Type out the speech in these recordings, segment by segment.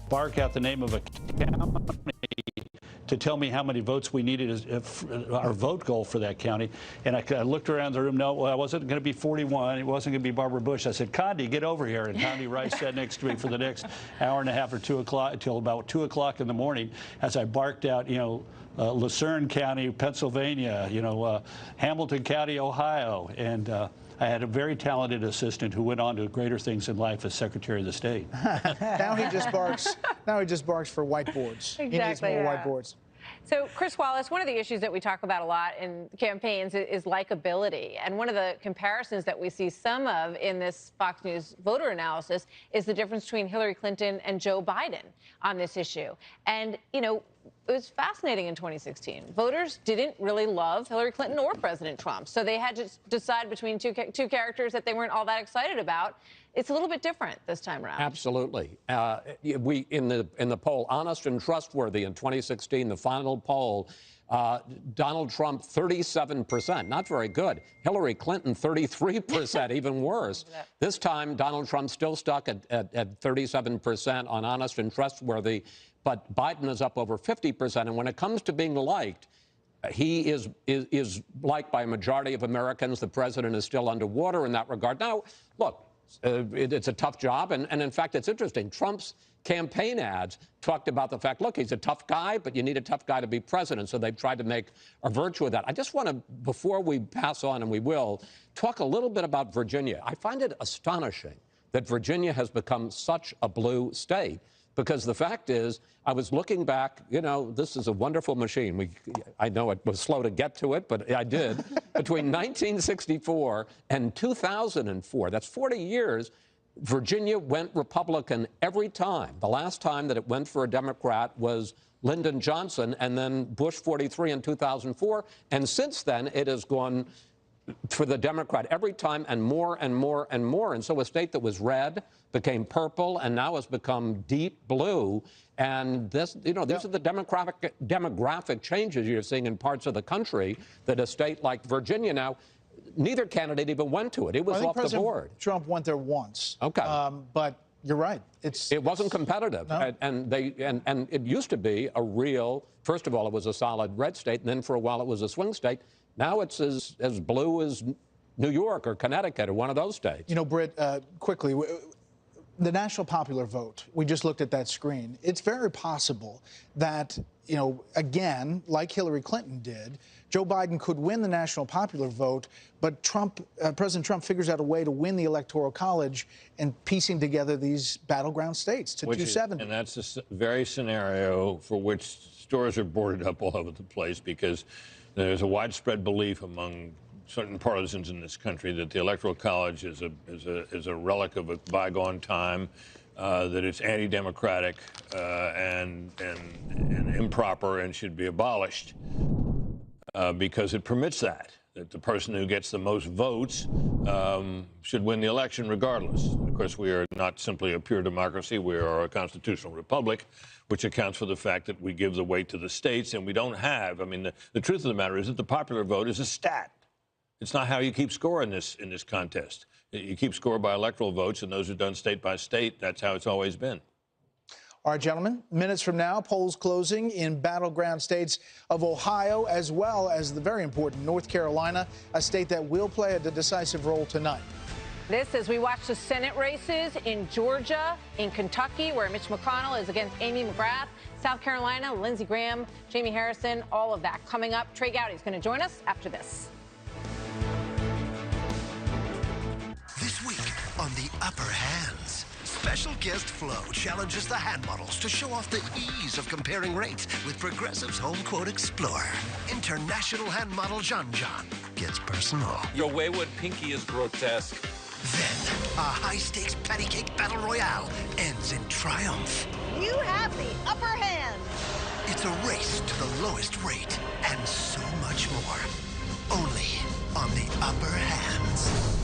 bark out the name of a county to tell me how many votes we needed as our vote goal for that county. And I looked around the room. No, well, I wasn't going to be 41. It wasn't going to be Barbara Bush. I said, Condi, get over here. And Condi Rice sat next to me for the next hour and a half or 2 o'clock until about 2 o'clock in the morning as I barked out, Lucerne County, Pennsylvania, Hamilton County, Ohio. And I had a very talented assistant who went on to greater things in life as Secretary of the State. Now he just barks. Now he just barks for whiteboards. Exactly, he needs more whiteboards. So, Chris Wallace, one of the issues that we talk about a lot in campaigns is likability. And one of the comparisons that we see some of in this Fox News voter analysis is the difference between Hillary Clinton and Joe Biden on this issue. And, it was fascinating in 2016. Voters didn't really love Hillary Clinton or President Trump, so they had to decide between two characters that they weren't all that excited about. It's a little bit different this time around. Absolutely. We in the poll, Honest and Trustworthy in 2016, the final poll, Donald Trump 37%, not very good. Hillary Clinton 33%, even worse. This time, Donald Trump still stuck at 37% on Honest and Trustworthy. But Biden is up over 50%. And when it comes to being liked, he is liked by a majority of Americans. The president is still underwater in that regard. Now, look, it's a tough job. And in fact, it's interesting. Trump's campaign ads talked about the fact, look, he's a tough guy, but you need a tough guy to be president. So they've tried to make a virtue of that. I just want to, before we pass on, and we will, talk a little bit about Virginia. I find it astonishing that Virginia has become such a blue state. Because the fact is, I was looking back, this is a wonderful machine. I know it was slow to get to it, but I did. Between 1964 and 2004, that's 40 years, Virginia went Republican every time. The last time that it went for a Democrat was Lyndon Johnson, and then Bush 43 in 2004. And since then, it has gone for the Democrat every time, and more and more and more. And so a state that was red became purple and now has become deep blue. And this, these are the demographic changes you're seeing in parts of the country that a state like Virginia now, neither candidate even went to it. It was off the board. Trump went there once. Okay. But you're right. It wasn't competitive. No. And it used to be a real, first of all, it was a solid red state, and then for a while it was a swing state. Now it's as blue as New York or Connecticut or one of those states. Britt, quickly, the national popular vote, we just looked at that screen. It's very possible that, again, like Hillary Clinton did, Joe Biden could win the national popular vote, but President Trump figures out a way to win the Electoral College and piecing together these battleground states to 270. And that's the very scenario for which stores are boarded up all over the place, because there's a widespread belief among certain partisans in this country that the Electoral College is a relic of a bygone time, that it's anti-democratic and improper and should be abolished because it permits that the person who gets the most votes should win the election regardless. Of course, we are not simply a pure democracy. We are a constitutional republic, which accounts for the fact that we give the weight to the states, and we don't have. I mean, the truth of the matter is that the popular vote is a stat. It's not how you keep score in this contest. You keep score by electoral votes, and those are done state by state. That's how it's always been. All right, gentlemen, minutes from now, polls closing in battleground states of Ohio, as well as the very important North Carolina, a state that will play a decisive role tonight. This as we watch the Senate races in Georgia, in Kentucky, where Mitch McConnell is against Amy McGrath, South Carolina, Lindsey Graham, Jamie Harrison, all of that coming up. Trey Gowdy is going to join us after this. This week on The Upper Hands, special guest Flo challenges the hand models to show off the ease of comparing rates with Progressive's Home Quote Explorer. International hand model John gets personal. Your wayward pinky is grotesque. Then, a high-stakes patty cake battle royale ends in triumph. You have the upper hand. It's a race to the lowest rate and so much more. Only on The Upper Hands.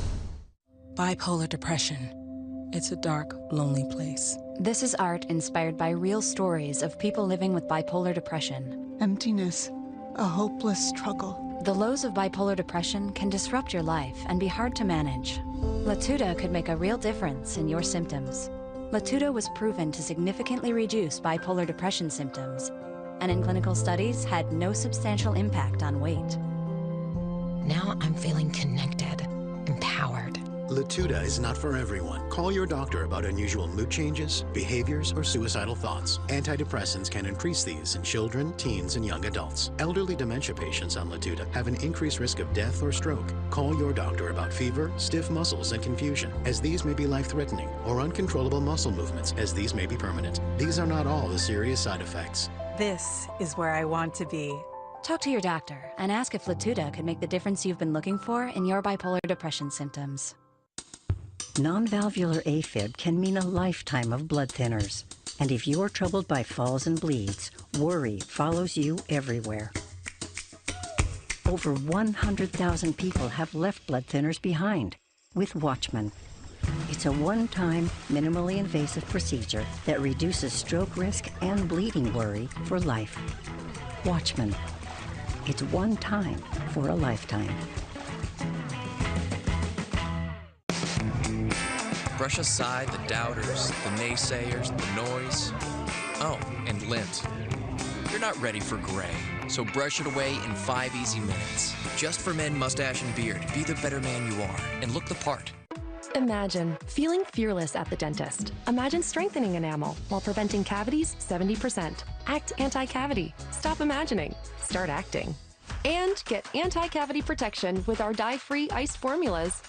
Bipolar depression. It's a dark, lonely place. This is art inspired by real stories of people living with bipolar depression. Emptiness, a hopeless struggle. The lows of bipolar depression can disrupt your life and be hard to manage. Latuda could make a real difference in your symptoms. Latuda was proven to significantly reduce bipolar depression symptoms, and in clinical studies had no substantial impact on weight. Now I'm feeling connected, empowered. Latuda is not for everyone. Call your doctor about unusual mood changes, behaviors, or suicidal thoughts. Antidepressants can increase these in children, teens, and young adults. Elderly dementia patients on Latuda have an increased risk of death or stroke. Call your doctor about fever, stiff muscles, and confusion, as these may be life-threatening, or uncontrollable muscle movements, as these may be permanent. These are not all the serious side effects. This is where I want to be. Talk to your doctor and ask if Latuda could make the difference you've been looking for in your bipolar depression symptoms. Non-valvular AFib can mean a lifetime of blood thinners. And if you're troubled by falls and bleeds, worry follows you everywhere. Over 100,000 people have left blood thinners behind with Watchman. It's a one-time, minimally invasive procedure that reduces stroke risk and bleeding worry for life. Watchman. It's one time for a lifetime. Brush aside the doubters, the naysayers, the noise. Oh, and lint. You're not ready for gray, so brush it away in 5 easy minutes. Just for men, mustache, and beard. Be the better man you are, and look the part. Imagine feeling fearless at the dentist. Imagine strengthening enamel while preventing cavities 70%. Act anti-cavity. Stop imagining. Start acting. And get anti-cavity protection with our dye-free iced formulas.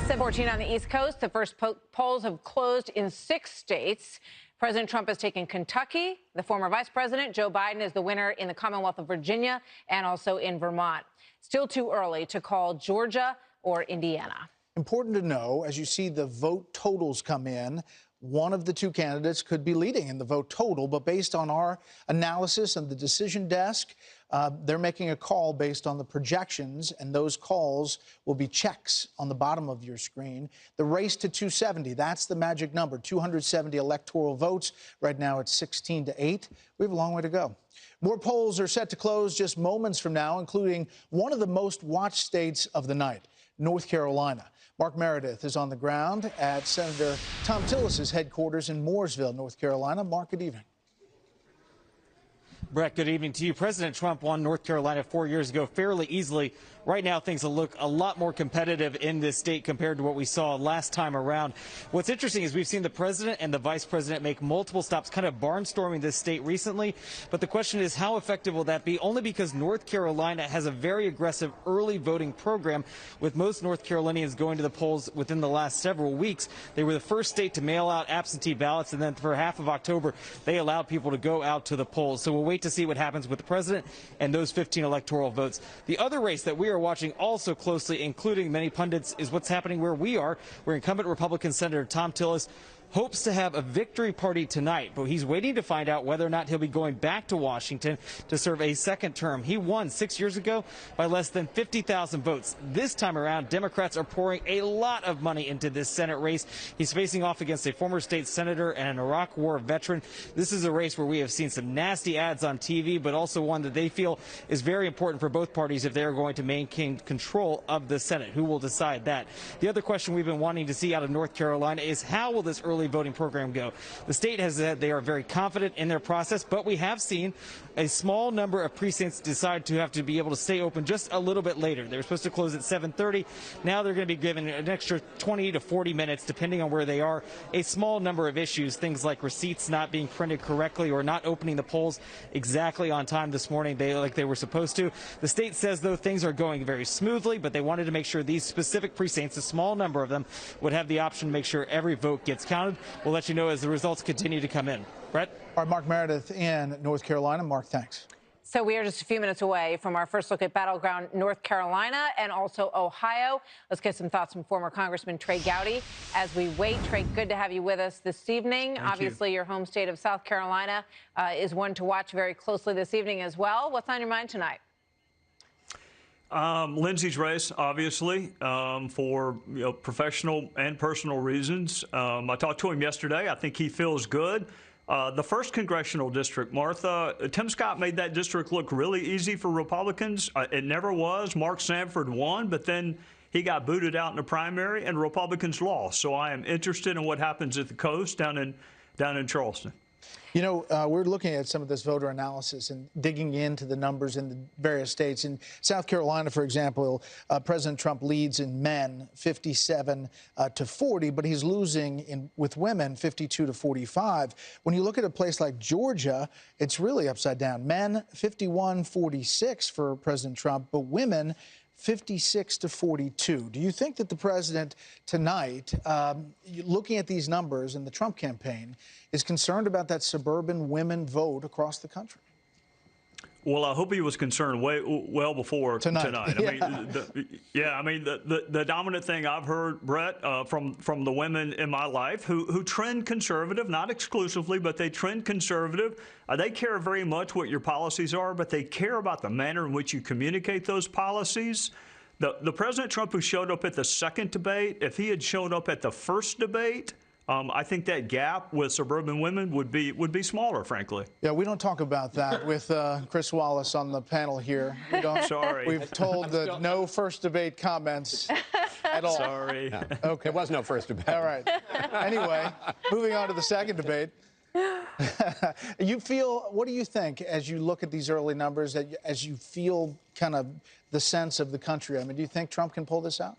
7:14 on the East Coast. The first polls have closed in 6 states. President Trump has taken Kentucky. The former vice president, Joe Biden, is the winner in the Commonwealth of Virginia and also in Vermont. Still too early to call Georgia or Indiana. Important to know, as you see the vote totals come in, one of the two candidates could be leading in the vote total, but based on our analysis and the decision desk, they're making a call based on the projections, and those calls will be checks on the bottom of your screen. The race to 270, that's the magic number, 270 electoral votes. Right now it's 16-8. We have a long way to go. More polls are set to close just moments from now, including one of the most watched states of the night, North Carolina. Mark Meredith is on the ground at Senator Tom Tillis's headquarters in Mooresville, North Carolina. Mark, good evening. Brett, good evening to you. President Trump won North Carolina 4 years ago fairly easily. Right now, things will look a lot more competitive in this state compared to what we saw last time around. What's interesting is we've seen the president and the vice president make multiple stops kind of barnstorming this state recently. But the question is, how effective will that be? Only because North Carolina has a very aggressive early voting program, with most North Carolinians going to the polls within the last several weeks. They were the first state to mail out absentee ballots, and then for half of October, they allowed people to go out to the polls. So we'll wait to see what happens with the president and those 15 electoral votes. The other race that we are watching also closely, including many pundits, is what's happening where we are, where incumbent Republican Senator Tom Tillis hopes to have a victory party tonight, but he's waiting to find out whether or not he'll be going back to Washington to serve a second term. He won 6 years ago by less than 50,000 votes. This time around, Democrats are pouring a lot of money into this Senate race. He's facing off against a former state senator and an Iraq War veteran. This is a race where we have seen some nasty ads on TV, but also one that they feel is very important for both parties if they are going to maintain control of the Senate. Who will decide that? The other question we've been wanting to see out of North Carolina is, how will this early voting program go? The state has said they are very confident in their process, but we have seen a small number of precincts decide to have to be able to stay open just a little bit later. They were supposed to close at 7:30. Now they're going to be given an extra 20 to 40 minutes, depending on where they are. A small number of issues, things like receipts not being printed correctly or not opening the polls exactly on time this morning, like they were supposed to. The state says, though, things are going very smoothly, but they wanted to make sure these specific precincts, a small number of them, would have the option to make sure every vote gets counted. We'll let you know as the results continue to come in. Brett? All right, Mark Meredith in North Carolina. Mark, thanks. So we are just a few minutes away from our first look at battleground North Carolina and also Ohio. Let's get some thoughts from former Congressman Trey Gowdy as we wait. Trey, good to have you with us this evening. Obviously, your home state of South Carolina is one to watch very closely this evening as well. What's on your mind tonight? Lindsey's race, obviously, for professional and personal reasons. I talked to him yesterday. I think he feels good. The first congressional district, Martha, Tim Scott made that district look really easy for Republicans. It never was. Mark Sanford won, but then He got booted out in the primary, and Republicans lost. So I am interested in what happens at the coast down in Charleston. You know, we're looking at some of this voter analysis and digging into the numbers in the various states. In South Carolina, for example, President Trump leads in men 57 to 40, but he's losing with women 52 to 45. When you look at a place like Georgia, it's really upside down. Men 51-46 for President Trump, but women 56 to 42. Do you think that the president tonight, looking at these numbers in the Trump campaign, is concerned about that suburban women vote across the country? Well, I hope he was concerned well before tonight. I mean, the dominant thing I've heard, Brett, from the women in my life who trend conservative, not exclusively, but they trend conservative. They care very much what your policies are, but they care about the manner in which you communicate those policies. The President Trump who showed up at the second debate, if he had shown up at the first debate, I think that gap with suburban women would be smaller, frankly. Yeah, we don't talk about that with Chris Wallace on the panel here. We don't, Sorry. We've told the no first debate comments at all. Sorry. No. Okay. There was no first debate. All right. Anyway, moving on to the second debate. What do you think as you look at these early numbers, as you feel kind of the sense of the country? I mean, do you think Trump can pull this out?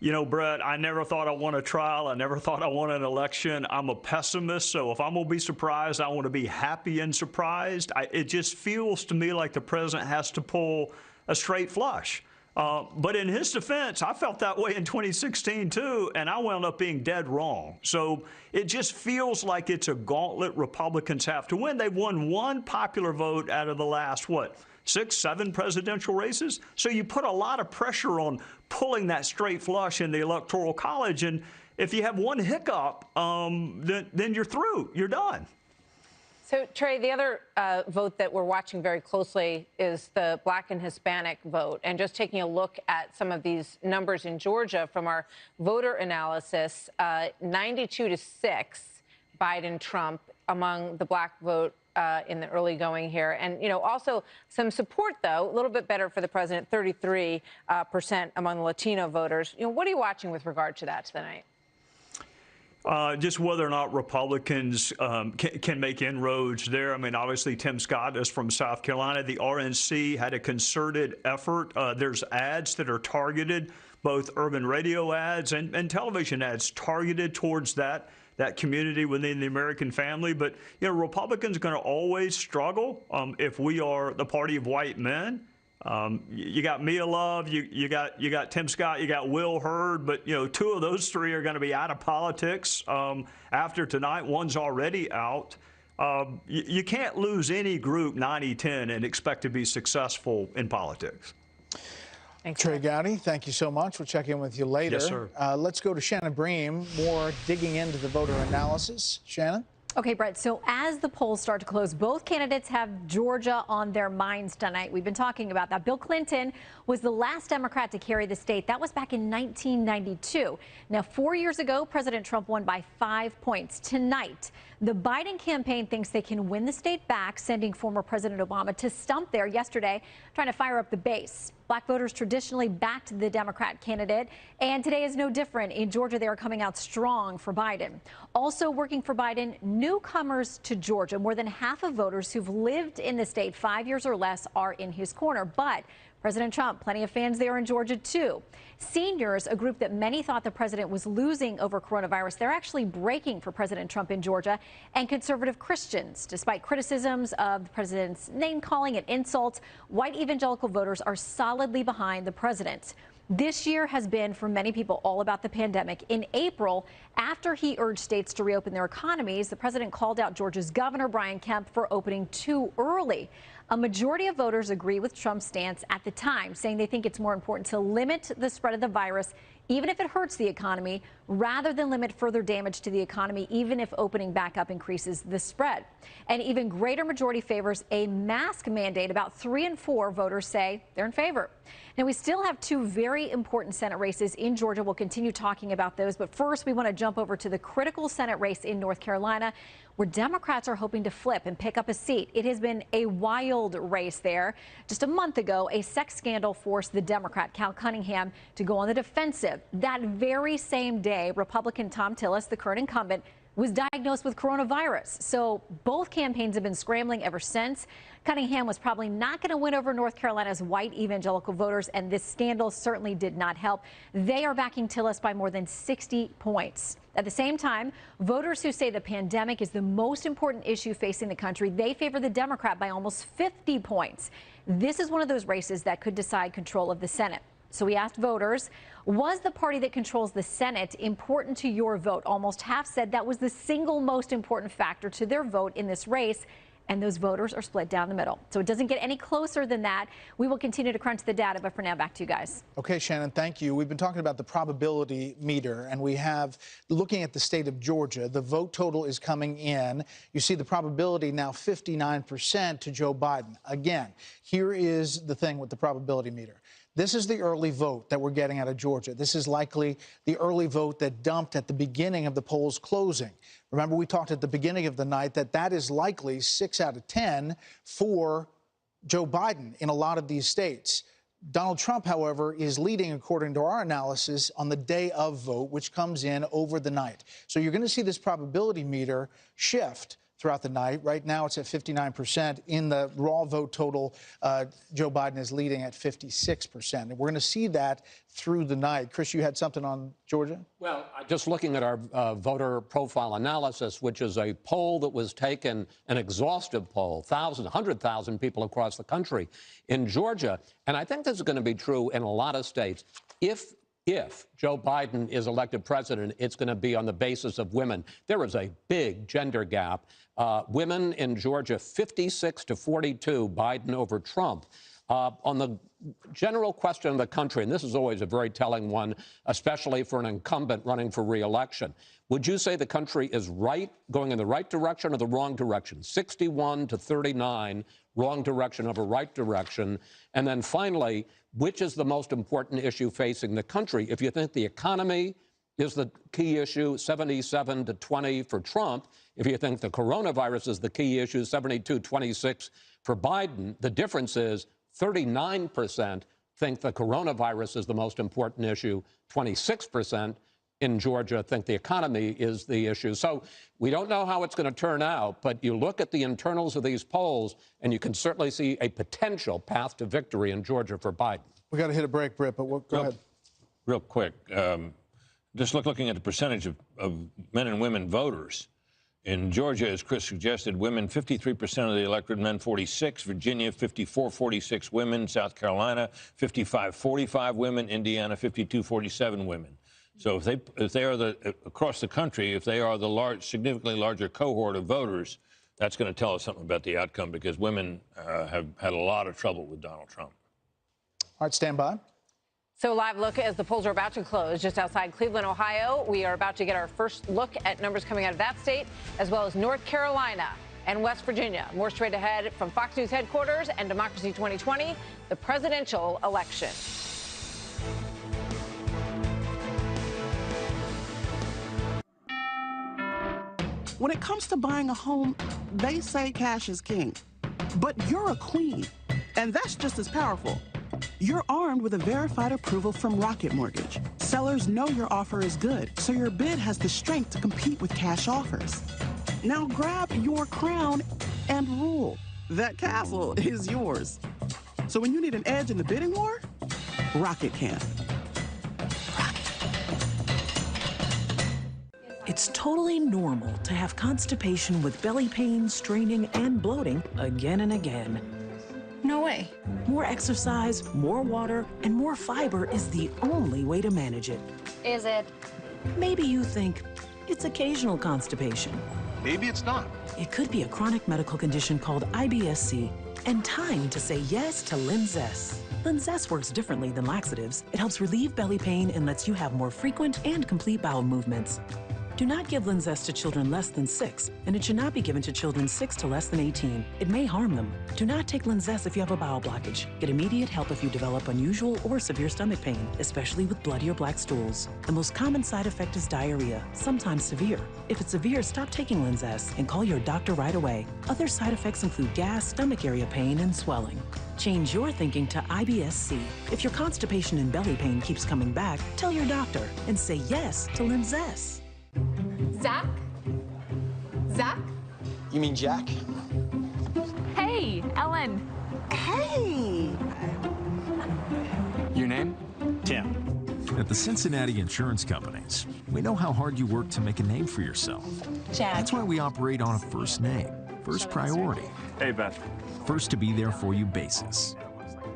You know, Brett, I never thought I won a trial. I never thought I won an election. I'm a pessimist, so if I'm going to be surprised, I want to be happy and surprised. It just feels to me like the president has to pull a straight flush. But in his defense, I felt that way in 2016, too, and I wound up being dead wrong. So it just feels like it's a gauntlet Republicans have to win. They've won one popular vote out of the last, 6, 7 presidential races. So you put a lot of pressure on pulling that straight flush in the Electoral College. And if you have one hiccup, then you're through. You're done. So, Trey, the other vote that we're watching very closely is the Black and Hispanic vote. And just taking a look at some of these numbers in Georgia from our voter analysis, 92 to 6, Biden-Trump among the Black vote in the early going here. And, you know, also some support, though, a little bit better for the president, 33% among the Latino voters. You know, what are you watching with regard to that tonight? Just whether or not Republicans can make inroads there. I mean, obviously, Tim Scott is from South Carolina. The RNC had a concerted effort. There's ads that are targeted, both urban radio ads and television ads targeted towards that community within the American family. But, you know, Republicans are going to always struggle if we are the party of white men. You got Mia Love, you got Tim Scott, you got Will Hurd, but, you know, 2 of those 3 are going to be out of politics after tonight. One's already out. You can't lose any group 90-10 and expect to be successful in politics. Thanks, Trey Gowdy, thank you so much. We'll check in with you later. Yes, sir. Let's go to Shannon Bream, more digging into the voter analysis. Shannon? Okay, Brett, so as the polls start to close, both candidates have Georgia on their minds tonight. We've been talking about that. Bill Clinton was the last Democrat to carry the state. That was back in 1992. Now, 4 years ago, President Trump won by 5 points. Tonight, the Biden campaign thinks they can win the state back, sending former President Obama to stump there yesterday, trying to fire up the base. Black voters traditionally backed the Democrat candidate, and today is no different. In Georgia, they are coming out strong for Biden. Also working for Biden, newcomers to Georgia. More than half of voters who've lived in the state 5 years or less are in his corner. But President Trump, plenty of fans there in Georgia, too. Seniors, a group that many thought the president was losing over coronavirus, they're actually breaking for President Trump in Georgia. And conservative Christians, despite criticisms of the president's name calling and insults, white evangelical voters are solidly behind the president. This year has been, for many people, all about the pandemic. In April, after he urged states to reopen their economies, the president called out Georgia's Governor Brian Kemp for opening too early. A majority of voters agree with Trump's stance at the time, saying they think it's more important to limit the spread of the virus, even if it hurts the economy, rather than limit further damage to the economy, even if opening back up increases the spread. An even greater majority favors a mask mandate. About 3 in 4 voters say they're in favor. Now, we still have 2 very important Senate races in Georgia. We'll continue talking about those. But first, we want to jump over to the critical Senate race in North Carolina, where Democrats are hoping to flip and pick up a seat. It has been a wild race there. Just a month ago, a sex scandal forced the Democrat Cal Cunningham to go on the defensive. That very same day, Republican Tom Tillis, the current incumbent, was diagnosed with coronavirus. So both campaigns have been scrambling ever since. Cunningham was probably not going to win over North Carolina's white evangelical voters, and this scandal certainly did not help. They are backing Tillis by more than 60 points. At the same time, voters who say the pandemic is the most important issue facing the country, they favor the Democrat by almost 50 points. This is one of those races that could decide control of the Senate. So we asked voters, was the party that controls the Senate important to your vote? Almost half said that was the single most important factor to their vote in this race. And those voters are split down the middle. So it doesn't get any closer than that. We will continue to crunch the data, but for now, back to you guys. Okay, Shannon, thank you. We've been talking about the probability meter, and we have, looking at the state of Georgia, the vote total is coming in. You see the probability now 59% to Joe Biden. Again, here is the thing with the probability meter. This is the early vote that we're getting out of Georgia. This is likely the early vote that dumped at the beginning of the polls closing. Remember, we talked at the beginning of the night that that is likely 6 out of 10 for Joe Biden in a lot of these states. Donald Trump, however, is leading, according to our analysis, on the day of vote, which comes in over the night. So you're going to see this probability meter shift throughout the night. Right now, it's at 59%. In the raw vote total, Joe Biden is leading at 56%. And we're going to see that through the night. Chris, you had something on Georgia? Well, just looking at our voter profile analysis, which is a poll that was taken, an exhaustive poll, 100,000 people across the country in Georgia. And I think this is going to be true in a lot of states. If Joe Biden is elected president, it's going to be on the basis of women. There is a big gender gap. Women in Georgia, 56 to 42, Biden over Trump. On the general question of the country, and this is always a very telling one, especially for an incumbent running for re-election, would you say the country is going in the right direction or the wrong direction? 61 to 39, wrong direction over right direction. And then finally, which is the most important issue facing the country? If you think the economy is the key issue, 77 to 20 for Trump. If you think the coronavirus is the key issue, 72-26 for Biden. The difference is 39% think the coronavirus is the most important issue. 26% in Georgia think the economy is the issue. So we don't know how it's going to turn out, but you look at the internals of these polls, and you can certainly see a potential path to victory in Georgia for Biden. We got to hit a break, Britt, but go ahead. Real quick, just looking at the percentage of men and women voters. In Georgia, as Chris suggested, women 53% of the electorate, men 46%. Virginia, 54-46 women. South Carolina, 55-45 women. Indiana, 52-47 women. So if they are across the country, if they are the significantly larger cohort of voters, that's going to tell us something about the outcome, because women have had a lot of trouble with Donald Trump. All right, stand by. So live look as the polls are about to close just outside Cleveland, Ohio. We are about to get our first look at numbers coming out of that state, as well as North Carolina and West Virginia. More straight ahead from Fox News headquarters and Democracy 2020, the presidential election. When it comes to buying a home, they say cash is king. But you're a queen, and that's just as powerful. You're armed with a verified approval from Rocket Mortgage. Sellers know your offer is good, so your bid has the strength to compete with cash offers. Now grab your crown and rule. That castle is yours. So when you need an edge in the bidding war, Rocket can. It's totally normal to have constipation with belly pain, straining, and bloating again and again. No way. More exercise, more water, and more fiber is the only way to manage it. Is it? Maybe you think it's occasional constipation. Maybe it's not. It could be a chronic medical condition called IBS-C, and time to say yes to Linzess. Linzess works differently than laxatives. It helps relieve belly pain and lets you have more frequent and complete bowel movements. Do not give Linzess to children less than 6, and it should not be given to children 6 to less than 18. It may harm them. Do not take Linzess if you have a bowel blockage. Get immediate help if you develop unusual or severe stomach pain, especially with bloody or black stools. The most common side effect is diarrhea, sometimes severe. If it's severe, stop taking Linzess and call your doctor right away. Other side effects include gas, stomach area pain, and swelling. Change your thinking to IBS-C. If your constipation and belly pain keeps coming back, tell your doctor and say yes to Linzess. Zach? Zach? You mean Jack? Hey, Ellen. Hey! Your name? Tim. At the Cincinnati Insurance Companies, we know how hard you work to make a name for yourself. Jack. That's why we operate on a first name, first priority. Hey, Beth. First to be there for you basis.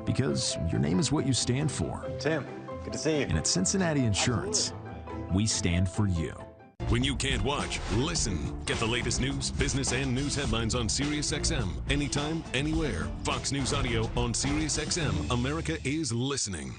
Because your name is what you stand for. Tim, good to see you. And at Cincinnati Insurance, we stand for you. When you can't watch, listen. Get the latest news, business, and news headlines on SiriusXM. Anytime, anywhere. Fox News Audio on SiriusXM. America is listening.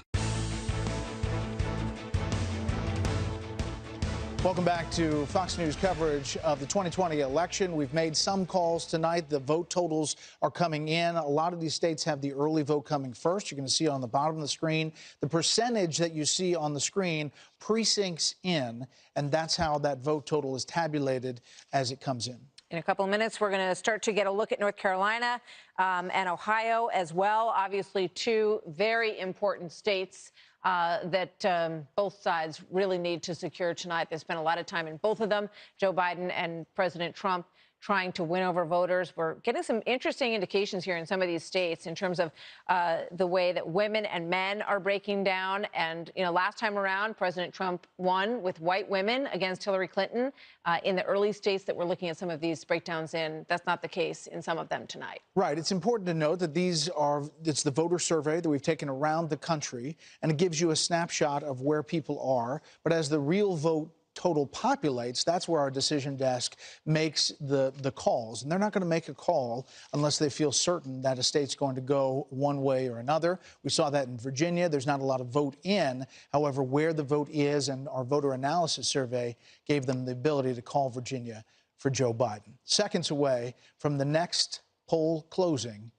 Welcome back to Fox News coverage of the 2020 election. We've made some calls tonight. The vote totals are coming in. A lot of these states have the early vote coming first. You're going to see it on the bottom of the screen. The percentage that you see on the screen, precincts in, and that's how that vote total is tabulated as it comes in. In a couple of minutes, we're going to start to get a look at North Carolina and Ohio as well. Obviously, two very important states that both sides really need to secure tonight. They spent a lot of time in both of them, Joe Biden and President Trump, trying to win over voters. We're getting some interesting indications here in some of these states in terms of the way that women and men are breaking down. And, you know, last time around, President Trump won with white women against Hillary Clinton. In the early states that we're looking at some of these breakdowns in, that's not the case in some of them tonight. Right. It's important to note that it's the voter survey that we've taken around the country, and it gives you a snapshot of where people are. But as the real vote total populates, that's where our decision desk makes the calls. And they're not going to make a call unless they feel certain that a state's going to go one way or another. We saw that in Virginia. There's not a lot of vote in. However, where the vote is, and our voter analysis survey gave them the ability to call Virginia for Joe Biden. Seconds away from the next poll closing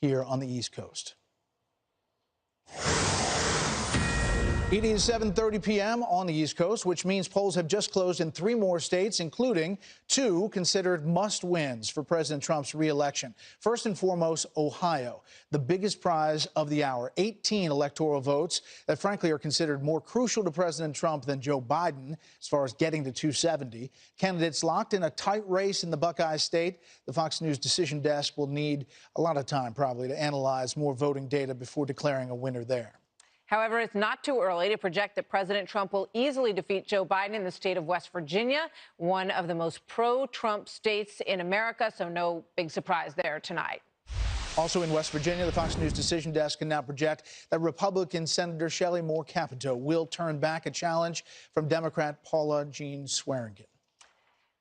here on the East Coast. It is 7:30 p.m. on the East Coast, which means polls have just closed in 3 more states, including 2 considered must-wins for President Trump's re-election. First and foremost, Ohio, the biggest prize of the hour. 18 electoral votes that, frankly, are considered more crucial to President Trump than Joe Biden as far as getting to 270. Candidates locked in a tight race in the Buckeye State. The Fox News decision desk will need a lot of time, probably, to analyze more voting data before declaring a winner there. However, it's not too early to project that President Trump will easily defeat Joe Biden in the state of West Virginia, one of the most pro-Trump states in America, so no big surprise there tonight. Also in West Virginia, the Fox News decision desk can now project that Republican Senator Shelley Moore Capito will turn back a challenge from Democrat Paula Jean Swearengin.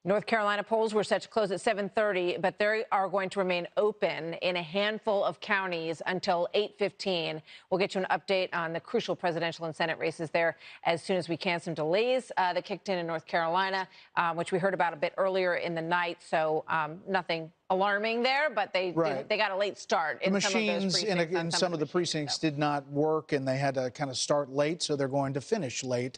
North Carolina polls were set to close at 7:30, but they are going to remain open in a handful of counties until 8:15. We'll get you an update on the crucial presidential and Senate races there as soon as we can. Some delays that kicked in North Carolina, which we heard about a bit earlier in the night. So nothing alarming there, but they got a late start. The machines in some of the precincts did not work, and they had to kind of start late, so they're going to finish late,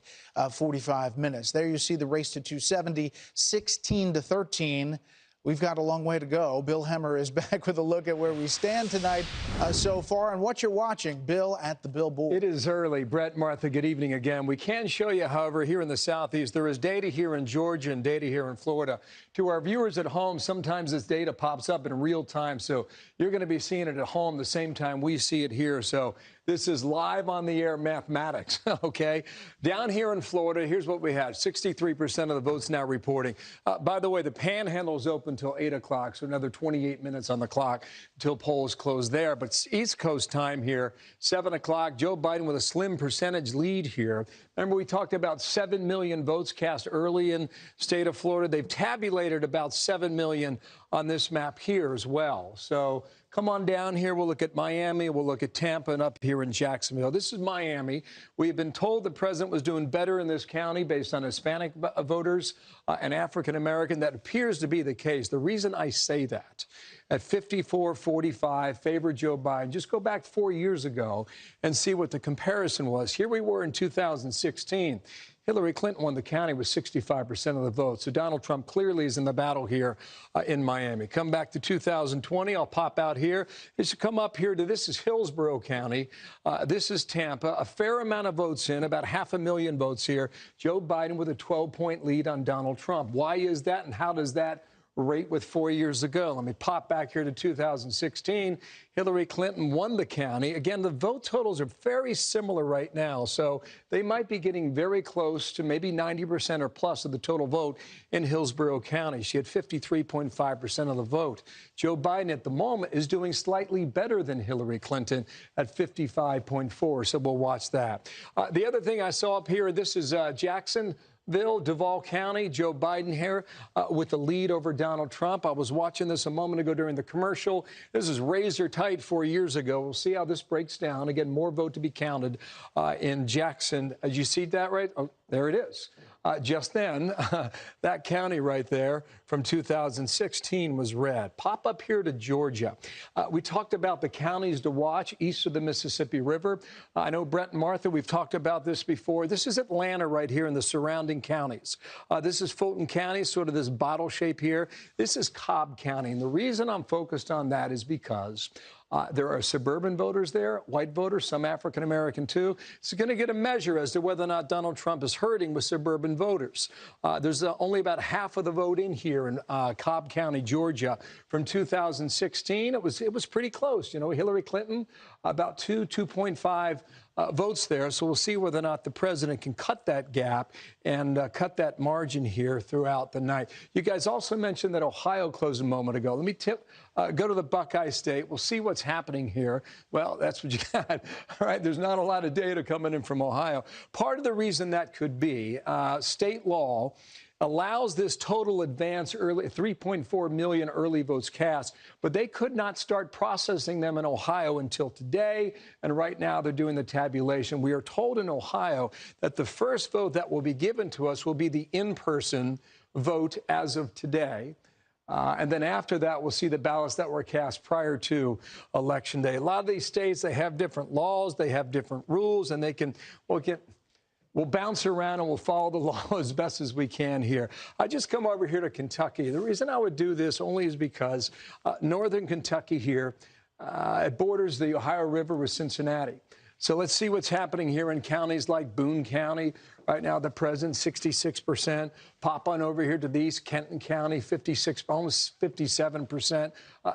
45 minutes. There you see the race to 270, 16-13. We've got a long way to go. Bill Hemmer is back with a look at where we stand tonight so far and what you're watching. Bill at the billboard. It is early. Brett, Martha, good evening again. We can show you, however, here in the Southeast, there is data here in Georgia and data here in Florida. To our viewers at home, sometimes this data pops up in real time, so you're going to be seeing it at home the same time we see it here. So this is live on the air mathematics, okay? Down here in Florida, here's what we had. 63% of the votes now reporting. By the way, the panhandle is open until 8 o'clock, so another 28 minutes on the clock until polls close there. But East Coast time here, 7 o'clock. Joe Biden with a slim percentage lead here. Remember, we talked about 7 million votes cast early in the state of Florida. They've tabulated about 7 million on this map here as well. So Come on down here. We'll look at Miami. We'll look at Tampa and up here in Jacksonville. This is Miami. We've been told the president was doing better in this county based on Hispanic voters and African American. That appears to be the case. The reason I say that, at 54-45, favored Joe Biden. Just go back 4 years ago and see what the comparison was. Here we were in 2016. Hillary Clinton won the county with 65% of the vote. So Donald Trump clearly is in the battle here in Miami. Come back to 2020. I'll pop out here. Just come up here to, this is Hillsborough County. This is Tampa. A fair amount of votes in, about 500,000 votes here. Joe Biden with a 12-point lead on Donald Trump. Why is that, and how does that rate with 4 years ago? Let me pop back here to 2016. Hillary Clinton won the county. Again, the vote totals are very similar right now, so they might be getting very close to maybe 90% or plus of the total vote in Hillsborough County. She had 53.5% of the vote. Joe Biden at the moment is doing slightly better than Hillary Clinton at 55.4, so we'll watch that. The other thing I saw up here, this is Jacksonville, Duval County, Joe Biden here with the lead over Donald Trump. I was watching this a moment ago during the commercial. This is razor tight 4 years ago. We'll see how this breaks down. Again, more vote to be counted in Jackson. Did you see that right? Oh, there it is. Just then, that county right there from 2016 was red. Pop up here to Georgia. We talked about the counties to watch east of the Mississippi River. I know Brett and Martha, we've talked about this before. This is Atlanta right here in the surrounding counties. This is Fulton County, sort of this bottle shape here. This is Cobb County. And the reason I'm focused on that is because there are suburban voters there, white voters, some African-American too. It's going to get a measure as to whether or not Donald Trump is hurting with suburban voters. There's only about half of the vote in here in Cobb County, Georgia. From 2016, it was pretty close. You know, Hillary Clinton, about 2.5 votes there. So we'll see whether or not the president can cut that gap and cut that margin here throughout the night. You guys also mentioned that Ohio closed a moment ago. Let me go to the Buckeye State. We'll see what's happening here. Well, that's what you got. All right, there's not a lot of data coming in from Ohio. Part of the reason that could be state law allows this total advance early, 3.4 million early votes cast, but they could not start processing them in Ohio until today, and right now they're doing the tabulation. We are told in Ohio that the first vote that will be given to us will be the in-person vote as of today. And then after that, we'll see the ballots that were cast prior to Election Day. A lot of these states, they have different laws, they have different rules, and they can, we'll bounce around and we'll follow the law as best as we can here. I just come over here to Kentucky. The reason I would do this only is because northern Kentucky here, it borders the Ohio River with Cincinnati. So let's see what's happening here in counties like Boone County. Right now, the president, 66%. Pop on over here to the east, Kenton County, 56, almost 57%.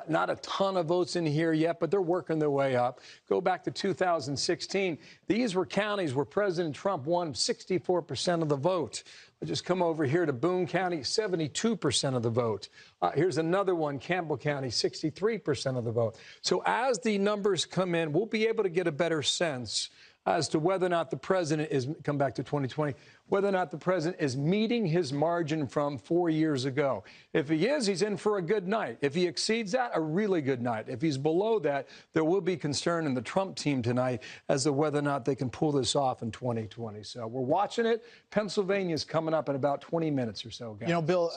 Not a ton of votes in here yet, but they're working their way up. Go back to 2016. These were counties where President Trump won 64% of the vote. I'll just come over here to Boone County, 72% of the vote. Here's another one, Campbell County, 63% of the vote. So as the numbers come in, we'll be able to get a better sense as to whether or not the president is, come back to 2020, whether or not the president is meeting his margin from 4 years ago. If he is, he's in for a good night. If he exceeds that, a really good night. If he's below that, there will be concern in the Trump team tonight as to whether or not they can pull this off in 2020. So we're watching it. Pennsylvania is coming up in about 20 minutes or so, guys. You know, Bill,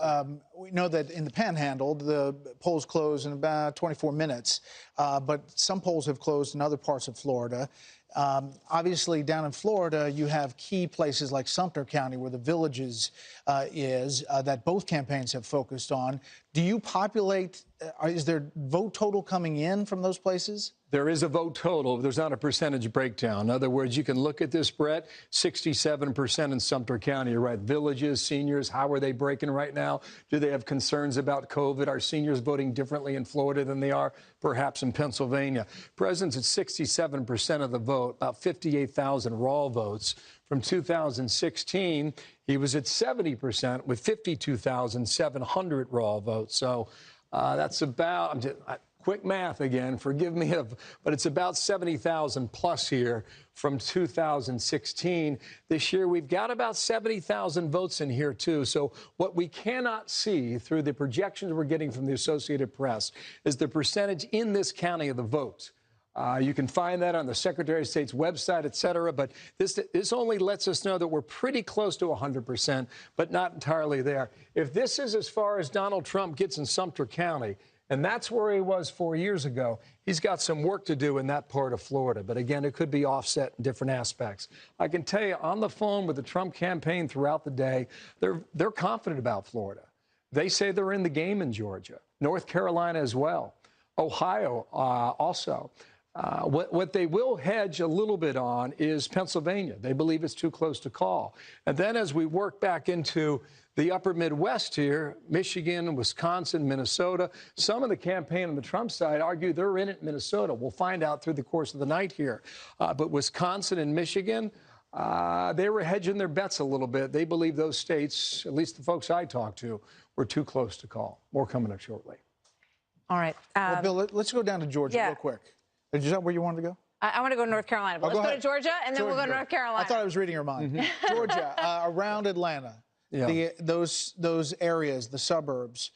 we know that in the Panhandle, the polls close in about 24 minutes, but some polls have closed in other parts of Florida. Obviously, down in Florida, you have key places like Sumter County, where the Villages is, that both campaigns have focused on. Do you populate, is there vote total coming in from those places? There is a vote total. There's not a percentage breakdown. In other words, you can look at this, Brett, 67% in Sumter County. You're right. Villages, seniors, how are they breaking right now? Do they have concerns about COVID? Are seniors voting differently in Florida than they are perhaps in Pennsylvania? President's at 67% of the vote, about 58,000 raw votes. From 2016, he was at 70% with 52,700 raw votes. So that's about, quick math again, forgive me, but it's about 70,000 plus here from 2016. This year, we've got about 70,000 votes in here, too. So what we cannot see through the projections we're getting from the Associated Press is the percentage in this county of the vote. You can find that on the Secretary of State's website, et cetera. But this only lets us know that we're pretty close to 100%, but not entirely there. If this is as far as Donald Trump gets in Sumter County, and that's where he was 4 years ago, he's got some work to do in that part of Florida. But again, it could be offset in different aspects. I can tell you on the phone with the Trump campaign throughout the day, they're confident about Florida. They say they're in the game in Georgia, North Carolina as well, Ohio also. What they will hedge a little bit on is Pennsylvania. They believe it's too close to call. And then as we work back into the upper Midwest here, Michigan, Wisconsin, Minnesota, some of the campaign on the Trump side argue they're in it in Minnesota. We'll find out through the course of the night here. But Wisconsin and Michigan, they were hedging their bets a little bit. They believe those states, at least the folks I talked to, were too close to call. More coming up shortly. All right. Well, Bill, let's go down to Georgia real quick. Is that where you wanted to go? I want to go to North Carolina, but let's go to Georgia, and then we'll go to North Carolina. I thought I was reading your mind. Georgia, around Atlanta, those areas, the suburbs,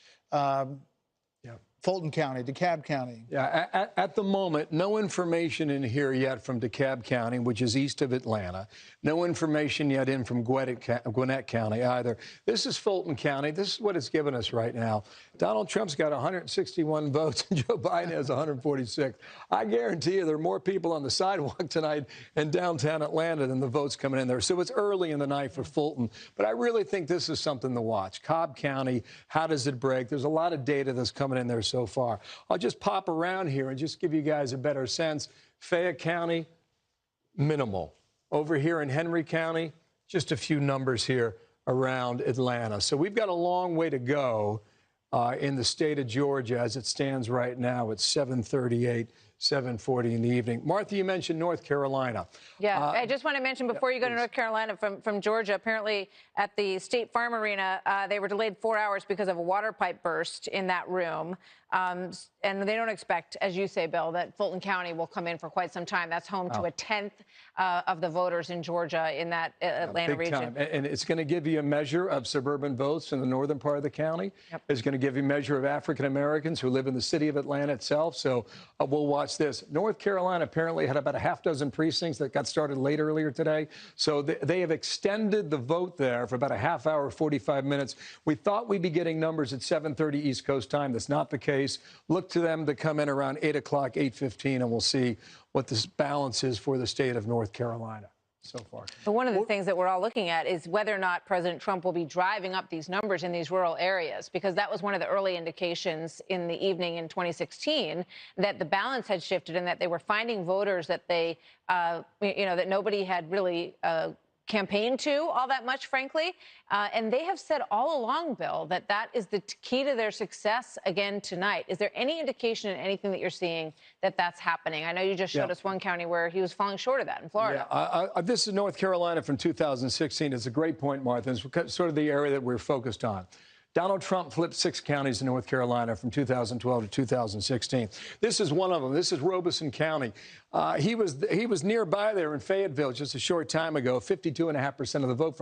Fulton County, DeKalb County. Yeah, at the moment, no information in here yet from DeKalb County, which is east of Atlanta. No information yet in from Gwinnett County either. This is Fulton County. This is what it's given us right now. Donald Trump's got 161 votes and Joe Biden has 146. I guarantee you there are more people on the sidewalk tonight in downtown Atlanta than the votes coming in there. So it's early in the night for Fulton. But I really think this is something to watch. Cobb County, how does it break? There's a lot of data that's coming in there so far. I'll just pop around here and just give you guys a better sense. Fayette County, minimal. Over here in Henry County, just a few numbers here around Atlanta. So we've got a long way to go in the state of Georgia as it stands right now at 7:38. 7:40 in the evening. Martha, you mentioned North Carolina. Yeah, I just want to mention before you go to North Carolina from Georgia, apparently at the State Farm Arena, they were delayed 4 hours because of a water pipe burst in that room. And they don't expect, as you say, Bill, that Fulton County will come in for quite some time. That's home to a tenth of the voters in Georgia in that Atlanta region. And it's going to give you a measure of suburban votes in the northern part of the county. It's going to give you a measure of African Americans who live in the city of Atlanta itself. So we'll watch this. North Carolina apparently had about a half dozen precincts that got started late earlier today. So they have extended the vote there for about a half hour, 45 minutes. We thought we'd be getting numbers at 7:30 East Coast time. That's not the case. Look to them to come in around 8 o'clock, 8:15, and we'll see what this balance is for the state of North Carolina so far. But one of the things that we're all looking at is whether or not President Trump will be driving up these numbers in these rural areas, because that was one of the early indications in the evening in 2016 that the balance had shifted and that they were finding voters that they, that nobody had really campaigned to all that much, frankly. And they have said all along, Bill, that that is the key to their success again tonight. Is there any indication in anything that you're seeing that that's happening? I know you just showed us one county where he was falling short of that in Florida. Yeah, this is North Carolina from 2016. It's a great point, Martha. It's sort of the area that we're focused on. Donald Trump flipped 6 counties in North Carolina from 2012 to 2016. This is one of them. This is Robeson County. He was nearby there in Fayetteville just a short time ago, 52.5% of the vote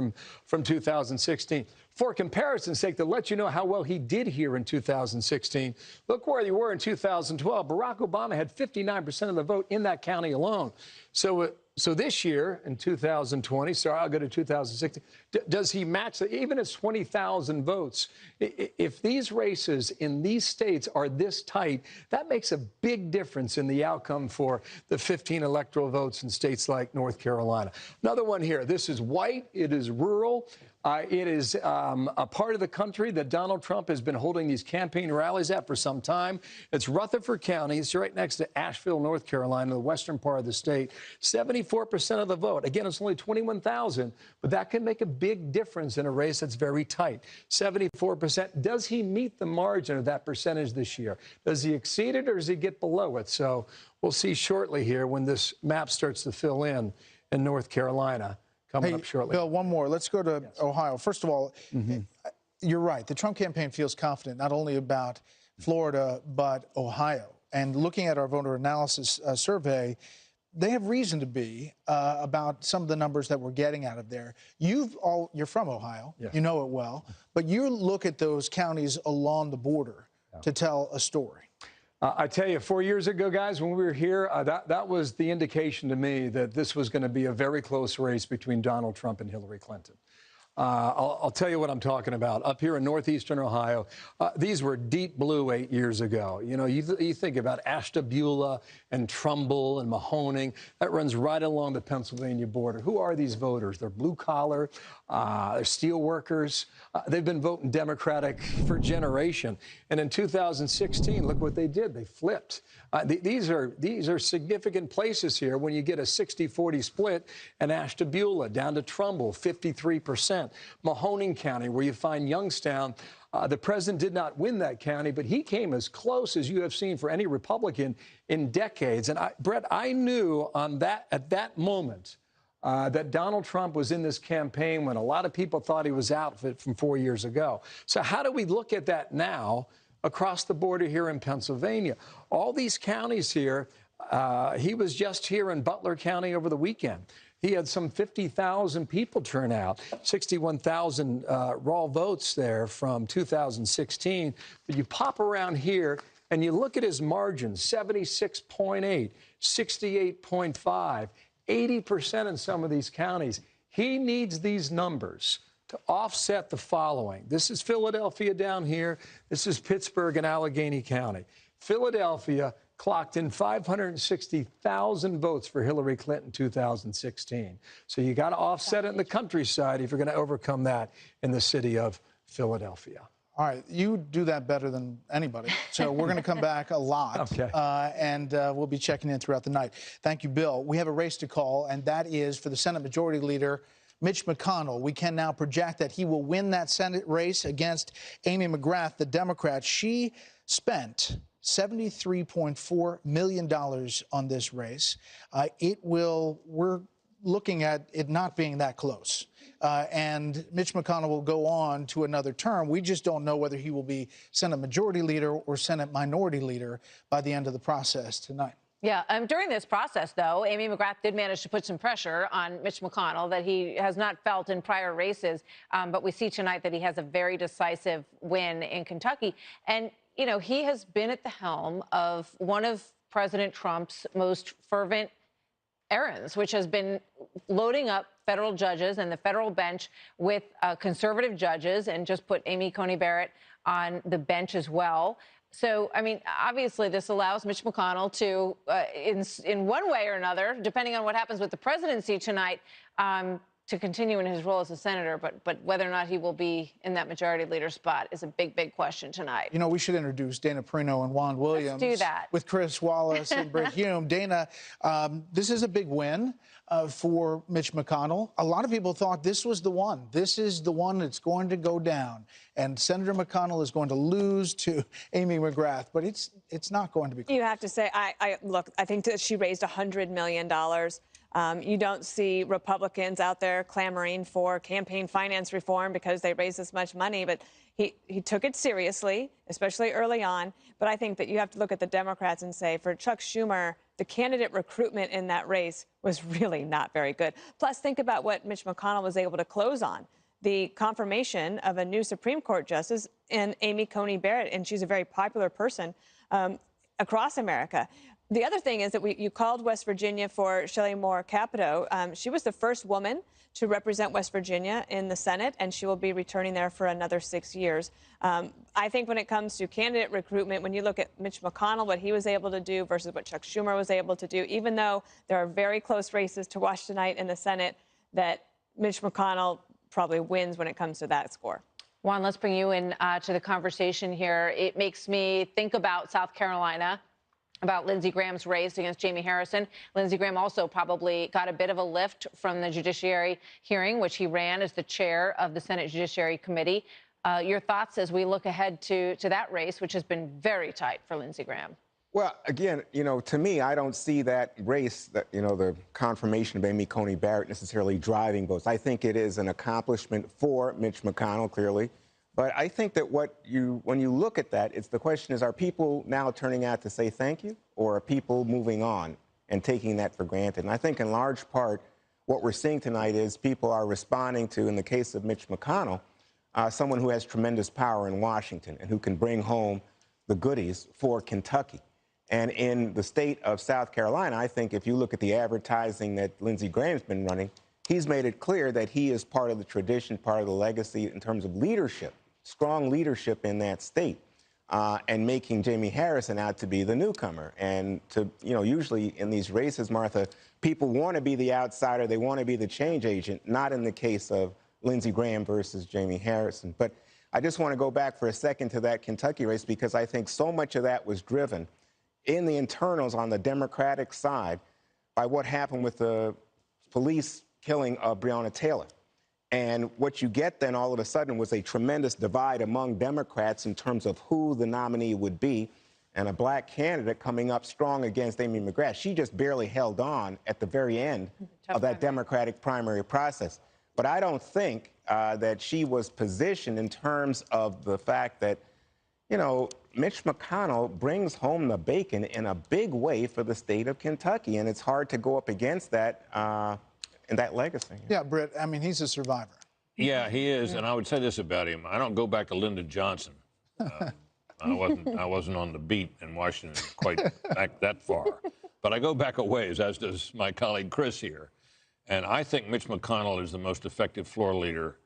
from 2016. For comparison's sake, to let you know how well he did here in 2016, look where you were in 2012. Barack Obama had 59% of the vote in that county alone. So this year, in 2020, I'll go to 2016, does he match that? Even at 20,000 votes, if these races in these states are this tight, that makes a big difference in the outcome for the 15 electoral votes in states like North Carolina. Another one here. This is white. It is rural. It is a part of the country that Donald Trump has been holding these campaign rallies at for some time. It's Rutherford County. It's right next to Asheville, North Carolina, the western part of the state. 74% of the vote. Again, it's only 21,000, but that can make a big difference in a race that's very tight. 74%. Does he meet the margin of that percentage this year? Does he exceed it or does he get below it? So we'll see shortly here when this map starts to fill in North Carolina. Coming up shortly. Bill, one more. Let's go to Ohio. First of all, you're right. The Trump campaign feels confident not only about Florida, but Ohio. and looking at our voter analysis survey, they have reason to be about some of the numbers that we're getting out of there. You're from Ohio, yes. You know it well, but you look at those counties along the border to tell a story. I tell you, 4 years ago, guys, when we were here, that was the indication to me that this was going to be a very close race between Donald Trump and Hillary Clinton. I'll tell you what I'm talking about. Up here in northeastern Ohio, these were deep blue 8 years ago. You know, you think about Ashtabula and Trumbull and Mahoning. That runs right along the Pennsylvania border. Who are these voters? They're blue collar, they're steel workers. They've been voting Democratic for a generation. And in 2016, look what they did. They flipped. These are significant places here when you get a 60-40 split in Ashtabula down to Trumbull, 53%. Mahoning County, where you find Youngstown. The president did not win that county, but he came as close as you have seen for any Republican in decades. And Brett, I knew at that moment that Donald Trump was in this campaign when a lot of people thought he was out from 4 years ago. So how do we look at that now across the border here in Pennsylvania? All these counties here, he was just here in Butler County over the weekend. He had some 50,000 people turn out, 61,000 raw votes there from 2016. But you pop around here and you look at his margins, 76.8, 68.5, 80% in some of these counties. He needs these numbers to offset the following. This is Philadelphia down here. This is Pittsburgh and Allegheny County. Philadelphia clocked in 560,000 votes for Hillary Clinton in 2016. So you got to offset it in the countryside if you're going to overcome that in the city of Philadelphia. All right, you do that better than anybody. So we're going to come back a lot, okay. And we'll be checking in throughout the night. Thank you, Bill. We have a race to call, and that is for the Senate Majority Leader, Mitch McConnell. We can now project that he will win that Senate race against Amy McGrath, the Democrat. She spent $73.4 million on this race. We're looking at it not being that close. And Mitch McConnell will go on to another term. We just don't know whether he will be Senate Majority Leader or Senate Minority Leader by the end of the process tonight. Yeah, during this process, though, Amy McGrath did manage to put some pressure on Mitch McConnell that he has not felt in prior races. But we see tonight that he has a very decisive win in Kentucky. And, you know, he has been at the helm of one of President Trump's most fervent errands, which has been loading up federal judges and the federal bench with conservative judges, and just put Amy Coney Barrett on the bench as well. So, I mean, obviously, this allows Mitch McConnell to, in one way or another, depending on what happens with the presidency tonight, to continue in his role as a senator. But whether or not he will be in that majority leader spot is a big, big question tonight. You know, we should introduce Dana Perino and Juan Williams. Let's do that. With Chris Wallace and Britt Hume. Dana, this is a big win for Mitch McConnell. A lot of people thought this was the one. This is the one that's going to go down. And Senator McConnell is going to lose to Amy McGrath. But it's not going to be close. You have to say, look, I think that she raised $100 million. You don't see Republicans out there clamoring for campaign finance reform because they raised this much money, but he took it seriously, especially early on. But I think that you have to look at the Democrats and say, for Chuck Schumer, the candidate recruitment in that race was really not very good. Plus, think about what Mitch McConnell was able to close on. The confirmation of a new Supreme Court justice in Amy Coney Barrett, and she's a very popular person across America. The other thing is that you called West Virginia for Shelley Moore Capito. She was the first woman to represent West Virginia in the Senate, and she will be returning there for another 6 years. I think when it comes to candidate recruitment, when you look at Mitch McConnell, what he was able to do versus what Chuck Schumer was able to do, even though there are very close races to watch tonight in the Senate, that Mitch McConnell probably wins when it comes to that score. Juan, let's bring you in to the conversation here. It makes me think about South Carolina, about Lindsey Graham's race against Jamie Harrison. Lindsey Graham also probably got a bit of a lift from the judiciary hearing, which he ran as the chair of the Senate Judiciary Committee. Your thoughts as we look ahead to that race, which has been very tight for Lindsey Graham? Well, again, you know, to me, I don't see that race, that, you know, the confirmation of Amy Coney Barrett necessarily driving votes. I think it is an accomplishment for Mitch McConnell, clearly. But I think that when you look at that, the question is, are people now turning out to say thank you, or are people moving on and taking that for granted? And I think in large part, what we're seeing tonight is people are responding to, in the case of Mitch McConnell, someone who has tremendous power in Washington and who can bring home the goodies for Kentucky. And in the state of South Carolina, I think if you look at the advertising that Lindsey Graham's been running, he's made it clear that he is part of the tradition, part of the legacy in terms of leadership, strong leadership in that state, and making Jamie Harrison out to be the newcomer. And usually in these races, Martha, people want to be the outsider, they want to be the change agent, not in the case of Lindsey Graham versus Jamie Harrison. But I just want to go back for a second to that Kentucky race, because I think so much of that was driven in the internals on the Democratic side by what happened with the police killing of Breonna Taylor. And what you get then all of a sudden was a tremendous divide among Democrats in terms of who the nominee would be, and a black candidate coming up strong against Amy McGrath. She just barely held on at the very end of that Democratic primary process. But I don't think that she was positioned in terms of the fact that, Mitch McConnell brings home the bacon in a big way for the state of Kentucky, and it's hard to go up against that and that legacy. Yeah, Britt, I mean, he's a survivor. Yeah, he is, and I would say this about him. I don't go back to Lyndon Johnson. I wasn't on the beat in Washington quite back that far. But I go back a ways, as does my colleague Chris here. And I think Mitch McConnell is the most effective floor leader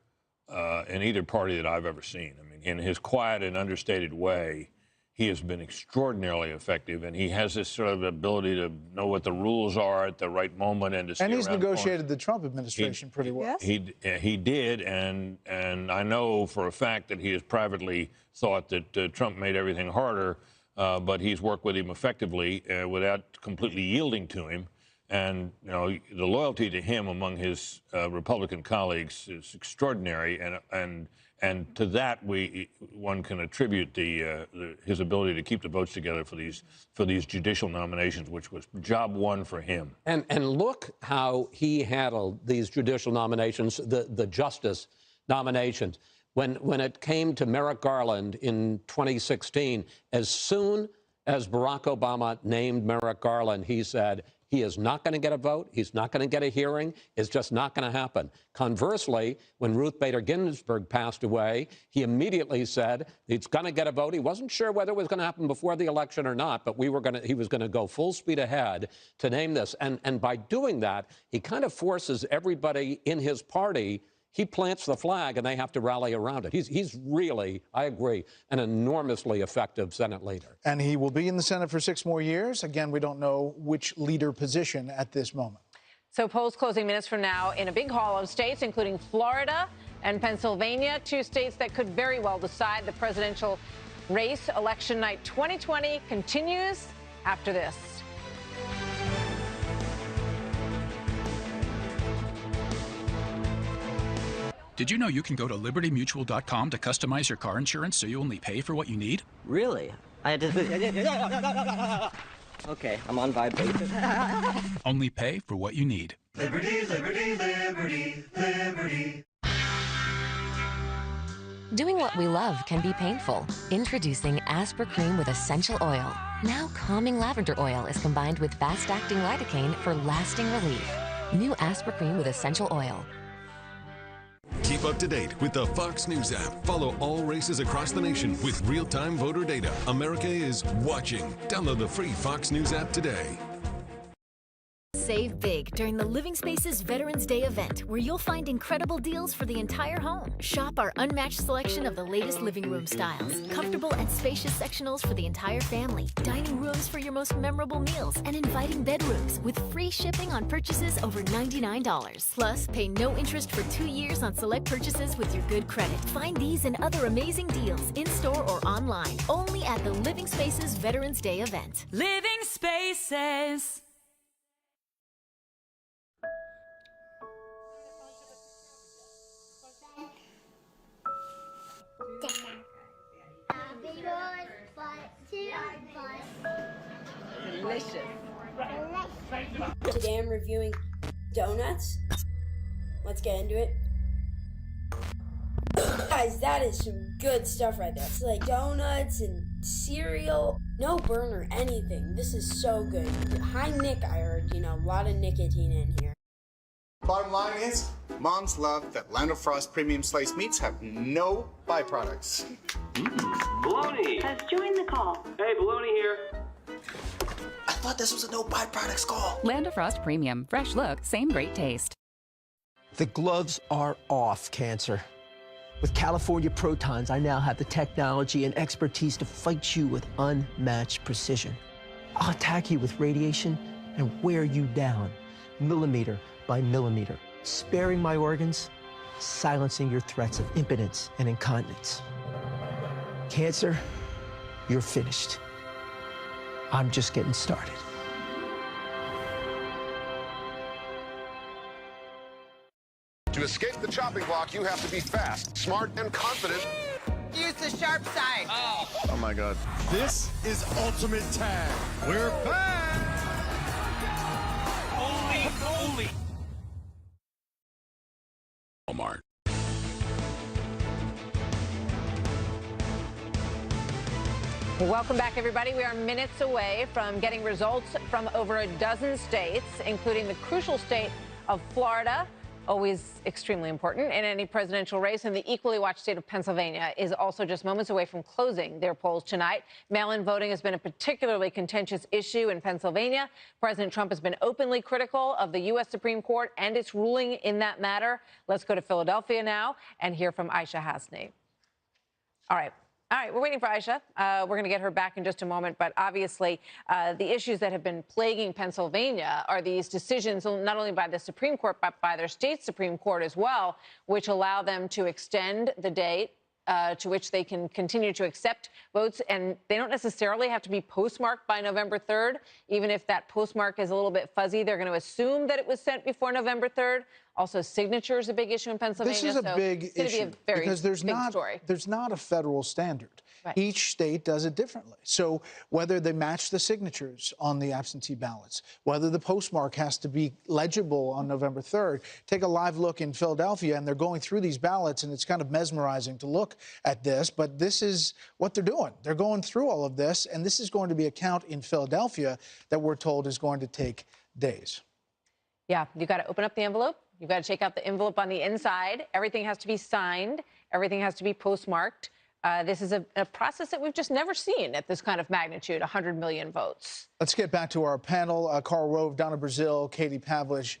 in either party that I've ever seen. I mean, in his quiet and understated way, he has been extraordinarily effective, and he has this sort of ability to know what the rules are at the right moment and to. And he's negotiated the Trump administration pretty well. Yes. He did, and I know for a fact that he has privately thought that Trump made everything harder, but he's worked with him effectively without completely yielding to him. And the loyalty to him among his Republican colleagues is extraordinary, and to that one can attribute his ability to keep the votes together for these judicial nominations, which was job one for him. And look how he handled these judicial nominations, the justice nominations. When it came to Merrick Garland in 2016, as soon as Barack Obama named Merrick Garland, he said, he is not going to get a vote. He's not going to get a hearing. It's just not going to happen. Conversely, when Ruth Bader Ginsburg passed away, he immediately said he's going to get a vote. He wasn't sure whether it was going to happen before the election or not, but he was going to go full speed ahead to name this. And by doing that, he kind of forces everybody in his party. He plants the flag, and they have to rally around it. He's really, I agree, an enormously effective Senate leader. And he will be in the Senate for 6 more years. Again, we don't know which leader position at this moment. So polls closing minutes from now in a big haul of states, including Florida and Pennsylvania, 2 states that could very well decide the presidential race. Election night 2020 continues after this. Did you know you can go to libertymutual.com to customize your car insurance so you only pay for what you need? Really? I had to... Okay, I'm on vibe. Only pay for what you need. Liberty, liberty, liberty, liberty. Doing what we love can be painful. Introducing Asper Cream with essential oil. Now calming lavender oil is combined with fast-acting lidocaine for lasting relief. New Asper Cream with essential oil. Keep up to date with the Fox News app. Follow all races across the nation with real-time voter data. America is watching. Download the free Fox News app today. Save big during the Living Spaces Veterans Day event, where you'll find incredible deals for the entire home. Shop our unmatched selection of the latest living room styles, comfortable and spacious sectionals for the entire family, dining rooms for your most memorable meals, and inviting bedrooms with free shipping on purchases over $99. Plus, pay no interest for 2 years on select purchases with your good credit. Find these and other amazing deals in-store or online, only at the Living Spaces Veterans Day event. Living Spaces. Delicious. Today I'm reviewing donuts. Let's get into it. I Guys, that is some good stuff right there. It's like donuts and cereal. No burn or anything. This is so good. High Nick, I heard, a lot of nicotine in here. Bottom line is, moms love that Land of Frost premium sliced meats have no byproducts. Baloney! Has joined the call. Hey, Baloney here. I thought this was a no byproducts call. Land of Frost Premium. Fresh look, same great taste. The gloves are off, Cancer. With California Protons, I now have the technology and expertise to fight you with unmatched precision. I'll attack you with radiation and wear you down, millimeter by millimeter, sparing my organs, silencing your threats of impotence and incontinence. Cancer, you're finished. I'm just getting started. To escape the chopping block, you have to be fast, smart, and confident. Use the sharp side. Oh my God. This is Ultimate Tag. We're back. Only. Walmart. Welcome back, everybody. We are minutes away from getting results from over a dozen states, including the crucial state of Florida. Always extremely important in any presidential race. And the equally watched state of Pennsylvania is also just moments away from closing their polls tonight. Mail-in voting has been a particularly contentious issue in Pennsylvania. President Trump has been openly critical of the U.S. Supreme Court and its ruling in that matter. Let's go to Philadelphia now and hear from Aisha Hasni. All right, we're waiting for Aisha. We're going to get her back in just a moment. But obviously, the issues that have been plaguing Pennsylvania are these decisions, not only by the Supreme Court, but by their state Supreme Court as well, which allow them to extend the date to which they can continue to accept votes. And they don't necessarily have to be postmarked by November 3rd. Even if that postmark is a little bit fuzzy, they're going to assume that it was sent before November 3rd. Also, signature is a big issue in Pennsylvania. This is a big issue because there's not a federal standard. Right. Each state does it differently. So whether they match the signatures on the absentee ballots, whether the postmark has to be legible on November 3rd, take a live look in Philadelphia, and they're going through these ballots, and it's kind of mesmerizing to look at this. But this is what they're doing. They're going through all of this, and this is going to be a count in Philadelphia that we're told is going to take days. Yeah, you got to open up the envelope. You've got to check out the envelope on the inside. Everything has to be signed. Everything has to be postmarked. This is a process that we've just never seen at this kind of magnitude, 100 million votes. Let's get back to our panel. Carl Rove, Donna Brazil, Katie Pavlich.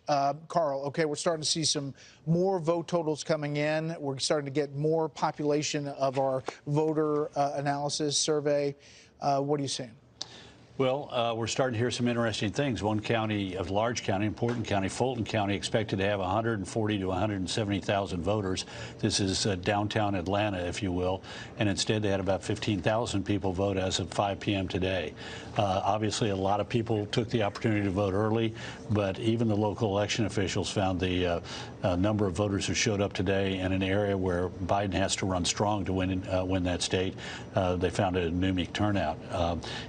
Carl, okay, we're starting to see some more vote totals coming in. We're starting to get more population of our voter analysis survey. What are you seeing? Well, we're starting to hear some interesting things. One county, a large county, important county, Fulton County, expected to have 140 to 170,000 voters. This is downtown Atlanta, if you will. And instead, they had about 15,000 people vote as of 5 p.m. today. Obviously, a lot of people took the opportunity to vote early, but even the local election officials found the number of voters who showed up today in an area where Biden has to run strong to win that state. They found a anemic turnout.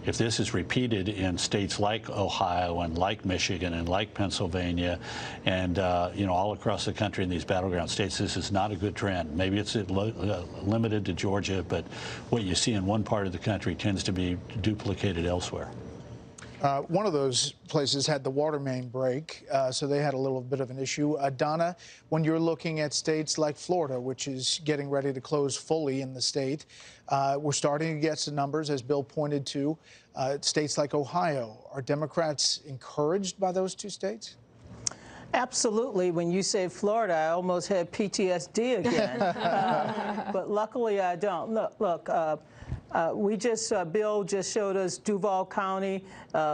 If this is repeated in states like Ohio and like Michigan and like Pennsylvania and all across the country in these battleground states, this is not a good trend. Maybe it's limited to Georgia, but what you see in one part of the country tends to be duplicated elsewhere. One of those places had the water main break, so they had a little bit of an issue. Donna, when you're looking at states like Florida, which is getting ready to close fully in the state, we're starting to get some numbers, as Bill pointed to. States like Ohio, are Democrats encouraged by those two states? Absolutely. When you say Florida, I almost had PTSD again. But luckily, I don't. Look, Bill just showed us Duval County,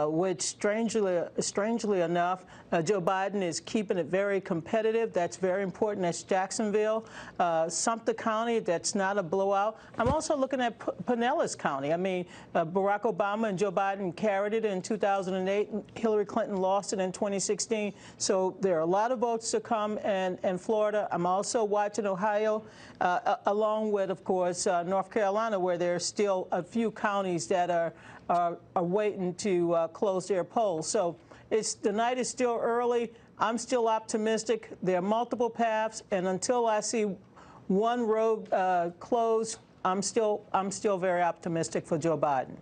which strangely enough, Joe Biden is keeping it very competitive. That's very important. That's Jacksonville. Sumter County, that's not a blowout. I'm also looking at Pinellas County. I mean, Barack Obama and Joe Biden carried it in 2008. Hillary Clinton lost it in 2016. So there are a lot of votes to come in Florida. I'm also watching Ohio, along with, of course, North Carolina, where there's still a few counties that are waiting to close their polls. So the night is still early. I'm still optimistic. There are multiple paths, and until I see one road closed, I'm still very optimistic for Joe Biden.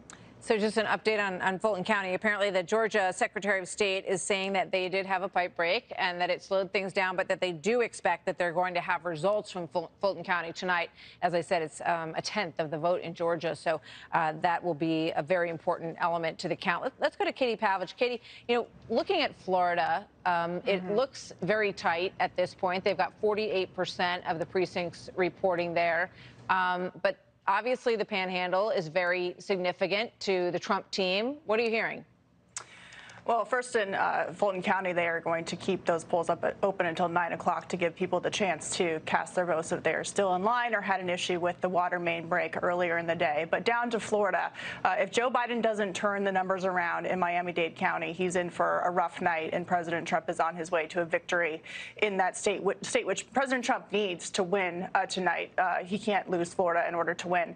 So just an update on Fulton County. Apparently, the Georgia Secretary of State is saying that they did have a pipe break and that it slowed things down, but that they do expect that they're going to have results from Fulton County tonight. As I said, it's a tenth of the vote in Georgia, so that will be a very important element to the count. Let's go to Katie Pavlich. Katie, looking at Florida, it looks very tight at this point. They've got 48% of the precincts reporting there, but obviously, the Panhandle is very significant to the Trump team. What are you hearing? Well, first in Fulton County, they are going to keep those polls open until 9 o'clock to give people the chance to cast their votes if they are still in line or had an issue with the water main break earlier in the day. But down to Florida, if Joe Biden doesn't turn the numbers around in Miami-Dade County, he's in for a rough night, and President Trump is on his way to a victory in that state which President Trump needs to win tonight. He can't lose Florida in order to win.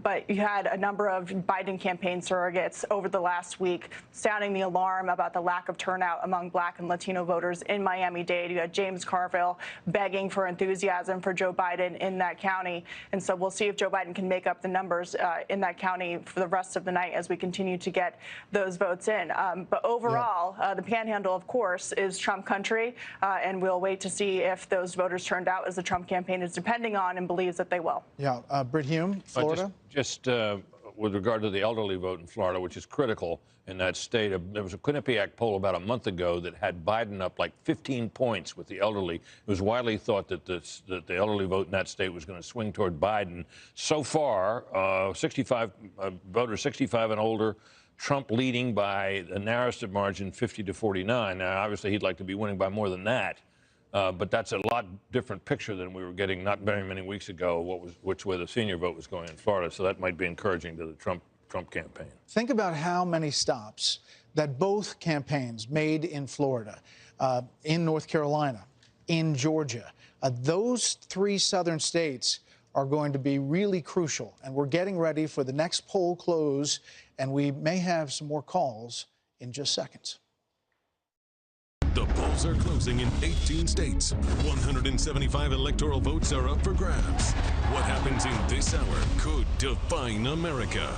But you had a number of Biden campaign surrogates over the last week sounding the alarm about the lack of turnout among Black and Latino voters in Miami-Dade. You had James Carville begging for enthusiasm for Joe Biden in that county. And so we'll see if Joe Biden can make up the numbers in that county for the rest of the night as we continue to get those votes in. But overall, the Panhandle, of course, is Trump country. And we'll wait to see if those voters turned out as the Trump campaign is depending on and believes that they will. Yeah. Britt Hume, Florida? Just with regard to the elderly vote in Florida, which is critical in that state. There was a Quinnipiac poll about a month ago that had Biden up like 15 points with the elderly. It was widely thought that the elderly vote in that state was going to swing toward Biden. So far, 65 voters 65 and older, Trump leading by the narrowest of margin, 50-49. Now, obviously, he'd like to be winning by more than that. But that's a lot different picture than we were getting not very many weeks ago, which way the senior vote was going in Florida. So that might be encouraging to the Trump campaign. Think about how many stops that both campaigns made in Florida, in North Carolina, in Georgia. Those three southern states are going to be really crucial. And we're getting ready for the next poll close, and we may have some more calls in just seconds. The polls are closing in 18 states. 175 electoral votes are up for grabs. What happens in this hour could define America.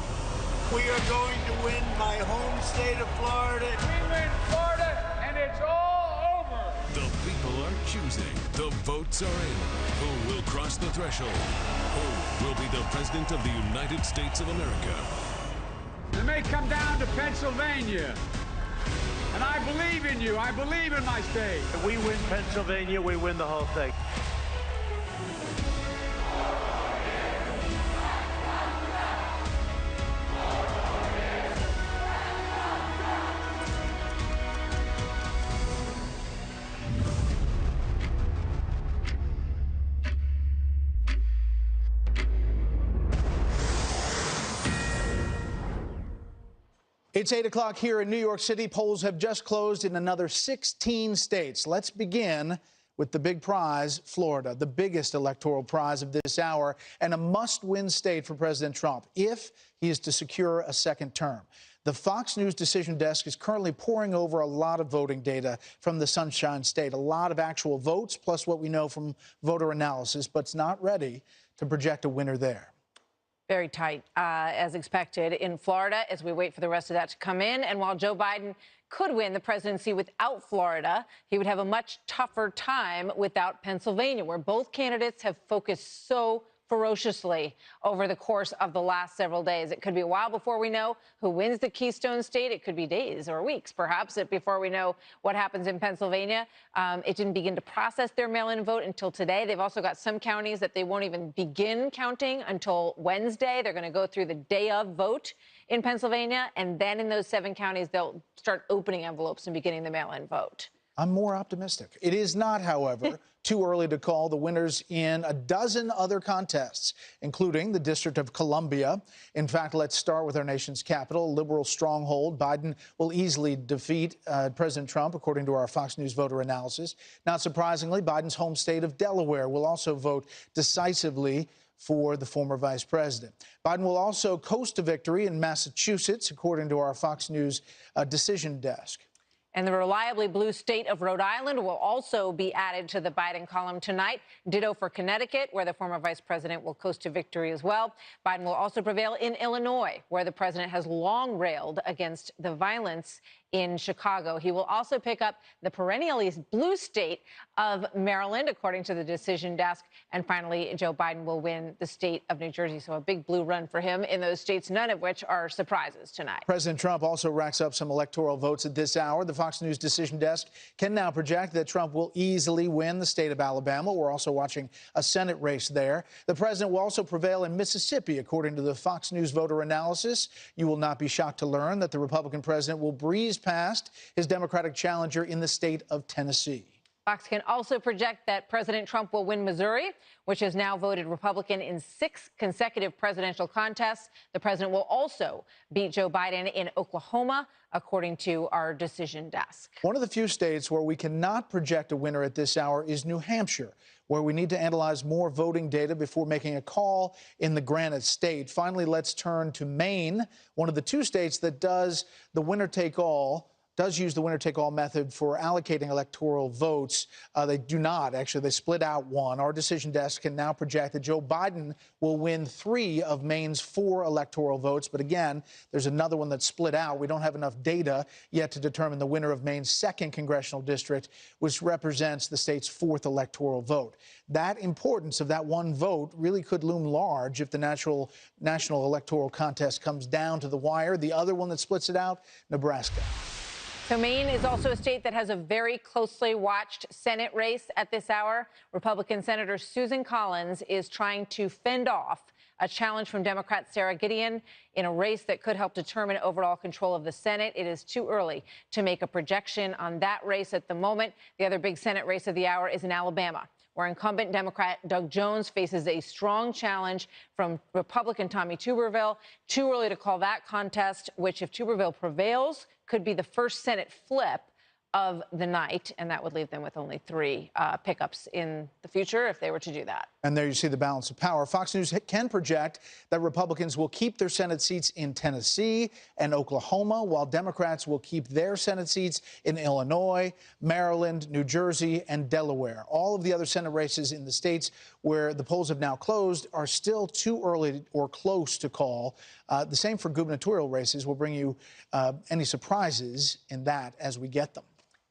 We are going to win my home state of Florida. We win Florida, and it's all over. The people are choosing. The votes are in. Who will cross the threshold? Who will be the president of the United States of America? It may come down to Pennsylvania. And I believe in you. I believe in my state. If we win Pennsylvania, we win the whole thing. It's 8 o'clock here in New York City. Polls have just closed in another 16 states. Let's begin with the big prize, Florida, the biggest electoral prize of this hour and a must-win state for President Trump if he is to secure a second term. The Fox News decision desk is currently poring over a lot of voting data from the Sunshine State, a lot of actual votes, plus what we know from voter analysis, but it's not ready to project a winner there. Very tight, as expected, in Florida as we wait for the rest of that to come in. And while Joe Biden could win the presidency without Florida, he would have a much tougher time without Pennsylvania, where both candidates have focused so ferociously over the course of the last several days. It could be a while before we know who wins the Keystone State. It could be days or weeks, perhaps, before we know what happens in Pennsylvania. It didn't begin to process their mail-in vote until today. They've also got some counties that they won't even begin counting until Wednesday. They're going to go through the day of vote in Pennsylvania, and then in those 7 counties, they'll start opening envelopes and beginning the mail-in vote. I'm more optimistic. It is not, however, too early to call the winners in a dozen other contests, including the District of Columbia. In fact, let's start with our nation's capital, liberal stronghold. Biden will easily defeat President Trump, according to our Fox News voter analysis. Not surprisingly, Biden's home state of Delaware will also vote decisively for the former vice president. Biden will also coast to victory in Massachusetts, according to our Fox News decision desk. And the reliably blue state of Rhode Island will also be added to the Biden column tonight. Ditto for Connecticut, where the former vice president will coast to victory as well. Biden will also prevail in Illinois, where the president has long railed against the violence in Chicago. He will also pick up the perennially blue state of Maryland, according to the decision desk. And finally, Joe Biden will win the state of New Jersey. So a big blue run for him in those states, none of which are surprises tonight. President Trump also racks up some electoral votes at this hour. The Fox News decision desk can now project that Trump will easily win the state of Alabama. We're also watching a Senate race there. The president will also prevail in Mississippi, according to the Fox News voter analysis. You will not be shocked to learn that the Republican president will breeze past his Democratic challenger in the state of Tennessee. Fox can also project that President Trump will win Missouri, which has now voted Republican in 6 consecutive presidential contests. The president will also beat Joe Biden in Oklahoma, according to our decision desk. One of the few states where we cannot project a winner at this hour is New Hampshire, where we need to analyze more voting data before making a call in the Granite State. Finally, let's turn to Maine, one of the 2 states that does the winner-take-all use the winner-take-all method for allocating electoral votes. They do not. Actually, they split out one. Our decision desk can now project that Joe Biden will win 3 of Maine's 4 electoral votes. But again, there's another one that's split out. We don't have enough data yet to determine the winner of Maine's 2nd congressional district, which represents the state's 4th electoral vote. That importance of that one vote really could loom large if the national electoral contest comes down to the wire. The other one that splits it out, Nebraska. So Maine is also a state that has a very closely watched Senate race at this hour. Republican Senator Susan Collins is trying to fend off a challenge from Democrat Sarah Gideon in a race that could help determine overall control of the Senate. It is too early to make a projection on that race at the moment. The other big Senate race of the hour is in Alabama, where incumbent Democrat Doug Jones faces a strong challenge from Republican Tommy Tuberville. Too early to call that contest, which, if Tuberville prevails, could be the first Senate flip of the night, and that would leave them with only 3 pickups in the future if they were to do that. And there you see the balance of power. Fox News can project that Republicans will keep their Senate seats in Tennessee and Oklahoma, while Democrats will keep their Senate seats in Illinois, Maryland, New Jersey, and Delaware. All of the other Senate races in the states where the polls have now closed are still too early or close to call. The same for gubernatorial races. We'll bring you any surprises in that as we get them.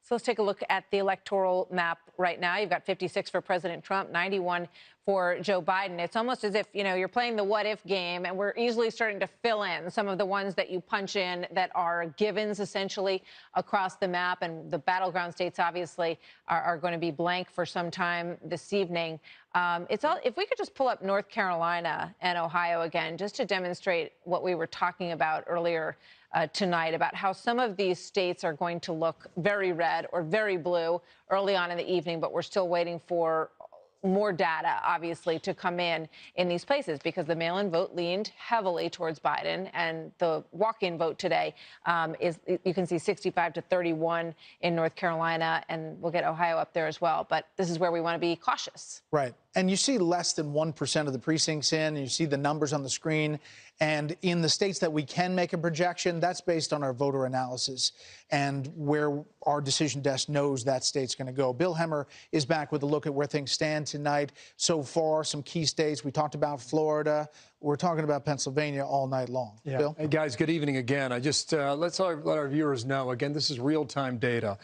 So let's take a look at the electoral map right now. You've got 56 for President Trump, 91 for Joe Biden. It's almost as if, you're playing the what-if game, and we're easily starting to fill in some of the ones that you punch in that are givens, essentially, across the map. And the battleground states, obviously, are going to be blank for some time this evening. If we could just pull up North Carolina and Ohio again, just to demonstrate what we were talking about earlier tonight, about how some of these states are going to look very red or very blue early on in the evening, but we're still waiting for more data, obviously, to come in these places, because the mail-in vote leaned heavily towards Biden, and the walk-in vote today is, you can see 65-31 in North Carolina, and we'll get Ohio up there as well. But this is where we want to be cautious. Right. And you see less than 1% of the precincts in. You see the numbers on the screen. And in the states that we can make a projection, that's based on our voter analysis and where our decision desk knows that state's going to go. Bill Hemmer is back with a look at where things stand tonight. So far, some key states. We talked about Florida. We're talking about Pennsylvania all night long. Yeah. Bill? Hey, guys, good evening again. I just let our viewers know, again, this is real-time data.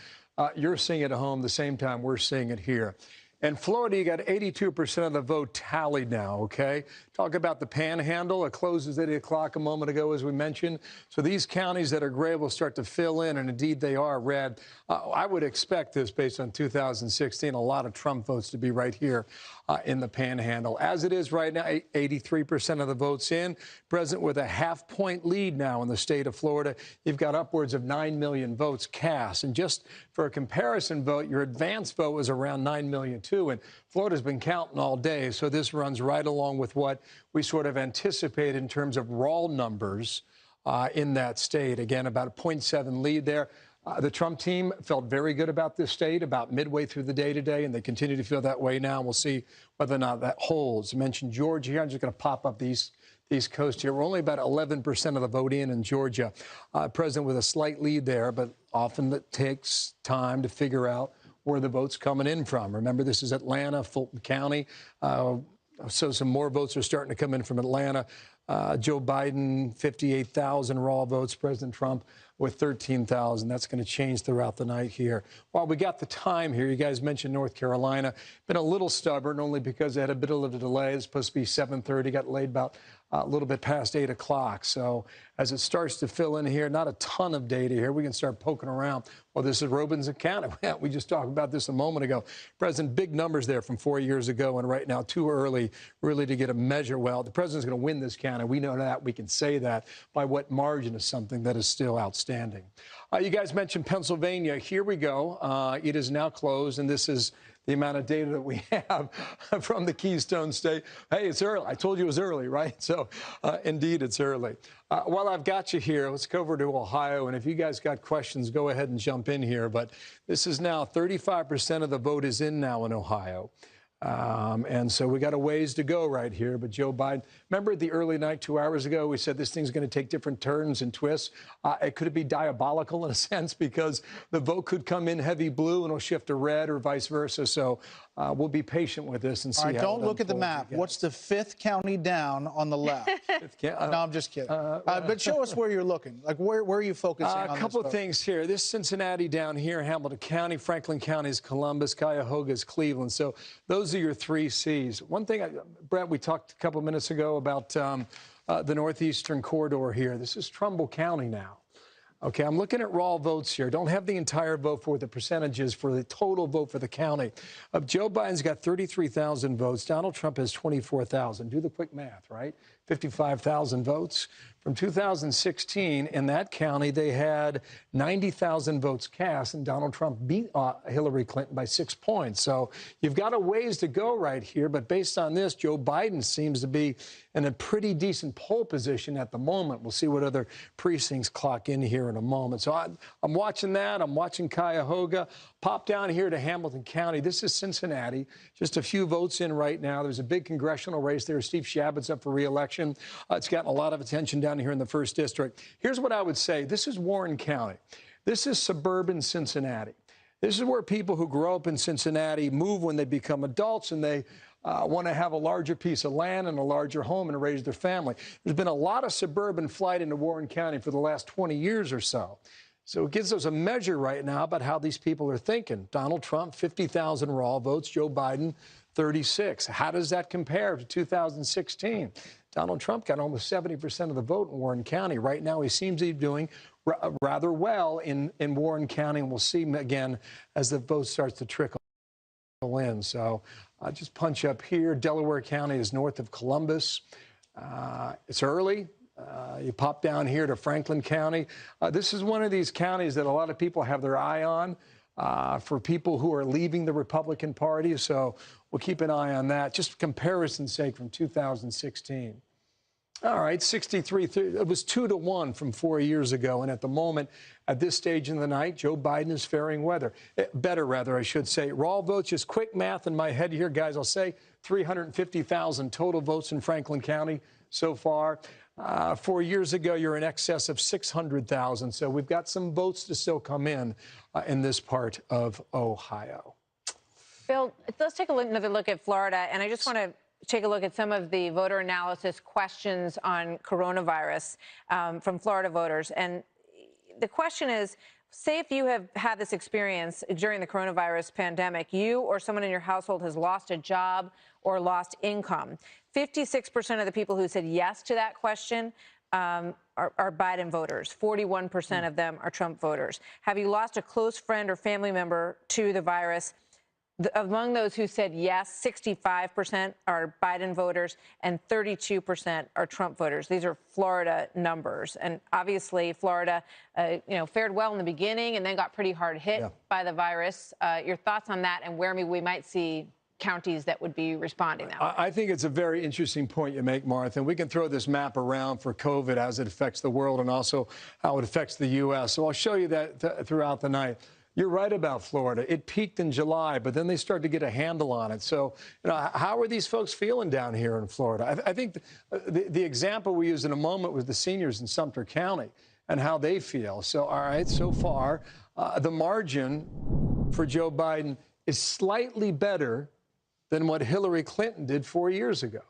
You're seeing it at home the same time we're seeing it here. In Florida, you got 82% of the vote tallied now, okay? Talk about the panhandle. It closes at 8 o'clock a moment ago, as we mentioned. So these counties that are gray will start to fill in, and indeed they are red. I would expect this, based on 2016, a lot of Trump votes to be right here in the panhandle. As it is right now, 83% of the votes in. President with a half-point lead now in the state of Florida. You've got upwards of 9 million votes cast. And just for a comparison vote, your advance vote was around 9 million, too. And Florida's been counting all day, so this runs right along with what we sort of anticipate in terms of raw numbers in that state. Again, about a 0.7 lead there. The Trump team felt very good about this state about midway through the day today, and they continue to feel that way now. We'll see whether or not that holds. I mentioned Georgia here. I'm just going to pop up these the East Coast here. We're only about 11% of the vote in Georgia. President with a slight lead there, but often it takes time to figure out where the vote's coming in from. Remember, this is Atlanta, Fulton County. So some more votes are starting to come in from Atlanta. Joe Biden, 58,000 raw votes. President Trump with 13,000. That's going to change throughout the night here. While we got the time here, you guys mentioned North Carolina. Been a little stubborn, only because they had a bit of a delay. It's supposed to be 7:30. Got laid about a little bit past 8 o'clock. So as it starts to fill in here, not a ton of data here. We can start poking around. Well, this is Robinson County. We just talked about this a moment ago. President, big numbers there from 4 years ago, and right now too early really to get a measure. Well, the president's going to win this county. We know that. We can say that. By what margin is something that is still outstanding. You guys mentioned Pennsylvania. Here we go. It is now closed, and this is the amount of data that we have from the Keystone State. Hey, it's early. I told you it was early, right? So, indeed, it's early. While I've got you here, let's go over to Ohio. And if you guys got questions, go ahead and jump in here. But this is now 35% of the vote is in now in Ohio. And so we got a ways to go right here. But Joe Biden, remember at the early night 2 hours ago, we said this thing's going to take different turns and twists. It could be diabolical in a sense because the vote could come in heavy blue and it'll shift to red or vice versa. So we'll be patient with this and see. All right, don't look at the map. What's the 5th county down on the left? No, I'm just kidding. But show us where you're looking. Like, where are you focusing on? A couple of things here. This Cincinnati down here, Hamilton County, Franklin County is Columbus, Cuyahoga is Cleveland. So those are your 3 Cs. One thing, Brett, we talked a couple minutes ago about the northeastern corridor here. This is Trumbull County now. Okay, I'm looking at raw votes here. Don't have the entire vote for the percentages for the total vote for the county. Joe Biden's got 33,000 votes. Donald Trump has 24,000. Do the quick math, right? 55,000 votes. From 2016, in that county, they had 90,000 votes cast, and Donald Trump beat Hillary Clinton by 6 points. So you've got a ways to go right here, but based on this, Joe Biden seems to be in a pretty decent poll position at the moment. We'll see what other precincts clock in here in a moment. So I'm watching that. I'm watching Cuyahoga. Pop down here to Hamilton County. This is Cincinnati. Just a few votes in right now. There's a big congressional race there. Steve Chabot's up for re-election. It's gotten a lot of attention down here in the 1st District. Here's what I would say. This is Warren County. This is suburban Cincinnati. This is where people who grow up in Cincinnati move when they become adults and they want to have a larger piece of land and a larger home and raise their family. There's been a lot of suburban flight into Warren County for the last 20 years or so. So it gives us a measure right now about how these people are thinking. Donald Trump, 50,000 raw votes. Joe Biden, 36. How does that compare to 2016? Donald Trump got almost 70% of the vote in Warren County. Right now, he seems to be doing rather well in Warren County, and we'll see him again as the vote starts to trickle in. So just punch up here. Delaware County is north of Columbus. It's early. You pop down here to Franklin County. This is one of these counties that a lot of people have their eye on for people who are leaving the Republican Party. So we'll keep an eye on that. Just for comparison's sake from 2016. All right, 63. It was 2-1 from 4 years ago. And at the moment, at this stage in the night, Joe Biden is faring better, I should say. Raw votes, just quick math in my head here, guys. I'll say 350,000 total votes in Franklin County so far. 4 years ago, you're in excess of 600,000. So we've got some votes to still come in this part of Ohio. Bill, let's take another look at Florida. And I just want to take a look at some of the voter analysis questions on coronavirus from Florida voters. And the question is, say if you have had this experience during the coronavirus pandemic, you or someone in your household has lost a job or lost income. 56% of the people who said yes to that question are Biden voters. 41% of them are Trump voters. Have you lost a close friend or family member to the virus? Among those who said yes, 65% are Biden voters and 32% are Trump voters. These are Florida numbers. And obviously, Florida, fared well in the beginning and then got pretty hard hit by the virus. Your thoughts on that and where we might see counties that would be responding that way? I think it's a very interesting point you make, Martha. And we can throw this map around for COVID as it affects the world and also how it affects the U.S. So I'll show you that throughout the night. You're right about Florida. It peaked in July, but then they started to get a handle on it. So, how are these folks feeling down here in Florida? I think the example we used in a moment was the seniors in Sumter County and how they feel. So, all right, so far, the margin for Joe Biden is slightly better than what Hillary Clinton did 4 years ago.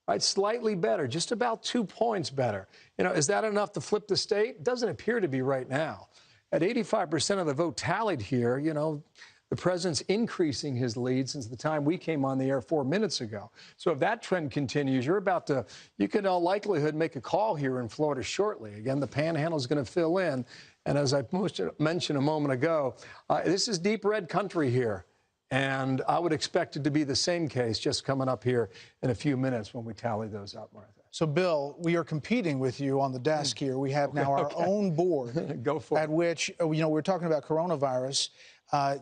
Right, slightly better, just about 2 points better. Is that enough to flip the state? Doesn't appear to be right now. At 85% of the vote tallied here, the president's increasing his lead since the time we came on the air 4 minutes ago. So if that trend continues, you can in all likelihood make a call here in Florida shortly. Again, the panhandle is going to fill in. And as I mentioned a moment ago, this is deep red country here. And I would expect it to be the same case just coming up here in a few minutes when we tally those up, Martha. So, Bill, we are competing with you on the desk here. We have now our own board. Go for it. At which, we're talking about coronavirus.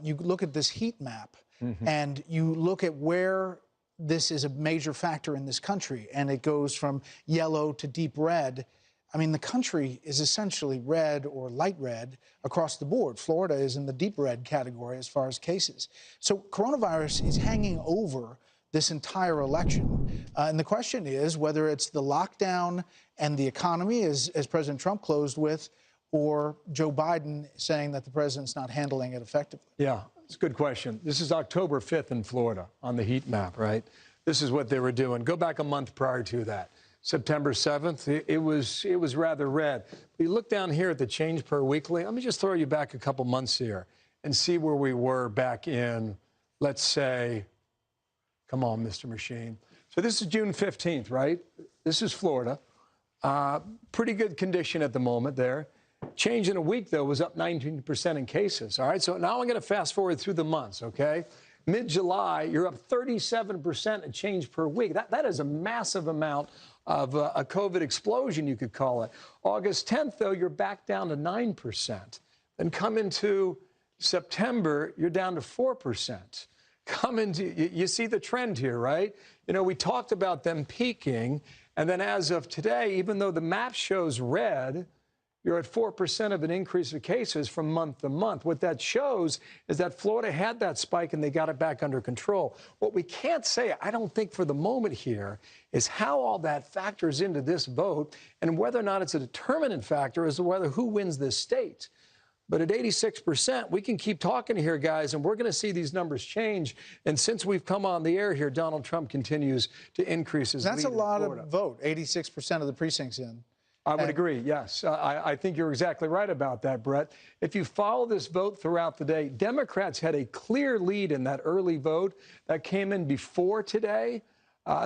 You look at this heat map, and you look at where this is a major factor in this country, and it goes from yellow to deep red. I mean, the country is essentially red or light red across the board. Florida is in the deep red category as far as cases. So coronavirus is hanging over this entire election. And the question is whether it's the lockdown and the economy, as President Trump closed with, or Joe Biden saying that the president's not handling it effectively. Yeah, it's a good question. This is October 5th in Florida on the heat map, right? This is what they were doing. Go back a month prior to that. September 7th, it was rather red. You look down here at the change per weekly. Let me just throw you back a couple months here and see where we were back in, let's say, come on, Mr. Machine. So this is June 15th, right? This is Florida. Pretty good condition at the moment there. Change in a week, though, was up 19% in cases. All right, so now I'm going to fast forward through the months, okay? Mid-July, you're up 37% in change per week. That is a massive amount of a COVID explosion, you could call it. August 10th, though, you're back down to 9%. Then come into September, you're down to 4%. You see the trend here, right? We talked about them peaking, and then as of today, even though the map shows red, you're at 4% of an increase of cases from month to month. What that shows is that Florida had that spike and they got it back under control. What we can't say, I don't think for the moment here, is how all that factors into this vote and whether or not it's a determinant factor as to whether who wins this state. But at 86%, we can keep talking here, guys, and we're going to see these numbers change. And since we've come on the air here, Donald Trump continues to increase his lead in Florida. That's a lot of vote, 86% of the precincts in. I would agree, yes. I think you're exactly right about that, Brett. If you follow this vote throughout the day, Democrats had a clear lead in that early vote that came in before today.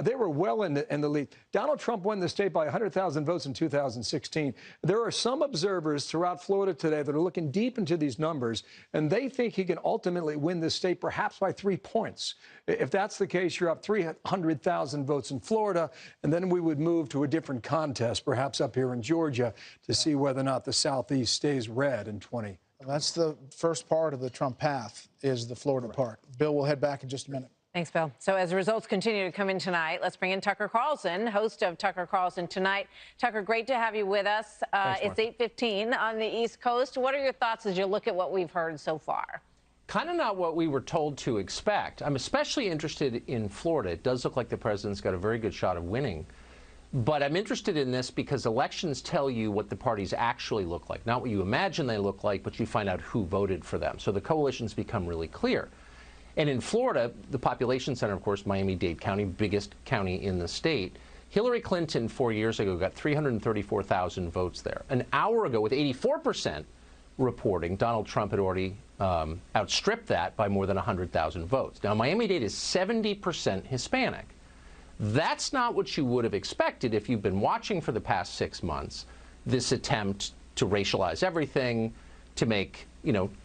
They were well in the lead. Donald Trump won the state by 100,000 votes in 2016. There are some observers throughout Florida today that are looking deep into these numbers, and they think he can ultimately win this state perhaps by 3 points. If that's the case, you're up 300,000 votes in Florida, and then we would move to a different contest, perhaps up here in Georgia, to see whether or not the Southeast stays red in 20. That's the first part of the Trump path, is the Florida part. Bill, we'll head back in just a minute. Thanks, Bill. So as the results continue to come in tonight, let's bring in Tucker Carlson, host of Tucker Carlson Tonight. Tucker, great to have you with us. It's 8:15 on the East Coast. What are your thoughts as you look at what we've heard so far? Kind of not what we were told to expect. I'm especially interested in Florida. It does look like the president's got a very good shot of winning. But I'm interested in this because elections tell you what the parties actually look like. Not what you imagine they look like, but you find out who voted for them. So the coalitions become really clear. And in Florida, the population center, of course, Miami-Dade County, biggest county in the state. Hillary Clinton 4 years ago got 334,000 votes there. An hour ago, with 84% reporting, Donald Trump had already outstripped that by more than 100,000 votes. Now, Miami-Dade is 70% Hispanic. That's not what you would have expected if you've been watching for the past 6 months, this attempt to racialize everything, to make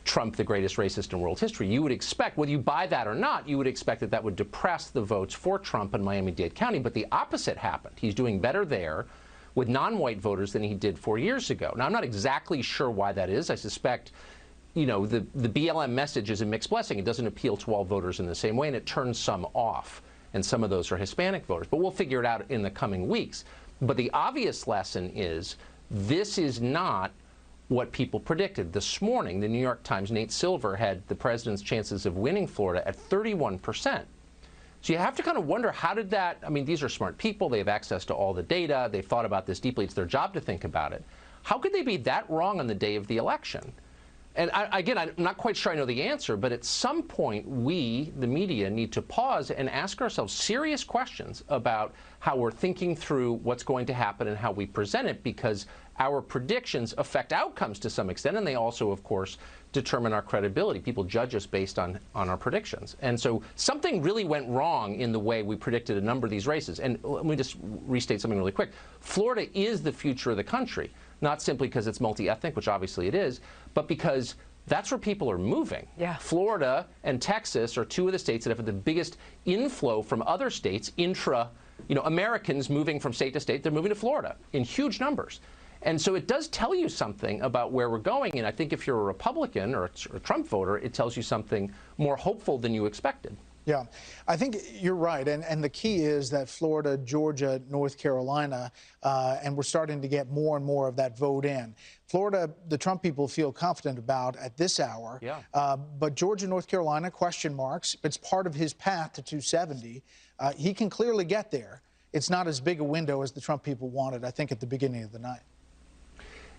Trump the greatest racist in world history. You would expect, whether you buy that or not, you would expect that that would depress the votes for Trump in Miami-Dade County. But the opposite happened. He's doing better there with non-white voters than he did 4 years ago. Now, I'm not exactly sure why that is. I suspect, the BLM message is a mixed blessing. It doesn't appeal to all voters in the same way, and it turns some off. And some of those are Hispanic voters. But we'll figure it out in the coming weeks. But the obvious lesson is this is not what people predicted. This morning, the New York Times, Nate Silver had the president's chances of winning Florida at 31%. So you have to kind of wonder, how did that, I mean, these are smart people. They have access to all the data. They've thought about this deeply. It's their job to think about it. How could they be that wrong on the day of the election? And again, I'm not quite sure I know the answer, but at some point, we, the media, need to pause and ask ourselves serious questions about how we're thinking through what's going to happen and how we present it, because our predictions affect outcomes to some extent, and they also, of course, determine our credibility. People judge us based on our predictions. And so something really went wrong in the way we predicted a number of these races. And let me just restate something really quick. Florida is the future of the country, not simply because it's multi-ethnic, which obviously it is, but because that's where people are moving. Yeah. Florida and Texas are two of the states that have the biggest inflow from other states, Americans moving from state to state. They're moving to Florida in huge numbers. And so it does tell you something about where we're going. And I think if you're a Republican or a Trump voter, it tells you something more hopeful than you expected. Yeah, I think you're right. And the key is that Florida, Georgia, North Carolina, and we're starting to get more and more of that vote in. Florida, the Trump people feel confident about at this hour. Yeah. But Georgia, North Carolina, question marks. It's part of his path to 270. He can clearly get there. It's not as big a window as the Trump people wanted, I think, at the beginning of the night.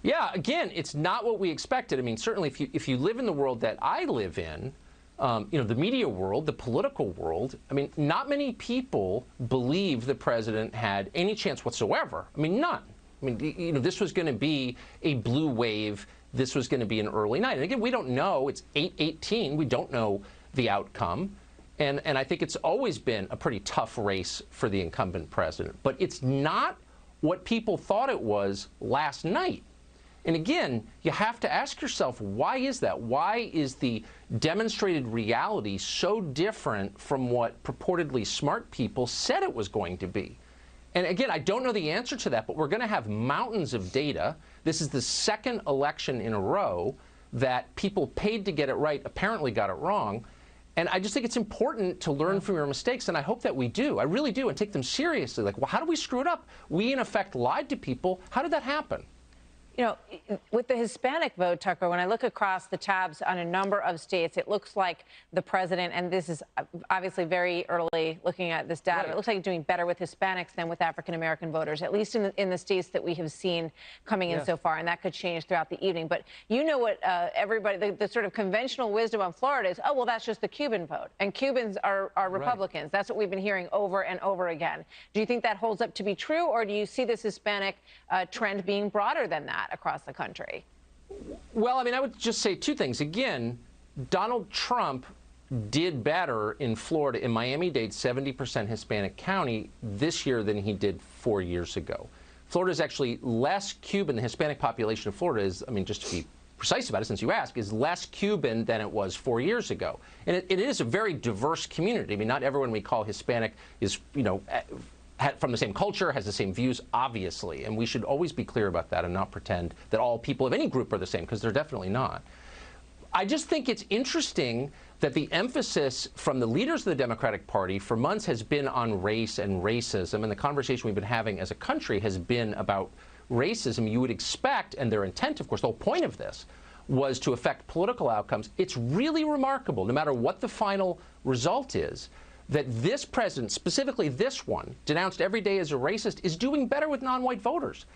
Yeah, again, it's not what we expected. I mean, certainly if you live in the world that I live in, the media world, the political world, I mean, not many people believe the president had any chance whatsoever. I mean, none. I mean, this was going to be a blue wave. This was going to be an early night. And again, we don't know. It's 8/18. We don't know the outcome. And I think it's always been a pretty tough race for the incumbent president. But it's not what people thought it was last night. And again, you have to ask yourself, why is that? Why is the demonstrated reality so different from what purportedly smart people said it was going to be? And again, I don't know the answer to that, but we're going to have mountains of data. This is the second election in a row that people paid to get it right apparently got it wrong. And I just think it's important to learn from your mistakes, and I hope that we do. I really do, and take them seriously. Like, well, how did we screw it up? We, in effect, lied to people. How did that happen? You know, with the Hispanic vote, Tucker, when I look across the tabs on a number of states, it looks like the president, and this is obviously very early looking at this data, right. It looks like he's doing better with Hispanics than with African-American voters, at least in the states that we have seen coming in so far, and that could change throughout the evening. But you know what everybody, the sort of conventional wisdom on Florida is, oh, well, that's just the Cuban vote, and Cubans are Republicans. Right. That's what we've been hearing over and over again. Do you think that holds up to be true, or do you see this Hispanic trend being broader than that across the country? Well, I mean, I would just say two things. Again, Donald Trump did better in Florida, in Miami-Dade, 70% Hispanic county this year than he did 4 years ago. Florida is actually less Cuban. The Hispanic population of Florida is, I mean, just to be precise about it, since you ask, is less Cuban than it was 4 years ago. And it is a very diverse community. I mean, not everyone we call Hispanic is, from the same culture, has the same views, obviously. And we should always be clear about that and not pretend that all people of any group are the same, because they're definitely not. I just think it's interesting that the emphasis from the leaders of the Democratic Party for months has been on race and racism, and the conversation we've been having as a country has been about racism. You would expect, and their intent, of course, the whole point of this was to affect political outcomes. It's really remarkable, no matter what the final result is, that this president, specifically this one, denounced every day as a racist, is doing better with non-white voters.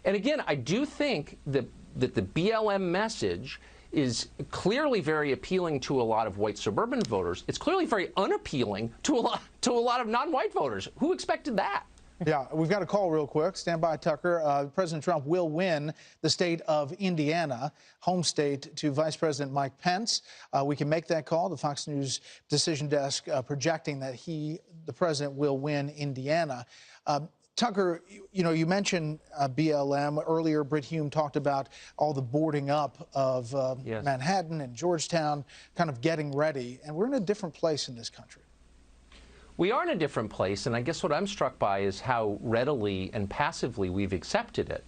And again, I do think that the BLM message is clearly very appealing to a lot of white suburban voters. It's clearly very unappealing to a lot of non-white voters. Who expected that? Yeah, we've got a call real quick. Stand by, Tucker. President Trump will win the state of Indiana, home state to Vice President Mike Pence. We can make that call. The Fox News decision desk projecting that the president, will win Indiana. Tucker, you mentioned BLM. Earlier, Britt Hume talked about all the boarding up of Manhattan and Georgetown, kind of getting ready. And we're in a different place in this country. We are in a different place, and I guess what I'm struck by is how readily and passively we've accepted it.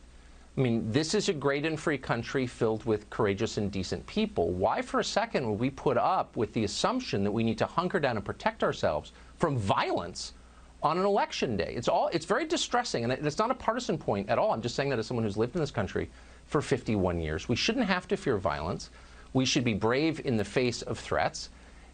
I mean, this is a great and free country filled with courageous and decent people. Why for a second would we put up with the assumption that we need to hunker down and protect ourselves from violence on an election day? It's very distressing, and it's not a partisan point at all. I'm just saying that as someone who's lived in this country for 51 years. We shouldn't have to fear violence. We should be brave in the face of threats.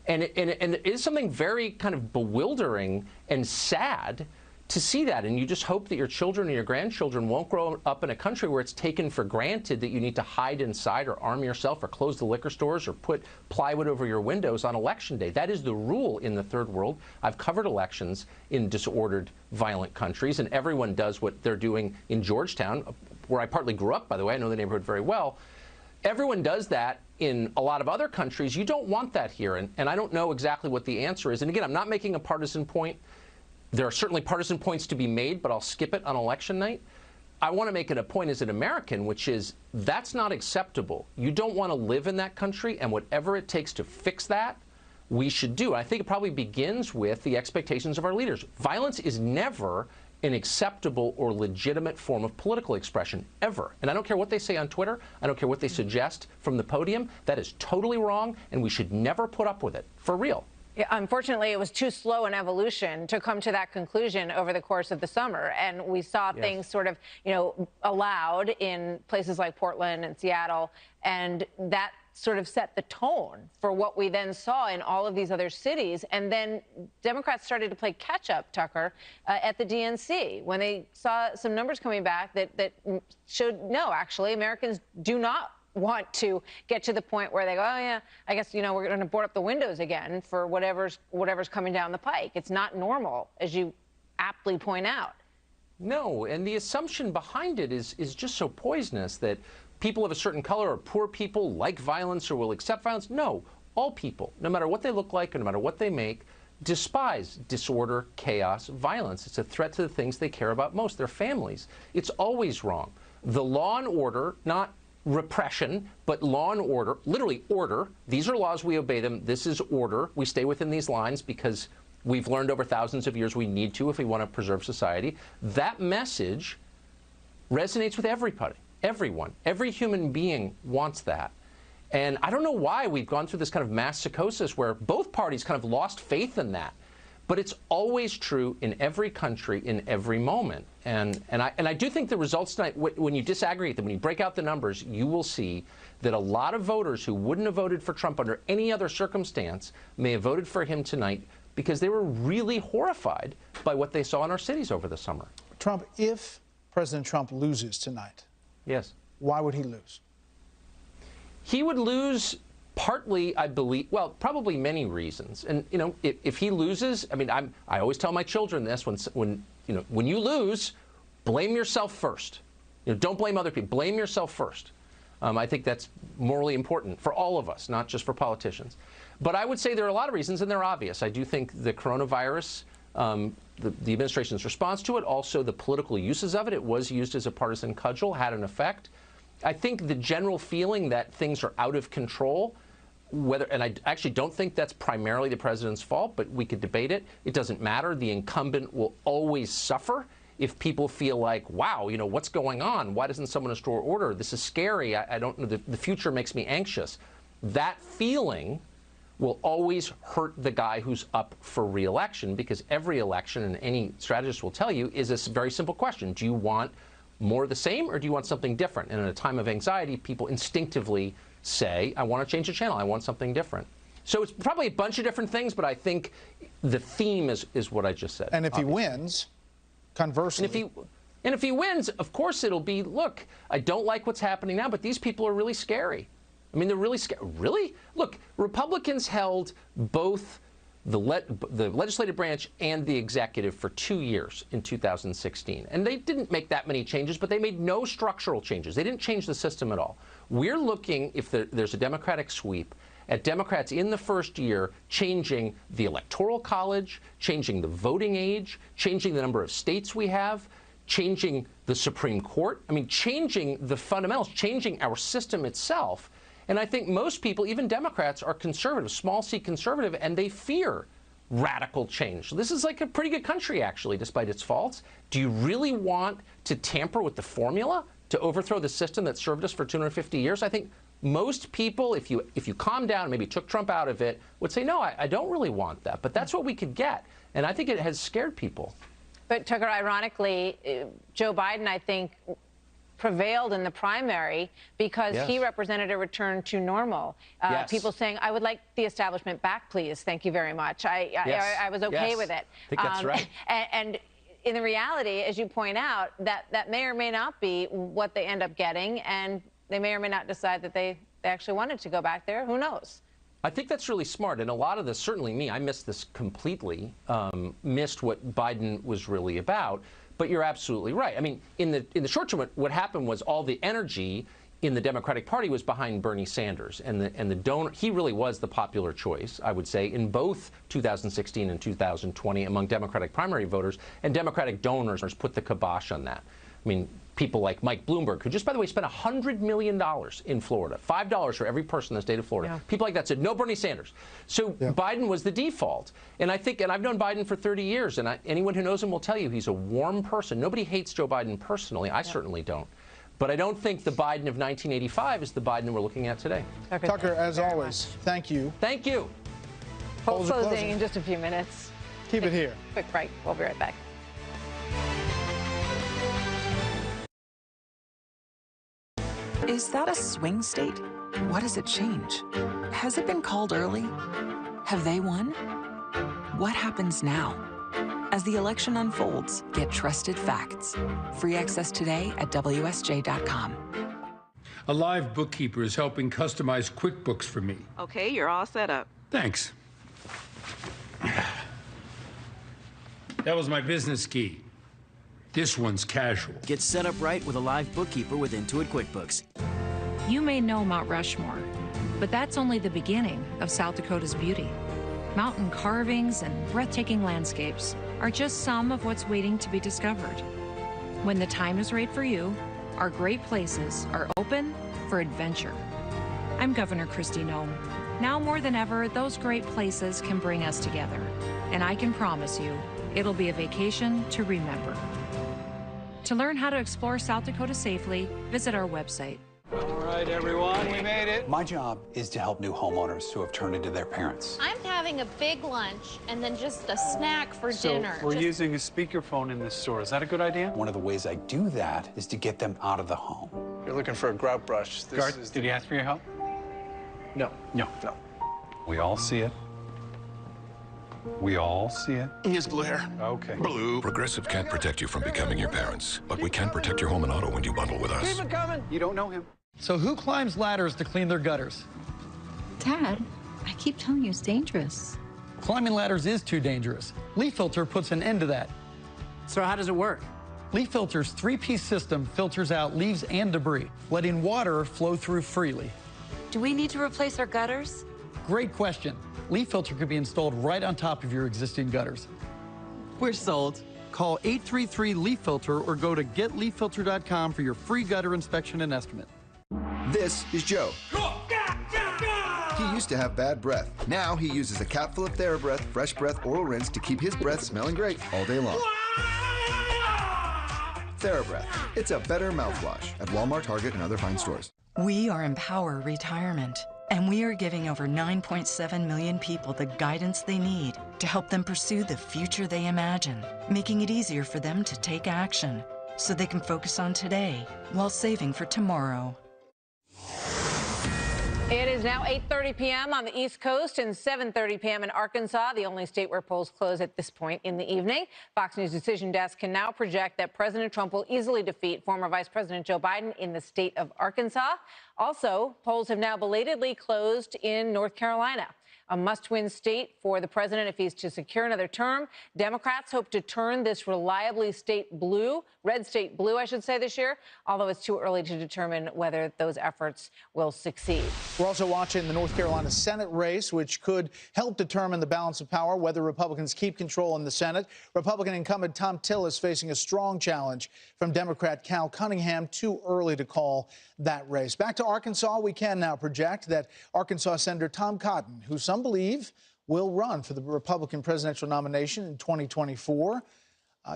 And it is something very kind of bewildering and sad to see that. And you just hope that your children and your grandchildren won't grow up in a country where it's taken for granted that you need to hide inside or arm yourself or close the liquor stores or put plywood over your windows on Election Day. That is the rule in the third world. I've covered elections in disordered, violent countries, and everyone does what they're doing in Georgetown, where I partly grew up, by the way. I know the neighborhood very well. Everyone does that in a lot of other countries. You don't want that here, and I don't know exactly what the answer is. And again, I'm not making a partisan point. There are certainly partisan points to be made, but I'll skip it on election night. I want to make it a point as an American, which is that's not acceptable. You don't want to live in that country, and whatever it takes to fix that, we should do. I think it probably begins with the expectations of our leaders. Violence is never an acceptable or legitimate form of political expression, ever. And I don't care what they say on Twitter. I don't care what they suggest from the podium. That is totally wrong, and we should never put up with it, for real. Yeah, unfortunately, it was too slow an evolution to come to that conclusion over the course of the summer. And we saw things sort of, allowed in places like Portland and Seattle. And that sort of set the tone for what we then saw in all of these other cities. And then Democrats started to play catch up, Tucker, at the DNC when they saw some numbers coming back that showed, no, actually, Americans do not want to get to the point where they go, oh, yeah, I guess, we're going to board up the windows again for whatever's coming down the pike. It's not normal, as you aptly point out. No, and the assumption behind it is just so poisonous that people of a certain color or poor people like violence or will accept violence. No, all people, no matter what they look like or no matter what they make, despise disorder, chaos, violence. It's a threat to the things they care about most, their families. It's always wrong. The law and order, not repression, but law and order, literally order. These are laws, we obey them. This is order. We stay within these lines because we've learned over thousands of years we need to if we want to preserve society. That message resonates with everybody, everyone. Every human being wants that. And I don't know why we've gone through this kind of mass psychosis where both parties kind of lost faith in that. But it's always true in every country, in every moment. And I do think the results tonight, when you disaggregate them, when you break out the numbers, you will see that a lot of voters who wouldn't have voted for Trump under any other circumstance may have voted for him tonight because they were really horrified by what they saw in our cities over the summer. Trump, if President Trump loses tonight, yes, why would he lose? He would lose partly, I believe, well, probably many reasons. And, if he loses, I mean, I always tell my children this, when you lose, blame yourself first. Don't blame other people. Blame yourself first. I think that's morally important for all of us, not just for politicians. But I would say there are a lot of reasons, and they're obvious. I do think the coronavirus, the administration's response to it, also the political uses of it, it was used as a partisan cudgel, had an effect. I think the general feeling that things are out of control, and I actually don't think that's primarily the president's fault, but we could debate it. It doesn't matter. The incumbent will always suffer if people feel like, wow, what's going on? Why doesn't someone restore order? This is scary. I don't know. The future makes me anxious. That feeling will always hurt the guy who's up for re-election, because every election, and any strategist will tell you, is a very simple question. Do you want more of the same, or do you want something different? And in a time of anxiety, people instinctively say, I want to change the channel. I want something different. So it's probably a bunch of different things, but I think the theme is what I just said. And if he wins, conversely. And if he wins, of course it'll be, look, I don't like what's happening now, but these people are really scary. I mean, they're really scary. Really? Look, Republicans held both the legislative branch and the executive for 2 years in 2016. And they didn't make that many changes, but they made no structural changes. They didn't change the system at all. We're looking, if there's a Democratic sweep, at Democrats in the first year changing the Electoral College, changing the voting age, changing the number of states we have, changing the Supreme Court. I mean, changing the fundamentals, changing our system itself. And I think most people, even Democrats, are conservative, small c conservative, and they fear radical change. So this is like a pretty good country, actually, despite its faults. Do you really want to tamper with the formula to overthrow the system that served us for 250 years? I think most people, if you calm down and maybe took Trump out of it, would say, no, I don't really want that. But that's what we could get. And I think it has scared people. But, Tucker, ironically, Joe Biden, I think, prevailed in the primary because he represented a return to normal. People saying, I would like the establishment back, please. Thank you very much. I was okay with it. I think that's right. And in the reality, as you point out, that may or may not be what they end up getting, and they may or may not decide that they actually wanted to go back there. Who knows? I think that's really smart, and a lot of this, certainly me, I missed this completely, missed what Biden was really about. But you're absolutely right. I mean, in the short term, what happened was all the energy in the Democratic Party was behind Bernie Sanders, and the donor. He really was the popular choice, I would say, in both 2016 and 2020 among Democratic primary voters, and Democratic donors put the kibosh on that. I mean, people like Mike Bloomberg, who just, by the way, spent $100 million in Florida, $5 for every person in the state of Florida. People like that said, no Bernie Sanders. So Biden was the default. And I think, and I've known Biden for 30 years, and anyone who knows him will tell you he's a warm person. Nobody hates Joe Biden personally. I certainly don't. But I don't think the Biden of 1985 is the Biden we're looking at today. Tucker, as always, thank you. Thank you. Polls closing in just a few minutes. Keep it here. Quick break. We'll be right back. Is that a swing state? What does it change? Has it been called early? Have they won? What happens now? As the election unfolds, get trusted facts. Free access today at WSJ.com. A live bookkeeper is helping customize QuickBooks for me. Okay, you're all set up. Thanks. That was my business key. This one's casual. Get set up right with a live bookkeeper with Intuit QuickBooks. You may know Mount Rushmore, but that's only the beginning of South Dakota's beauty. Mountain carvings and breathtaking landscapes are just some of what's waiting to be discovered. When the time is right for you, our great places are open for adventure. I'm Governor Kristi Noem. Now more than ever, those great places can bring us together. And I can promise you, it'll be a vacation to remember. To learn how to explore South Dakota safely, visit our website. All right, everyone, we made it. My job is to help new homeowners who have turned into their parents. I'm having a big lunch and then just a snack for dinner. We're using a speakerphone in this store. Is that a good idea? One of the ways I do that is to get them out of the home. You're looking for a grout brush. Did he ask for your help? No. No. We all see it. We all see it. He has blue hair. Okay. Blue. Progressive can't protect you from becoming your parents, but we can protect your home and auto when you bundle with us. Keep it coming. You don't know him. So who climbs ladders to clean their gutters? Dad, I keep telling you it's dangerous. Climbing ladders is too dangerous. Leaf Filter puts an end to that. So how does it work? Leaf Filter's three-piece system filters out leaves and debris, letting water flow through freely. Do we need to replace our gutters? Great question. Leaf Filter could be installed right on top of your existing gutters. We're sold. Call 833-LEAF-FILTER or go to getleaffilter.com for your free gutter inspection and estimate. This is Joe. He used to have bad breath. Now he uses a capful of TheraBreath Fresh Breath Oral Rinse to keep his breath smelling great all day long. TheraBreath. It's a better mouthwash at Walmart, Target, and other fine stores. We are Empower Retirement, and we are giving over 9.7 million people the guidance they need to help them pursue the future they imagine, making it easier for them to take action so they can focus on today while saving for tomorrow. It is now 8:30 p.m. on the East Coast and 7:30 p.m. in Arkansas, the only state where polls close at this point in the evening. Fox News Decision Desk can now project that President Trump will easily defeat former Vice President Joe Biden in the state of Arkansas. Also, polls have now belatedly closed in North Carolina, a must-win state for the president if he's to secure another term. Democrats hope to turn this reliably red state blue, I should say, this year, although it's too early to determine whether those efforts will succeed. We're also watching the North Carolina Senate race, which could help determine the balance of power, whether Republicans keep control in the Senate. Republican incumbent Tom Tillis facing a strong challenge from Democrat Cal Cunningham. Too early to call that race. Back to Arkansas, we can now project that Arkansas Senator Tom Cotton, who some believe will run for the Republican presidential nomination in 2024,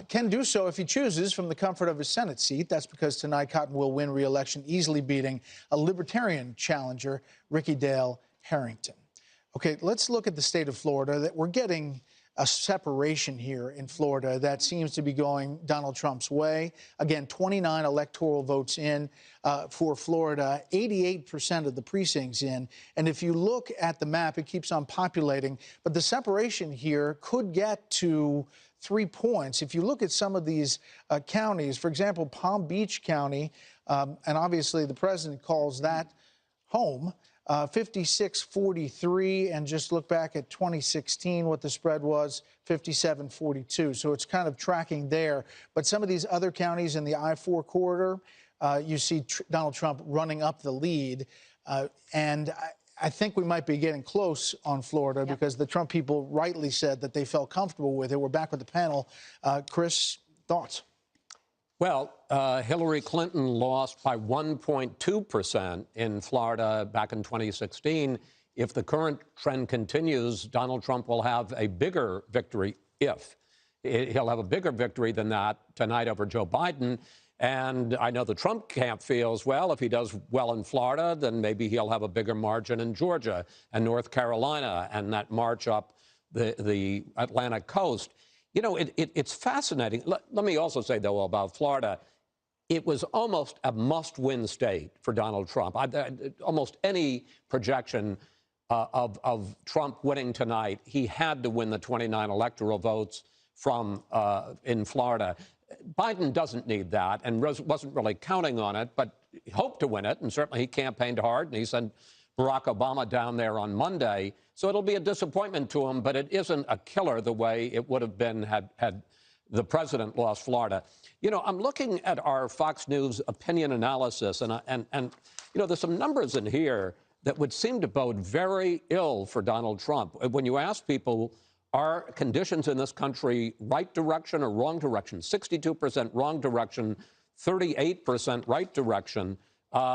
can do so if he chooses from the comfort of his Senate seat. That's because tonight Cotton will win re-election, easily beating a Libertarian challenger, Ricky Dale Harrington. Okay, let's look at the state of Florida. That we're getting a separation here in Florida that seems to be going Donald Trump's way. Again, 29 electoral votes in for Florida, 88% of the precincts in. And if you look at the map, it keeps on populating. But the separation here could get to 3 points. If you look at some of these counties, for example, Palm Beach County, and obviously the president calls that home, 56-43, and just look back at 2016, what the spread was, 57-42. So it's kind of tracking there. But some of these other counties in the I-4 corridor, you see Donald Trump running up the lead. And I think we might be getting close on Florida because the Trump people rightly said that they felt comfortable with it. We're back with the panel. Chris, thoughts? Well, Hillary Clinton lost by 1.2% in Florida back in 2016. If the current trend continues, Donald Trump will have a bigger victory he'll have a bigger victory than that tonight over Joe Biden. And I know the Trump camp feels, well, if he does well in Florida, then maybe he'll have a bigger margin in Georgia and North Carolina and that march up the Atlantic coast. You know, it's fascinating. Let me also say, though, about Florida, it was almost a must-win state for Donald Trump. Almost any projection of Trump winning tonight, he had to win the 29 electoral votes from in Florida. Biden doesn't need that and wasn't really counting on it, but he hoped to win it, and certainly he campaigned hard, and he sent Barack Obama down there on Monday. So it'll be a disappointment to him, but it isn't a killer the way it would have been had the president lost Florida. You know, I'm looking at our Fox News opinion analysis, and you know, there's some numbers in here that would seem to bode very ill for Donald Trump. When you ask people, are conditions in this country right direction or wrong direction? 62% wrong direction, 38% right direction.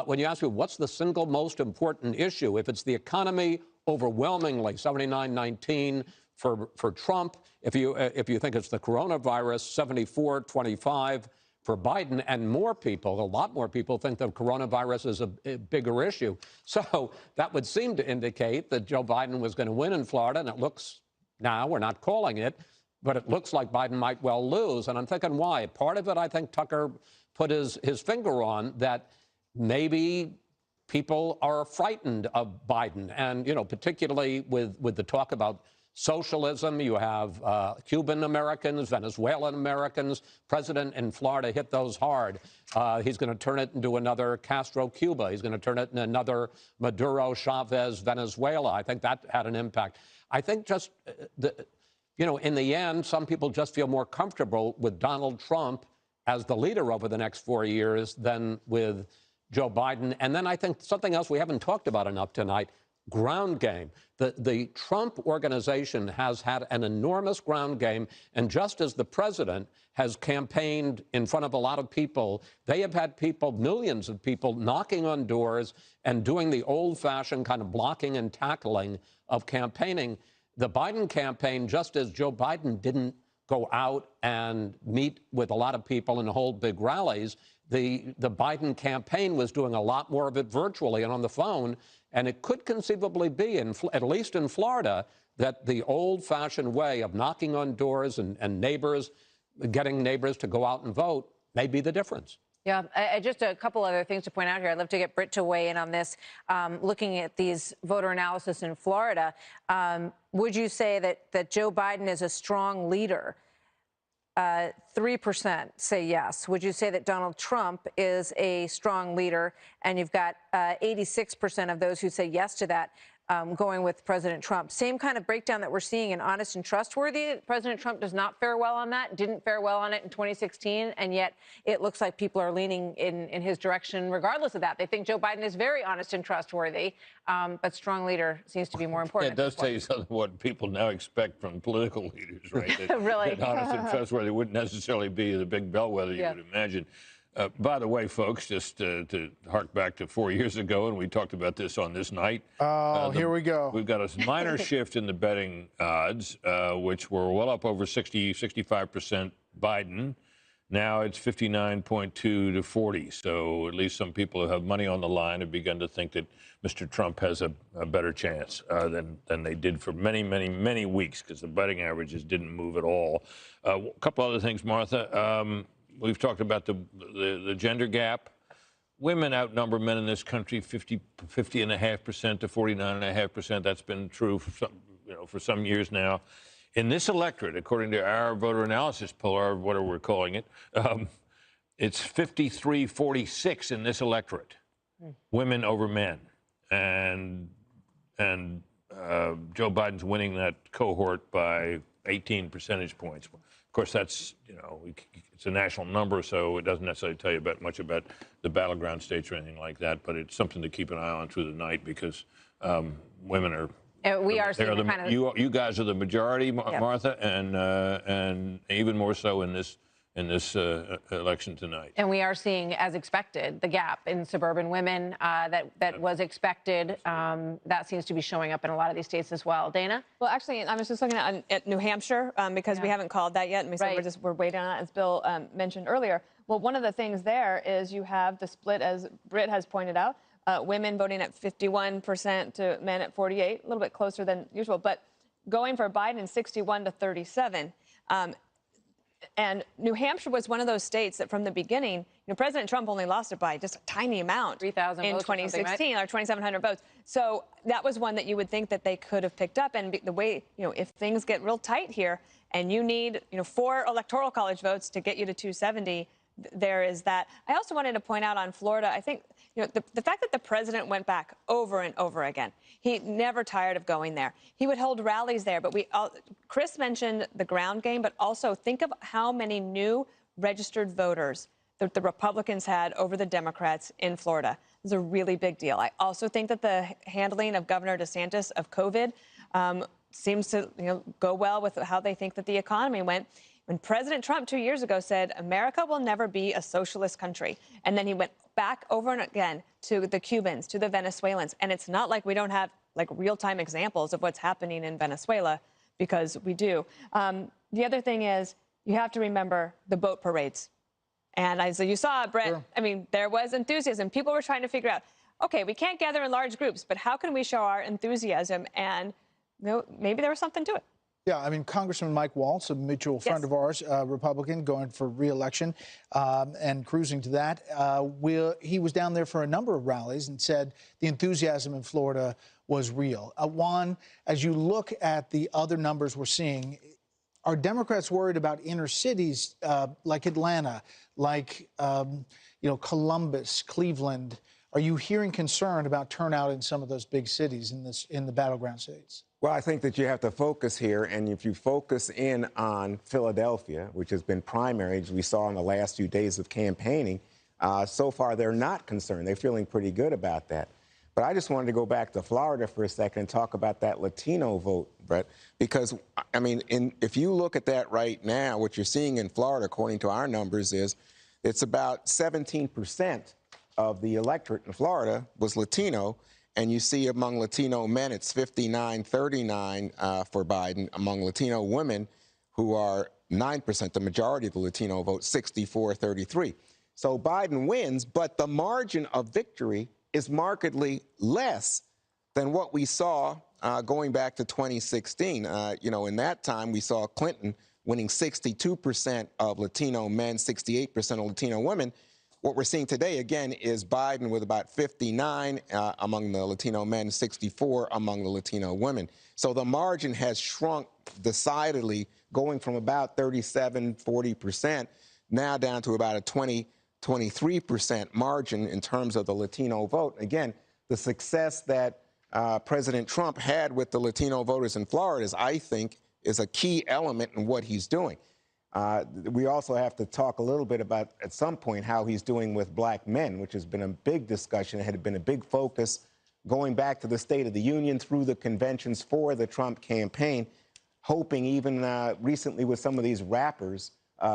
When you ask me what's the single most important issue, if it's the economy, overwhelmingly 79-19 for Trump. If you think it's the coronavirus, 74-25 for Biden, and more people, a lot more people think the coronavirus is a bigger issue. So that would seem to indicate that Joe Biden was going to win in Florida, and it looks now, we're not calling it, but it looks like Biden might well lose. And I'm thinking, why? Part of it, I think Tucker put his finger on, that maybe people are frightened of Biden. And, you know, particularly with the talk about socialism, you have Cuban Americans, Venezuelan Americans. President in Florida hit those hard. He's going to turn it into another Castro Cuba. He's going to turn it into another Maduro Chavez Venezuela. I think that had an impact. I think just, you know, in the end, some people just feel more comfortable with Donald Trump as the leader over the next 4 years than with Joe Biden. And then I think something else we haven't talked about enough tonight, ground game. The Trump organization has had an enormous ground game, and just as the president has campaigned in front of a lot of people, they have had people, millions of people, knocking on doors and doing the old-fashioned kind of blocking and tackling of campaigning. The Biden campaign, just as Joe Biden didn't go out and meet with a lot of people and hold big rallies, the Biden campaign was doing a lot more of it virtually and on the phone. And it could conceivably be, at least in Florida, that the old-fashioned way of knocking on doors and neighbors, getting neighbors to go out and vote, may be the difference. Yeah, just a couple other things to point out here. I'd love to get Britt to weigh in on this. Looking at these voter analysis in Florida, would you say that Joe Biden is a strong leader? 3% say yes. Would you say that Donald Trump is a strong leader? And you've got 86% of those who say yes to that going with President Trump. Same kind of breakdown that we're seeing in honest and trustworthy. President Trump does not fare well on that, didn't fare well on it in 2016, and yet it looks like people are leaning in his direction regardless of that. They think Joe Biden is very honest and trustworthy, but strong leader seems to be more important. It does tell you something what people now expect from political leaders, right? That, really? That honest and trustworthy wouldn't necessarily be the big bellwether you would imagine. By the way, folks, just to hark back to 4 years ago, and we talked about this on this night. Here we go. We've got a minor shift in the betting odds, which were well up over 60, 65% Biden. Now it's 59.2 to 40. So at least some people who have money on the line have begun to think that Mr. Trump has a better chance than they did for many, many, many weeks, because the betting averages didn't move at all. A couple other things, Martha. We've talked about the gender gap. Women outnumber men in this country 50.5% to 49.5%. That's been true for some years now. In this electorate, according to our voter analysis poll, or whatever we're calling it, it's 53-46 in this electorate, women over men, and Joe Biden's winning that cohort by 18 percentage points. Of course, that's it's a national number, so it doesn't necessarily tell you much about the battleground states or anything like that. But it's something to keep an eye on through the night, because women are. We are seeing the kind of. You guys are the majority, Martha, and even more so in this election tonight. And we are seeing, as expected, the gap in suburban women that was expected. That seems to be showing up in a lot of these states as well. Dana? Well, actually, I was just looking at New Hampshire because we haven't called that yet, and we said we're waiting on it, as Bill mentioned earlier. Well, one of the things there is you have the split, as Britt has pointed out. Women voting at 51% to men at 48, a little bit closer than usual, but going for Biden 61 to 37. And New Hampshire was one of those states that from the beginning, President Trump only lost it by just a tiny amount 3,000 in votes 2016, or 2,700 votes. So that was one that you would think that they could have picked up. And the way, if things get real tight here and you need, 4 electoral college votes to get you to 270, there is that. I also wanted to point out on Florida, I think, the fact that the president went back over and over again. He never tired of going there. He would hold rallies there. But Chris mentioned the ground game, but also think of how many new registered voters that the Republicans had over the Democrats in Florida. It's a really big deal. I also think that the handling of Governor DeSantis of COVID seems to go well with how they think that the economy went. When President Trump 2 years ago said, America will never be a socialist country, and then he went back over and again to the Cubans, to the Venezuelans, and it's not like we don't have real-time examples of what's happening in Venezuela, because we do. The other thing is you have to remember the boat parades. And as you saw, Brett, sure. I mean, there was enthusiasm. People were trying to figure out, okay, we can't gather in large groups, but how can we show our enthusiasm? And maybe there was something to it. Yeah, I mean, Congressman Mike Waltz, a mutual friend of ours, Republican, going for re-election and cruising to that. He was down there for a number of rallies and said the enthusiasm in Florida was real. Juan, as you look at the other numbers we're seeing, are Democrats worried about inner cities like Atlanta, like Columbus, Cleveland? Are you hearing concern about turnout in some of those big cities in the battleground states? Well, I think that you have to focus here, and if you focus in on Philadelphia, which has been primary, as we saw in the last few days of campaigning, so far they're not concerned. They're feeling pretty good about that. But I just wanted to go back to Florida for a second and talk about that Latino vote, Brett, because, I mean, if you look at that right now, what you're seeing in Florida, according to our numbers, is it's about 17% of the electorate in Florida was Latino. And you see among Latino men, it's 59-39 for Biden. Among Latino women, who are 9%, the majority of the Latino vote, 64-33. So Biden wins, but the margin of victory is markedly less than what we saw going back to 2016. In that time, we saw Clinton winning 62% of Latino men, 68% of Latino women. What we're seeing today, again, is Biden with about 59 among the Latino men, 64 among the Latino women. So the margin has shrunk decidedly, going from about 37-40% now down to about a 23% margin in terms of the Latino vote. Again, the success that President Trump had with the Latino voters in Florida, I think, is a key element in what he's doing. We also have to talk a little bit about, at some point, how he's doing with black men, which has been a big discussion. It had been a big focus going back to the State of the Union through the conventions for the Trump campaign, hoping even recently with some of these rappers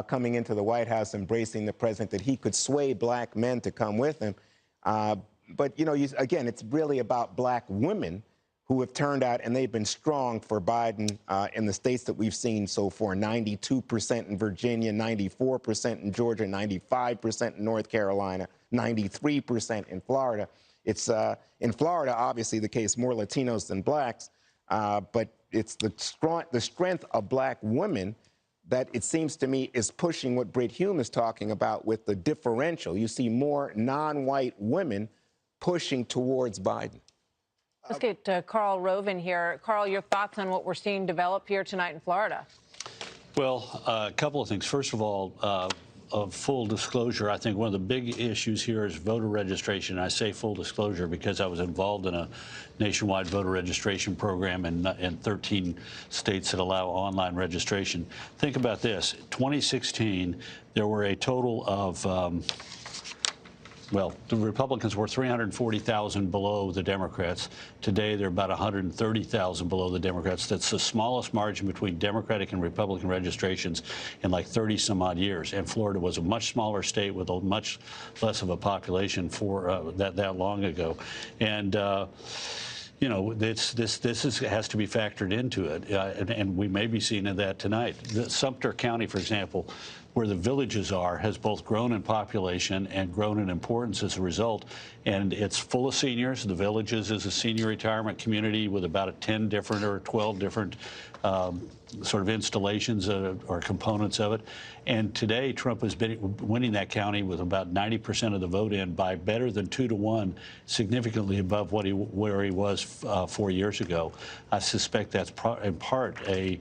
coming into the White House, embracing the president, that he could sway black men to come with him. But, again, it's really about black women who have turned out, and they've been strong for Biden in the states that we've seen so far. 92% in Virginia, 94% in Georgia, 95% in North Carolina, 93% in Florida. It's in Florida, obviously the case, more Latinos than blacks, but it's the strength of black women that it seems to me is pushing what Brit Hume is talking about with the differential. You see more non-white women pushing towards Biden. Let's get Carl Rovin here. Carl, your thoughts on what we're seeing develop here tonight in Florida? Well, a couple of things. First of all, of full disclosure, I think one of the big issues here is voter registration. I say full disclosure because I was involved in a nationwide voter registration program in 13 states that allow online registration. Think about this. 2016, there were a total of well, the Republicans were 340,000 below the Democrats. Today, they're about 130,000 below the Democrats. That's the smallest margin between Democratic and Republican registrations in like 30-some-odd years. And Florida was a much smaller state with a much less of a population for that long ago. And you know, this has to be factored into it, and we may be seeing that tonight. Sumter County, for example, where the villages are, has both grown in population and grown in importance as a result. And it's full of seniors. The Villages is a senior retirement community with about 10 different or 12 different sort of installations or components of it. And today, Trump has been winning that county with about 90% of the vote in by better than 2-to-1, significantly above where he was 4 years ago. I suspect that's in part a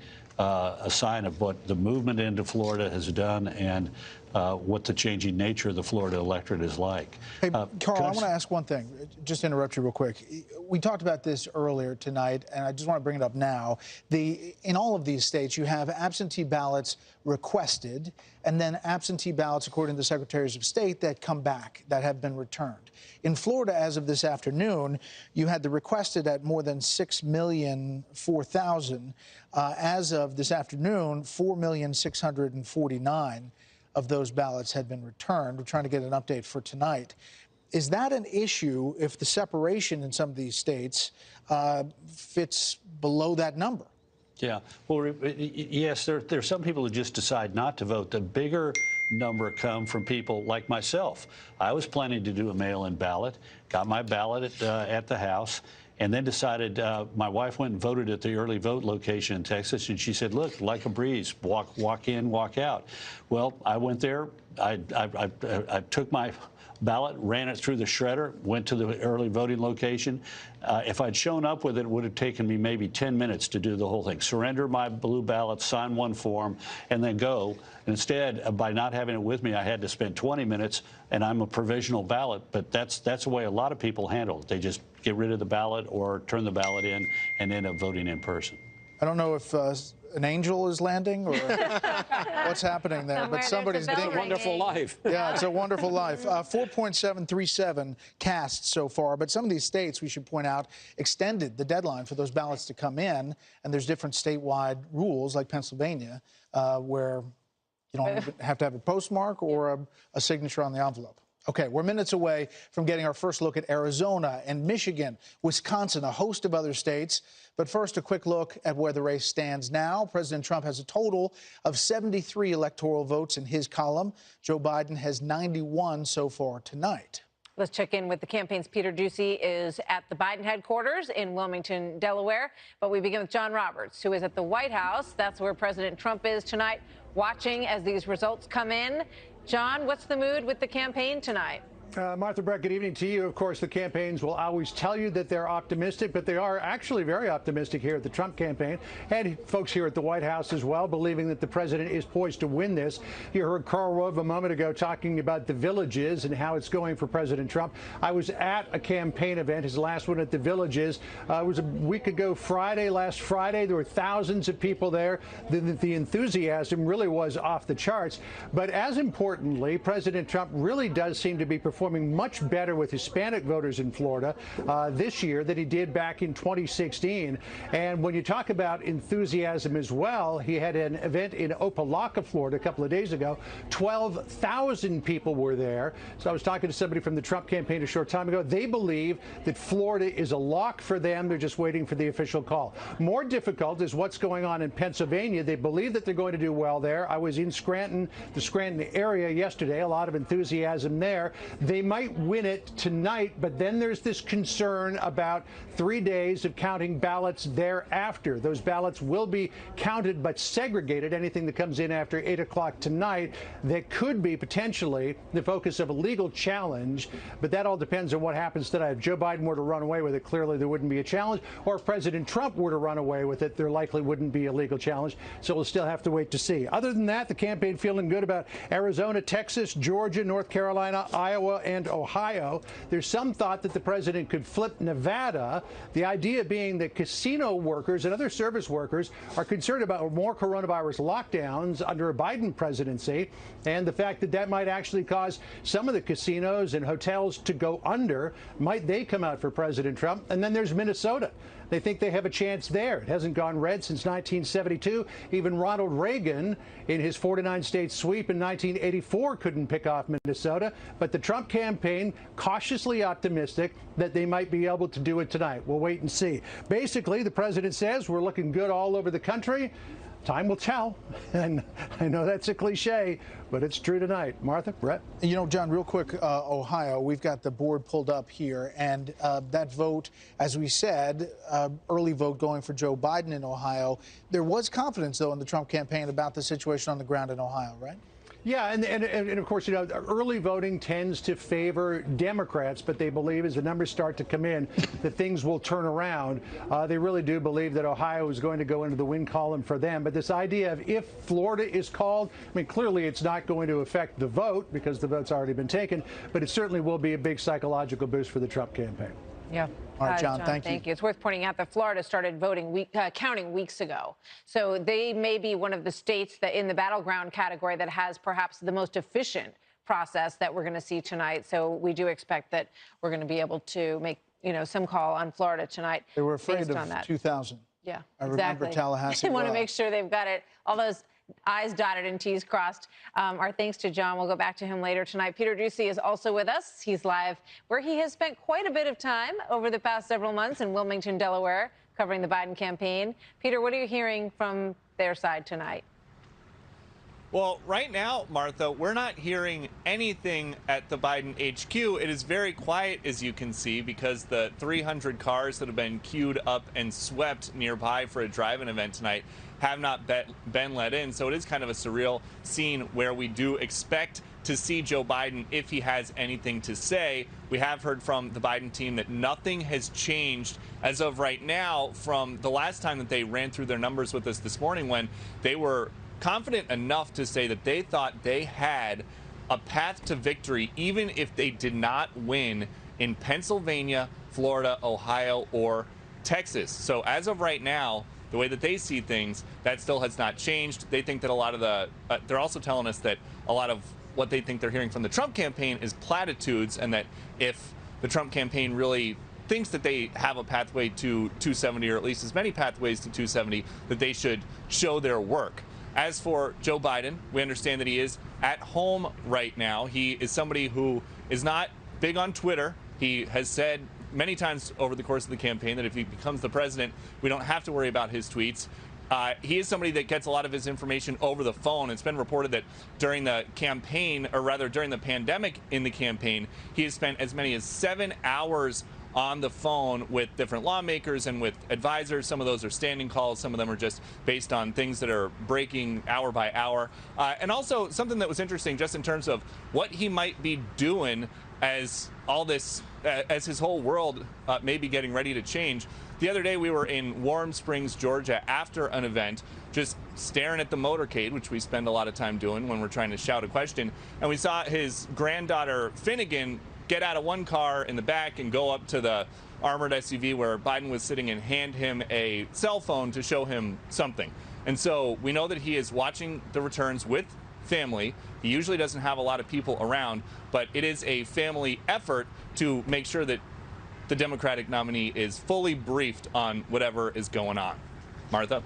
sign of what the movement into Florida has done and what the changing nature of the Florida electorate is like. Hey, Carl, I want to ask one thing, just to interrupt you real quick. We talked about this earlier tonight, and I just want to bring it up now. In all of these states, you have absentee ballots requested, and then absentee ballots, according to the secretaries of state, that come back, that have been returned. In Florida, as of this afternoon, you had the requested at more than 6,004,000. As of this afternoon, 4,649,000 of those ballots had been returned. We're trying to get an update for tonight. Is that an issue if the separation in some of these states fits below that number? Yeah. Well, yes, there are some people who just decide not to vote. The bigger number come from people like myself. I was planning to do a mail-in ballot, got my ballot at the house, and then decided my wife went and voted at the early vote location in Texas, and she said, look, like a breeze, walk in, walk out. Well, I went there. I took my ballot, ran it through the shredder, went to the early voting location. If I'd shown up with it, it would have taken me maybe 10 minutes to do the whole thing. Surrender my blue ballot, sign one form, and then go. Instead, by not having it with me, I had to spend 20 minutes, and I'm a provisional ballot. But that's the way a lot of people handle it. They just get rid of the ballot or turn the ballot in and end up voting in person. I don't know if an angel is landing or what's happening there, but somebody's It's a wonderful life. Yeah, it's a wonderful life. 4.737 cast so far, but some of these states, we should point out, extended the deadline for those ballots to come in, and there's different statewide rules, like Pennsylvania, where you don't even have to have a postmark or a signature on the envelope. Okay, we're minutes away from getting our first look at Arizona and Michigan, Wisconsin, a host of other states. But first, a quick look at where the race stands now. President Trump has a total of 73 electoral votes in his column. Joe Biden has 91 so far tonight. Let's check in with the campaign's Peter Ducey is at the Biden headquarters in Wilmington, Delaware. But we begin with John Roberts, who is at the White House. That's where President Trump is tonight, watching as these results come in. John, what's the mood with the campaign tonight? Martha Brett, good evening to you. Of course, the campaigns will always tell you that they're optimistic, but they are actually very optimistic here at the Trump campaign, and folks here at the White House as well, believing that the president is poised to win this. You heard Karl Rove a moment ago talking about the Villages and how it's going for President Trump. I was at a campaign event, his last one at the Villages. It was a week ago last Friday. There were thousands of people there. The enthusiasm really was off the charts. But as importantly, President Trump really does seem to be performing performing much better with Hispanic voters in Florida this year than he did back in 2016. And when you talk about enthusiasm as well, he had an event in Opelika, Florida, a couple of days ago. 12,000 people were there. So I was talking to somebody from the Trump campaign a short time ago. They believe that Florida is a lock for them. They're just waiting for the official call. More difficult is what's going on in Pennsylvania. They believe that they're going to do well there. I was in Scranton, the Scranton area yesterday. A lot of enthusiasm there. They might win it tonight, but then there's this concern about 3 days of counting ballots thereafter. Those ballots will be counted but segregated. Anything that comes in after 8 o'clock tonight, that could be potentially the focus of a legal challenge, but that all depends on what happens tonight. If Joe Biden were to run away with it, clearly there wouldn't be a challenge, or if President Trump were to run away with it, there likely wouldn't be a legal challenge, so we'll still have to wait to see. Other than that, the campaign feeling good about Arizona, Texas, Georgia, North Carolina, Iowa, and Ohio. There's some thought that the president could flip Nevada, the idea being that casino workers and other service workers are concerned about more coronavirus lockdowns under a Biden presidency, and the fact that that might actually cause some of the casinos and hotels to go under. Might they come out for President Trump? And then there's Minnesota. They think they have a chance there. It hasn't gone red since 1972. Even Ronald Reagan, in his 49-state sweep in 1984, couldn't pick off Minnesota. But the Trump campaign cautiously optimistic that they might be able to do it tonight. We'll wait and see. Basically, the president says we're looking good all over the country. Time will tell, and I know that's a cliche, but it's true tonight. Martha, Brett? You know, John, real quick, Ohio, we've got the board pulled up here, and that vote, as we said, early vote going for Joe Biden in Ohio. There was confidence, though, in the Trump campaign about the situation on the ground in Ohio, right? Yeah, and of course, you know, early voting tends to favor Democrats, but they believe as the numbers start to come in that things will turn around. They really do believe that Ohio is going to go into the win column for them. But this idea of if Florida is called, I mean, clearly it's not going to affect the vote because the vote's already been taken, but it certainly will be a big psychological boost for the Trump campaign. Yeah. All right, John, thank you. It's worth pointing out that Florida started counting weeks ago. So they may be one of the states that in the battleground category that has perhaps the most efficient process that we're going to see tonight. So we do expect that we're going to be able to make, you know, some call on Florida tonight. They were afraid of 2,000. Yeah, I exactly. remember Tallahassee. They want to make sure they've got it, all those I's dotted and T's crossed. Our thanks to John. We'll go back to him later tonight. Peter Ducey is also with us. He's live where he has spent quite a bit of time over the past several months in Wilmington, Delaware, covering the Biden campaign. Peter, what are you hearing from their side tonight? Well, right now, Martha, we're not hearing anything at the Biden HQ. It is very quiet, as you can see, because the 300 cars that have been queued up and swept nearby for a drive-in event tonight have not been let in. So it is kind of a surreal scene where we do expect to see Joe Biden if he has anything to say. We have heard from the Biden team that nothing has changed as of right now from the last time that they ran through their numbers with us this morning, when they were confident enough to say that they thought they had a path to victory even if they did not win in Pennsylvania, Florida, Ohio, or Texas. So as of right now, the way that they see things, that still has not changed. They think that a lot of the, they're also telling us that a lot of what they think they're hearing from the Trump campaign is platitudes, and that if the Trump campaign really thinks that they have a pathway to 270, or at least as many pathways to 270, that they should show their work. As for Joe Biden, we understand that he is at home right now. He is somebody who is not big on Twitter. He has said many times over the course of the campaign that if he becomes the president, we don't have to worry about his tweets. He is somebody that gets a lot of his information over the phone. It's been reported that during the campaign, or rather during the pandemic in the campaign, he has spent as many as 7 hours on the phone with different lawmakers and with advisors. Some of those are standing calls. Some of them are just based on things that are breaking hour by hour. And also something that was interesting just in terms of what he might be doing as all this, as his whole world may be getting ready to change. The other day we were in Warm Springs, Georgia, after an event, just staring at the motorcade, which we spend a lot of time doing when we're trying to shout a question. And we saw his granddaughter, Finnegan, get out of one car in the back and go up to the armored SUV where Biden was sitting and hand him a cell phone to show him something. And so we know that he is watching the returns with family. He usually doesn't have a lot of people around, but it is a family effort to make sure that the Democratic nominee is fully briefed on whatever is going on. Martha?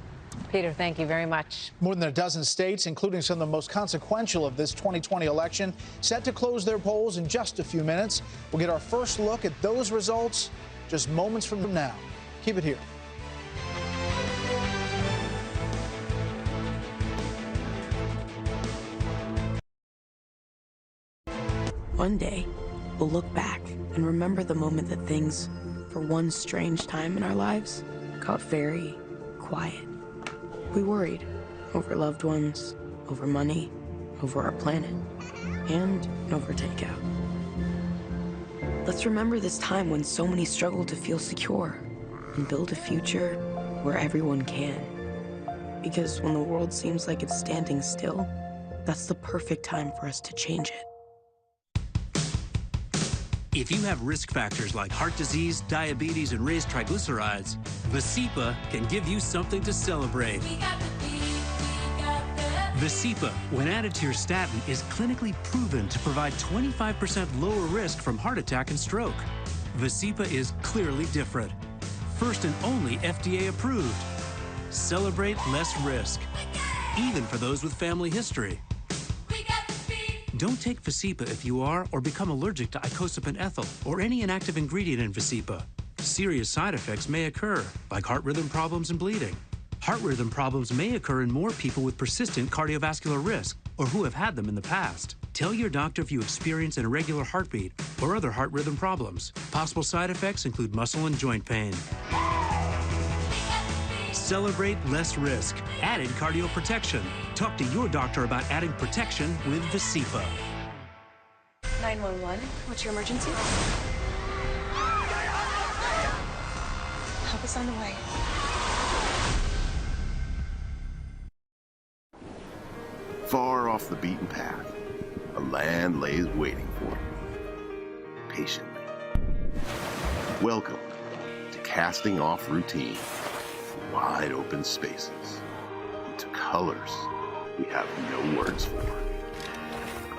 Peter, thank you very much. More than a dozen states, including some of the most consequential of this 2020 election, set to close their polls in just a few minutes. We'll get our first look at those results just moments from now. Keep it here. One day, we'll look back and remember the moment that things, for one strange time in our lives, got very quiet. We worried over loved ones, over money, over our planet, and over takeout. Let's remember this time when so many struggled to feel secure and build a future where everyone can. Because when the world seems like it's standing still, that's the perfect time for us to change it. If you have risk factors like heart disease, diabetes, and raised triglycerides, Vasipa can give you something to celebrate. Vasipa, when added to your statin, is clinically proven to provide 25% lower risk from heart attack and stroke. Vasipa is clearly different. First and only FDA approved. Celebrate less risk, even for those with family history. Don't take Vasipa if you are or become allergic to icosapent ethyl or any inactive ingredient in Vasipa. Serious side effects may occur, like heart rhythm problems and bleeding. Heart rhythm problems may occur in more people with persistent cardiovascular risk or who have had them in the past. Tell your doctor if you experience an irregular heartbeat or other heart rhythm problems. Possible side effects include muscle and joint pain. Celebrate less risk. Added cardio protection. Talk to your doctor about adding protection with Vasipa. 911, what's your emergency? Help is on the way. Far off the beaten path, a land lays waiting for him, patiently. Welcome to casting off routine, wide open spaces, into colors we have no words for,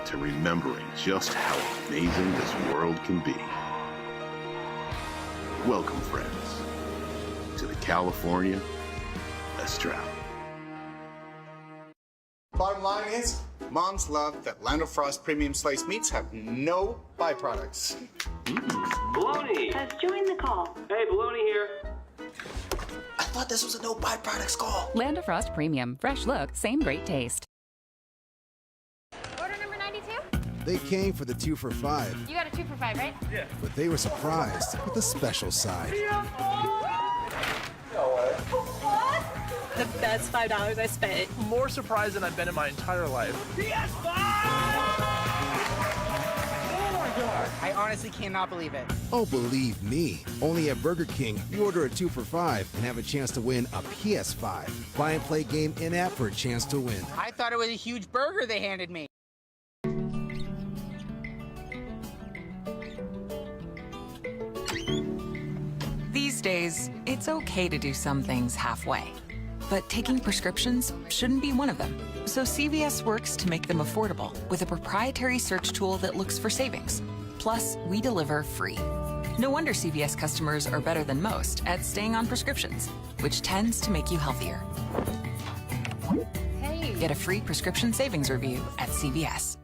to remembering just how amazing this world can be. Welcome, friends, to the California Let's Travel. Bottom line is, moms love that Land of Frost premium sliced meats have no byproducts. Baloney! Has joined the call. Hey, Baloney here. I thought this was a no byproducts call. Land of Frost Premium. Fresh look, same great taste. Order number 92? They came for the 2 for $5. You got a 2 for $5, right? Yeah. But they were surprised with a special side. What? The best $5 I spent. More surprised than I've been in my entire life. I honestly cannot believe it. Oh, believe me. Only at Burger King, you order a 2 for $5 and have a chance to win a PS5. Buy and play game in-app for a chance to win. I thought it was a huge burger they handed me. These days, it's okay to do some things halfway. But taking prescriptions shouldn't be one of them. So CVS works to make them affordable with a proprietary search tool that looks for savings. Plus, we deliver free. No wonder CVS customers are better than most at staying on prescriptions, which tends to make you healthier. Hey. Get a free prescription savings review at CVS.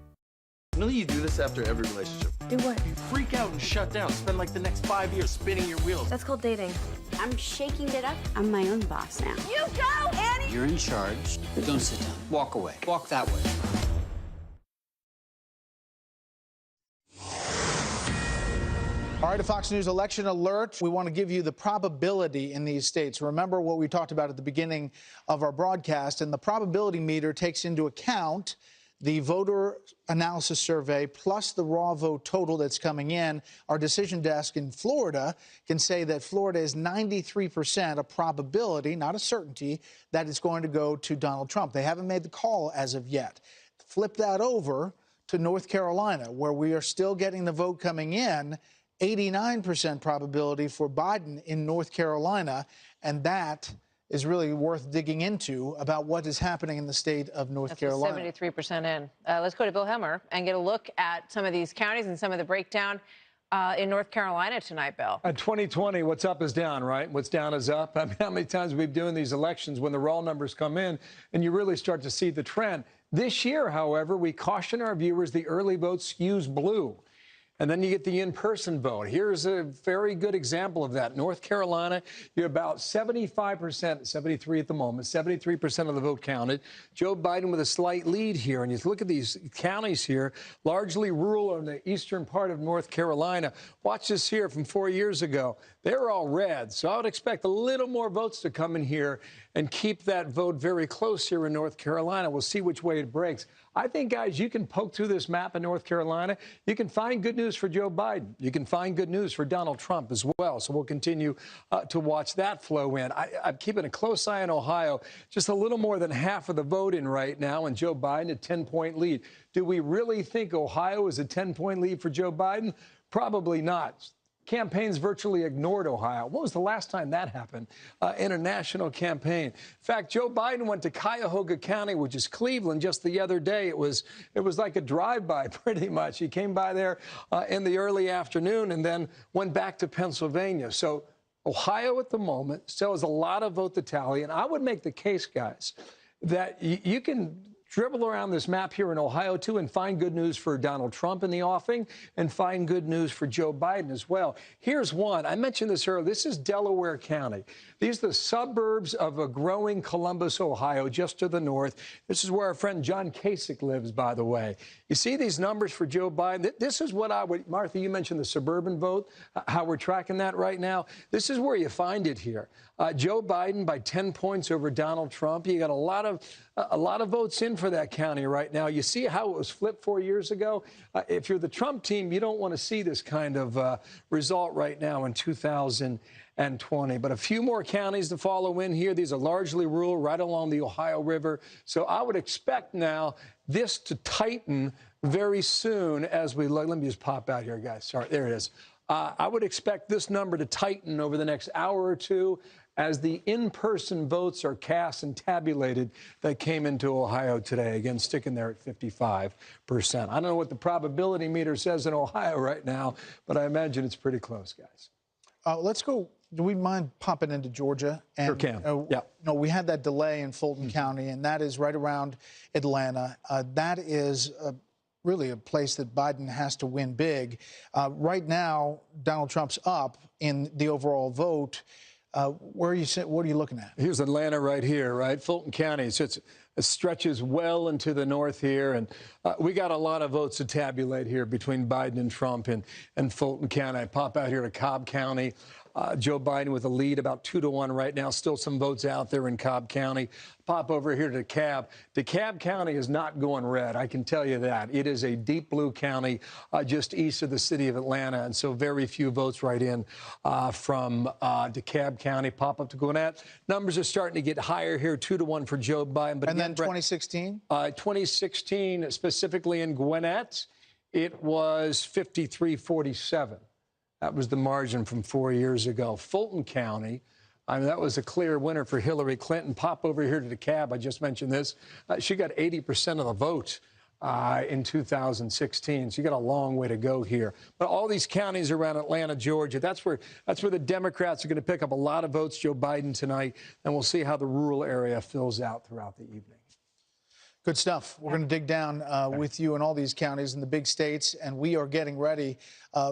You know you do this after every relationship. Do what? Freak out and shut down. Spend like the next 5 years spinning your wheels. That's called dating. I'm shaking it up. I'm my own boss now. You go, Annie! You're in charge. Don't sit down. Walk away. Walk that way. All right, a Fox News election alert. We want to give you the probability in these states. Remember what we talked about at the beginning of our broadcast, and the probability meter takes into account the voter analysis survey plus the raw vote total that's coming in. Our decision desk in Florida can say that Florida is 93% a probability, not a certainty, that it's going to go to Donald Trump. They haven't made the call as of yet. Flip that over to North Carolina, where we are still getting the vote coming in, 89% probability for Biden in North Carolina, and that is really worth digging into about what is happening in the state of North Carolina. 73% in. Let's go to Bill Hemmer and get a look at some of these counties and some of the breakdown in North Carolina tonight, Bill. 2020, what's up is down, right? What's down is up. I mean, how many times we've been doing these elections when the raw numbers come in and you really start to see the trend. This year, however, we caution our viewers the early vote skews blue. And then you get the in-person vote. Here's a very good example of that. North Carolina, you're about 75%, 73 at the moment, 73% of the vote counted. Joe Biden with a slight lead here. And you look at these counties here, largely rural in the eastern part of North Carolina. Watch this here from 4 years ago. They were all red. So I would expect a little more votes to come in here and keep that vote very close here in North Carolina. We'll see which way it breaks. I think, guys, you can poke through this map in North Carolina. You can find good news for Joe Biden. You can find good news for Donald Trump as well. So we'll continue to watch that flow in. I'm keeping a close eye on Ohio. Just a little more than half of the vote in right now, and Joe Biden a 10-point lead. Do we really think Ohio is a 10-point lead for Joe Biden? Probably not. Campaigns virtually ignored Ohio. When was the last time that happened in a national campaign? In fact, Joe Biden went to Cuyahoga County, which is Cleveland, just the other day. It was like a drive-by, pretty much. He came by there in the early afternoon and then went back to Pennsylvania. So Ohio at the moment still has a lot of vote to tally. And I would make the case, guys, that you can dribble around this map here in Ohio, too, and find good news for Donald Trump in the offing and find good news for Joe Biden as well. Here's one. I mentioned this earlier. This is Delaware County. These are the suburbs of a growing Columbus, Ohio, just to the north. This is where our friend John Kasich lives, by the way. You see these numbers for Joe Biden? This is what I would, Martha, you mentioned the suburban vote, how we're tracking that right now. This is where you find it here. Joe Biden by 10 points over Donald Trump. You got a lot of votes in for that county right now. You see how it was flipped 4 years ago? If you're the Trump team, you don't want to see this kind of result right now in 2020. But a few more counties to follow in here. These are largely rural, right along the Ohio River. So I would expect now this to tighten very soon as we look. Let me just pop out here, guys. Sorry, there it is. I would expect this number to tighten over the next hour or two as the in-person votes are cast and tabulated that came into Ohio today. Again, sticking there at 55%. I don't know what the probability meter says in Ohio right now, but I imagine it's pretty close, guys. Let's go. Do we mind popping into Georgia? And, sure can. Yeah. No, we had that delay in Fulton County, and that is right around Atlanta. That is really a place that Biden has to win big. Right now, Donald Trump's up in the overall vote. What are you looking at? Here's Atlanta right here, right? Fulton County. So it stretches well into the north here. And we got a lot of votes to tabulate here between Biden and Trump and Fulton County. I pop out here to Cobb County. Joe Biden with a lead, about 2-1 right now. Still some votes out there in Cobb County. Pop over here to DeKalb. DeKalb County is not going red, I can tell you that. It is a deep blue county just east of the city of Atlanta, and so very few votes right in from DeKalb County. Pop up to Gwinnett. Numbers are starting to get higher here, 2-1 for Joe Biden. But and again, then 2016? 2016, specifically in Gwinnett, it was 53-47. That was the margin from 4 years ago. Fulton County, I mean, that was a clear winner for Hillary Clinton. Pop over here to DeKalb. I just mentioned this. She got 80% of the vote in 2016. So you got a long way to go here. But all these counties around Atlanta, Georgia, that's where the Democrats are going to pick up a lot of votes, Joe Biden tonight. And we'll see how the rural area fills out throughout the evening. Good stuff. We're going to dig down with you in all these counties in the big states, and we are getting ready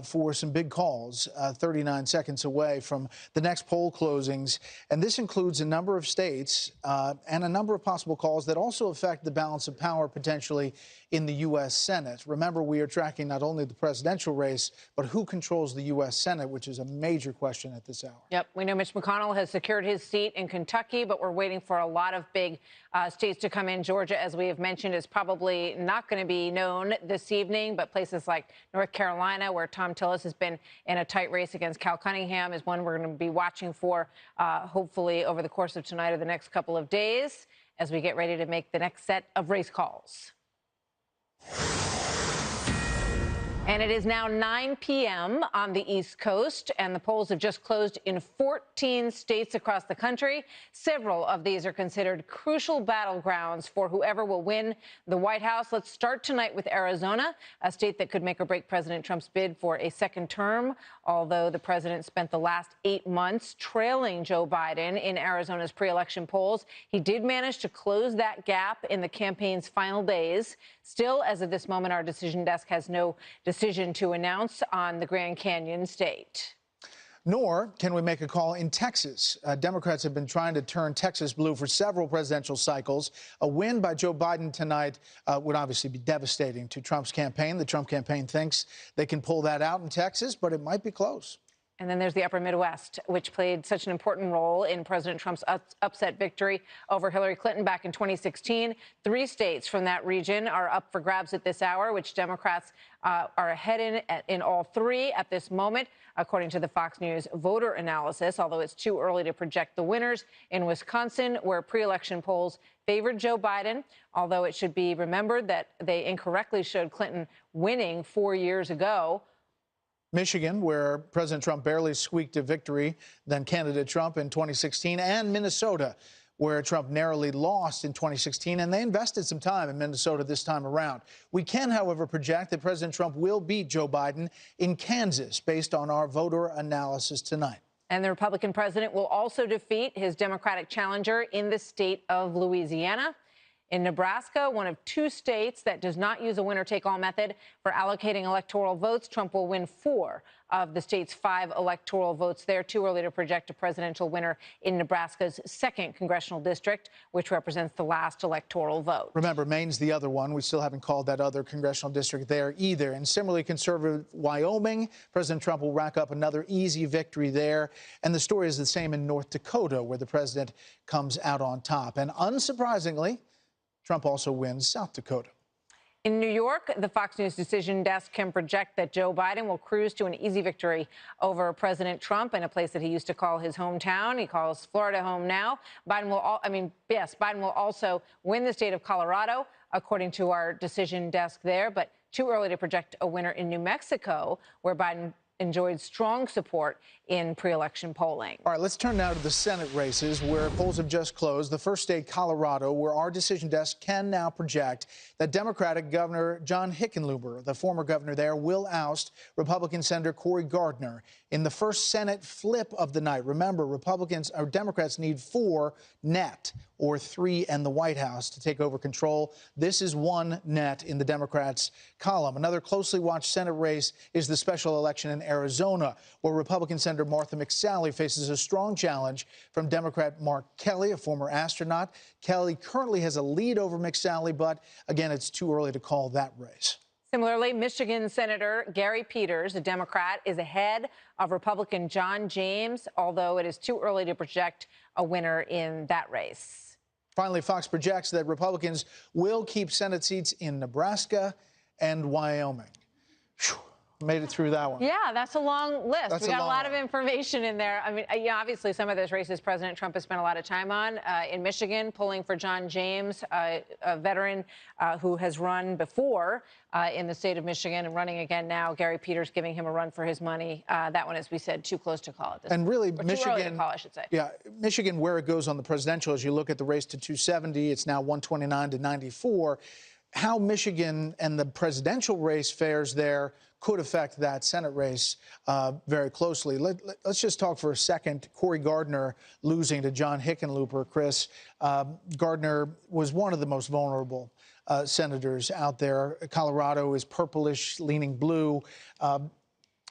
for some big calls 39 seconds away from the next poll closings. And this includes a number of states and a number of possible calls that also affect the balance of power potentially in the U.S. Senate. Remember, we are tracking not only the presidential race, but who controls the U.S. Senate, which is a major question at this hour. Yep. We know Mitch McConnell has secured his seat in Kentucky, but we're waiting for a lot of big states to come in. Georgia, as we have mentioned, is probably not going to be known this evening, but places like North Carolina, where Tom Tillis has been in a tight race against Cal Cunningham, is one we're going to be watching for, hopefully over the course of tonight or the next couple of days as we get ready to make the next set of race calls. And it is now 9 p.m. on the East Coast, and the polls have just closed in 14 states across the country. Several of these are considered crucial battlegrounds for whoever will win the White House. Let's start tonight with Arizona, a state that could make or break President Trump's bid for a second term. Although the president spent the last 8 months trailing Joe Biden in Arizona's pre-election polls, he did manage to close that gap in the campaign's final days. Still, as of this moment, our decision desk has no decision to announce on the Grand Canyon state. Nor can we make a call in Texas. Democrats have been trying to turn Texas blue for several presidential cycles. A win by Joe Biden tonight would obviously be devastating to Trump's campaign. The Trump campaign thinks they can pull that out in Texas, but it might be close. And then there's the upper Midwest, which played such an important role in President Trump's upset victory over Hillary Clinton back in 2016. 3 states from that region are up for grabs at this hour, which Democrats are ahead in all 3 at this moment, according to the Fox News voter analysis, although it's too early to project the winners. In Wisconsin, where pre-election polls favored Joe Biden, although it should be remembered that they incorrectly showed Clinton winning 4 years ago. Michigan, where President Trump barely squeaked a victory than candidate Trump in 2016, and Minnesota, where Trump narrowly lost in 2016, and they invested some time in Minnesota this time around. We can, however, project that President Trump will beat Joe Biden in Kansas, based on our voter analysis tonight. And the Republican president will also defeat his Democratic challenger in the state of Louisiana. In Nebraska, one of 2 states that does not use a winner-take-all method for allocating electoral votes, Trump will win 4 of the state's 5 electoral votes there. Too early to project a presidential winner in Nebraska's 2nd congressional district, which represents the last electoral vote. Remember, Maine's the other one. We still haven't called that other congressional district there either. And similarly conservative Wyoming, President Trump will rack up another easy victory there. And the story is the same in North Dakota, where the president comes out on top. And unsurprisingly, Trump also wins South Dakota. In New York, the Fox News decision desk can project that Joe Biden will cruise to an easy victory over President Trump in a place that he used to call his hometown. He calls Florida home now. Biden will also win the state of Colorado, according to our decision desk there, but too early to project a winner in New Mexico, where Biden enjoyed strong support in pre-election polling. All right, let's turn now to the Senate races, where polls have just closed. The first state, Colorado, where our decision desk can now project that Democratic Governor John Hickenlooper, the former governor there, will oust Republican Senator Cory Gardner in the first Senate flip of the night. Remember, Democrats need 4 net, or 3 and the White House, to take over control. This is 1 net in the Democrats' column. Another closely watched Senate race is the special election in Arizona, where Republican Senator Martha McSally faces a strong challenge from Democrat Mark Kelly, a former astronaut. Kelly currently has a lead over McSally, but again, it's too early to call that race. Similarly, Michigan Senator Gary Peters, a Democrat, is ahead of Republican John James, although it is too early to project a winner in that race. Finally, Fox projects that Republicans will keep Senate seats in Nebraska and Wyoming. Whew. Made it through that one. Yeah, that's a long list. We got a lot of information in there. I mean, yeah, obviously some of those races President Trump has spent a lot of time on. In Michigan, polling for John James, a veteran who has run before in the state of Michigan and running again now. Gary Peters giving him a run for his money. That one, as we said, too close to call it. And really, or Michigan, too early to call, I should say. Yeah, Michigan, where it goes on the presidential, as you look at the race to 270, it's now 129 to 94. How Michigan and the presidential race fares there could affect that Senate race very closely. Let's just talk for a second. Cory Gardner losing to John Hickenlooper. Chris, Gardner was one of the most vulnerable senators out there. Colorado is purplish, leaning blue.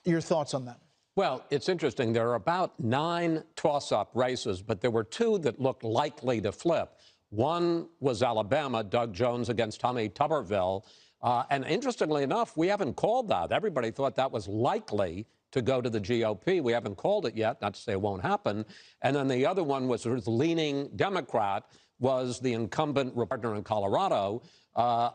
Your thoughts on that? Well, it's interesting. There are about 9 toss-up races, but there were 2 that looked likely to flip. One was Alabama, Doug Jones against Tommy Tuberville. And interestingly enough, we haven't called that. Everybody thought that was likely to go to the GOP. We haven't called it yet, not to say it won't happen. And then the other one was sort of leaning Democrat, was the incumbent partner in Colorado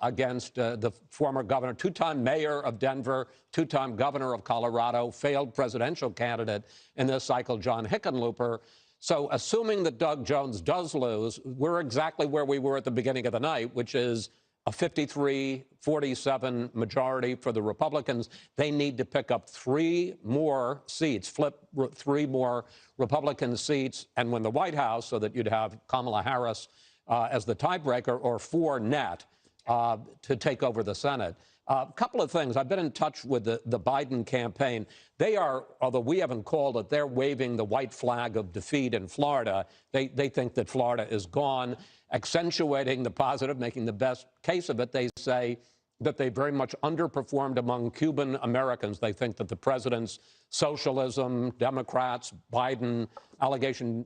against the former governor, 2-time mayor of Denver, 2-time governor of Colorado, failed presidential candidate in this cycle, John Hickenlooper. So assuming that Doug Jones does lose, we're exactly where we were at the beginning of the night, which is a 53-47 majority for the Republicans. They need to pick up 3 more seats, flip 3 more Republican seats, and win the White House so that you'd have Kamala Harris as the tiebreaker, or 4 net to take over the Senate. A couple of things. I've been in touch with the Biden campaign. They are, although we haven't called it, they're waving the white flag of defeat in Florida. They think that Florida is gone, accentuating the positive, making the best case of it. They say that they very much underperformed among Cuban Americans. They think that the president's socialism, Democrats, Biden allegation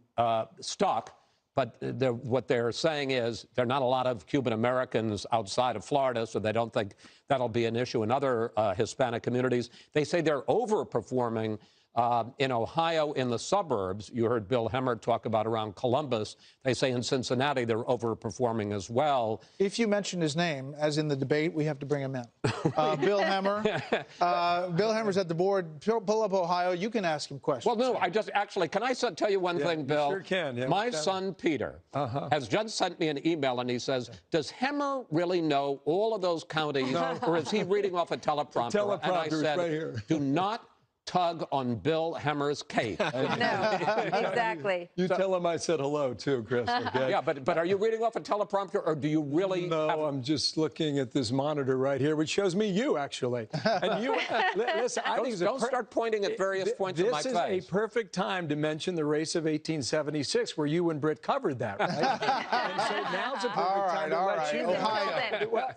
stuck. But what they're saying is there are not a lot of Cuban Americans outside of Florida, so they don't think that'll be an issue in other Hispanic communities. They say they're overperforming in Ohio in the suburbs. You heard Bill Hemmer talk about around Columbus. They say in Cincinnati they're overperforming as well. If you mention his name, as in the debate, we have to bring him in. Bill Hemmer. Bill Hemmer's at the board. Pull up Ohio. You can ask him questions. Well, no, I just actually, can I tell you one thing, Bill? You sure can. Yeah, my son, Peter, has just sent me an email, and he says, does Hemmer really know all of those counties, or is he reading off a teleprompter? The teleprompter and I said, right here. Do not tug on Bill Hemmer's cape. No, exactly. You tell him I said hello, too, Chris, okay? Yeah, but are you reading off a teleprompter, or do you really No, I'm just looking at this monitor right here, which shows me you, actually. And you, listen, I think don't start pointing at various points in my face. This is a perfect time to mention the race of 1876, where you and Britt covered that, right? And so now's a perfect time to let you know.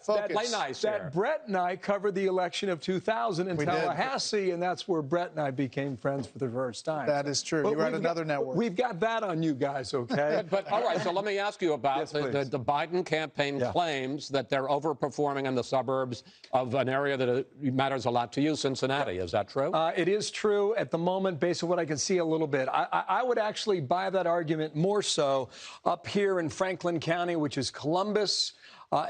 Focus. Play nice here. That Brett and I covered the election of 2000 in Tallahassee, and that's where Brett and I became friends for the first time. That is true. You're at another network. We've got that on you guys, okay? But all right, so let me ask you about the Biden campaign claims that they're overperforming in the suburbs of an area that matters a lot to you, Cincinnati. Is that true? It is true at the moment, based on what I can see a little bit. I would actually buy that argument more so up here in Franklin County, which is Columbus,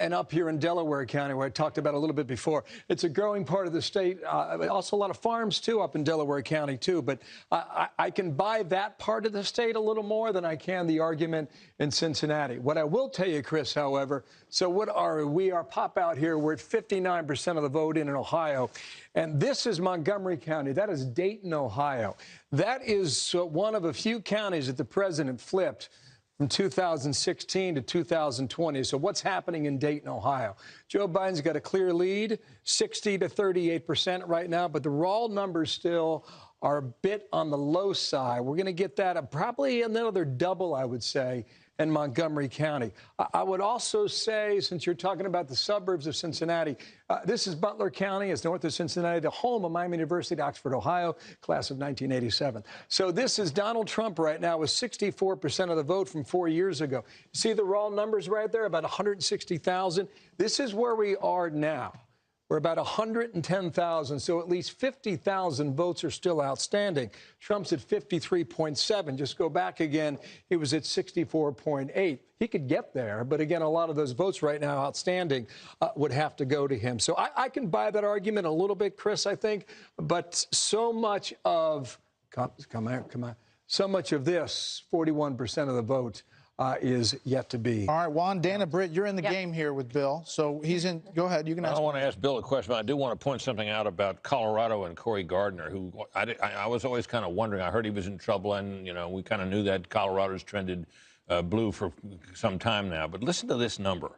and up here in Delaware County, where I talked about a little bit before. It's a growing part of the state. Also a lot of farms, too, up in Delaware County, too. But I can buy that part of the state a little more than I can the argument in Cincinnati. What I will tell you, Chris, however, so what are we? Our pop out here, we're at 59% of the vote in Ohio. And this is Montgomery County. That is Dayton, Ohio. That is one of a few counties that the president flipped from 2016 to 2020. So what's happening in Dayton, Ohio? Joe Biden's got a clear lead, 60 to 38% right now, but the raw numbers still are a bit on the low side. We're going to get that probably another double, I would say, in Montgomery County. I would also say, since you're talking about the suburbs of Cincinnati, this is Butler County. It's north of Cincinnati, the home of Miami University, Oxford, Ohio, class of 1987. So this is Donald Trump right now with 64% of the vote from 4 years ago. See the raw numbers right there, about 160,000. This is where we are now. We're about 110,000, so at least 50,000 votes are still outstanding. Trump's at 53.7. Just go back again, he was at 64.8. He could get there, but again, a lot of those votes right now outstanding would have to go to him. So I can buy that argument a little bit, Chris, I think, but so much of, come on, so much of this, 41% of the vote, is yet to be. All right, Juan, Dana, Britt, you're in the game here with Bill. So he's in. Go ahead. You can ask. I want to ask Bill a question, but I do want to point something out about Colorado and Cory Gardner, who I was always kind of wondering. I heard he was in trouble, and, we kind of knew that Colorado's trended blue for some time now. But listen to this number.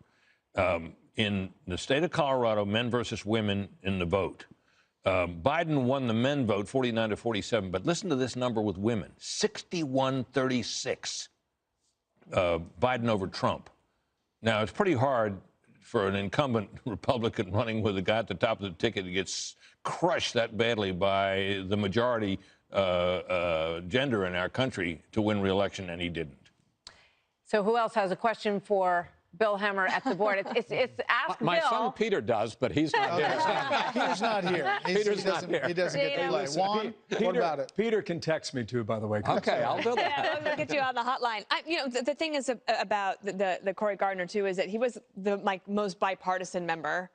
In the state of Colorado, men versus women in the vote. Biden won the men vote 49 to 47, but listen to this number with women, 61-36. Biden over Trump. Now, it's pretty hard for an incumbent Republican running with a guy at the top of the ticket to get crushed that badly by the majority gender in our country to win re-election, and he didn't. So who else has a question for Bill Hemmer at the board? It's Ask My Bill. son Peter does, but he's not here. Peter's not here. Peter's not here. He doesn't get to play. Juan, what about it? Peter can text me, too, by the way. Okay, I'll do that. Yeah, we'll get you on the hotline. The thing is about the Cory Gardner, too, is that he was the most bipartisan member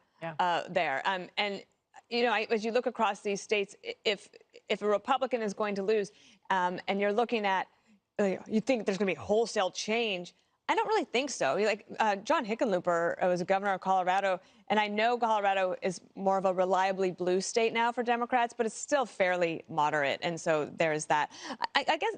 there. And, as you look across these states, if a Republican is going to lose and you're looking at, you think there's going to be wholesale change, I don't really think so. John Hickenlooper was a governor of Colorado, and I know Colorado is more of a reliably blue state now for Democrats, but it's still fairly moderate, and so there's that. I guess,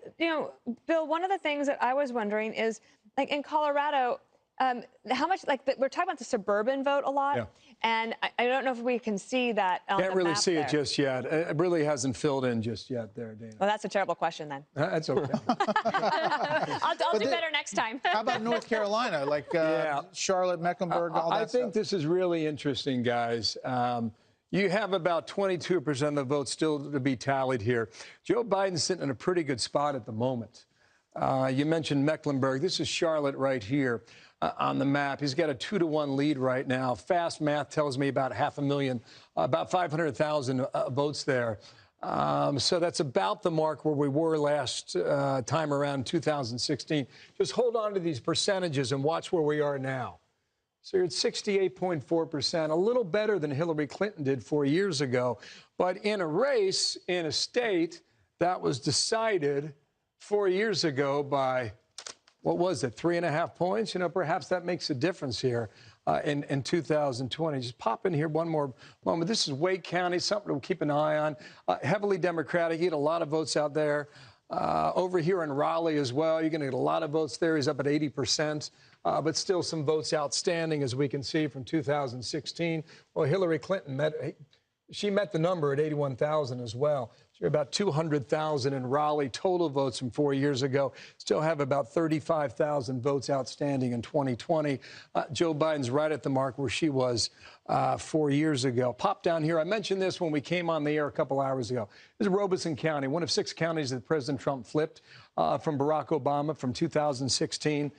Bill, one of the things that I was wondering is, in Colorado, how much, we're talking about the suburban vote a lot, Yeah. and I don't know if we can see that on the Can't really map see there. it just yet. It really hasn't filled in just yet there, Dana. Well, that's a terrible question then. That's okay. I'll do better next time. How about North Carolina, Charlotte, Mecklenburg, all that I think stuff? this is really interesting, guys. You have about 22% of the votes still to be tallied here. Joe Biden's sitting in a pretty good spot at the moment. You mentioned Mecklenburg. This is Charlotte right here on the map. He's got a 2-to-1 lead right now. Fast math tells me about 500,000, about 500,000 votes there. So that's about the mark where we were last time around 2016. Just hold on to these percentages and watch where we are now. So you're at 68.4%, a little better than Hillary Clinton did 4 years ago. But in a race in a state that was decided 4 years ago by, what was it, 3.5 points? Perhaps that makes a difference here in 2020. Just pop in here one more moment. This is Wake County, something to keep an eye on. Heavily Democratic. You get a lot of votes out there. Over here in Raleigh as well, you're going to get a lot of votes there. He's up at 80%, but still some votes outstanding, as we can see, from 2016. Well, Hillary Clinton met the number at 81,000 as well. So you're about 200,000 in Raleigh total votes from 4 years ago. Still have about 35,000 votes outstanding in 2020. Joe Biden's right at the mark where she was 4 years ago. Pop down here. I mentioned this when we came on the air a couple hours ago. This is Robeson County, one of 6 counties that President Trump flipped from Barack Obama from 2016.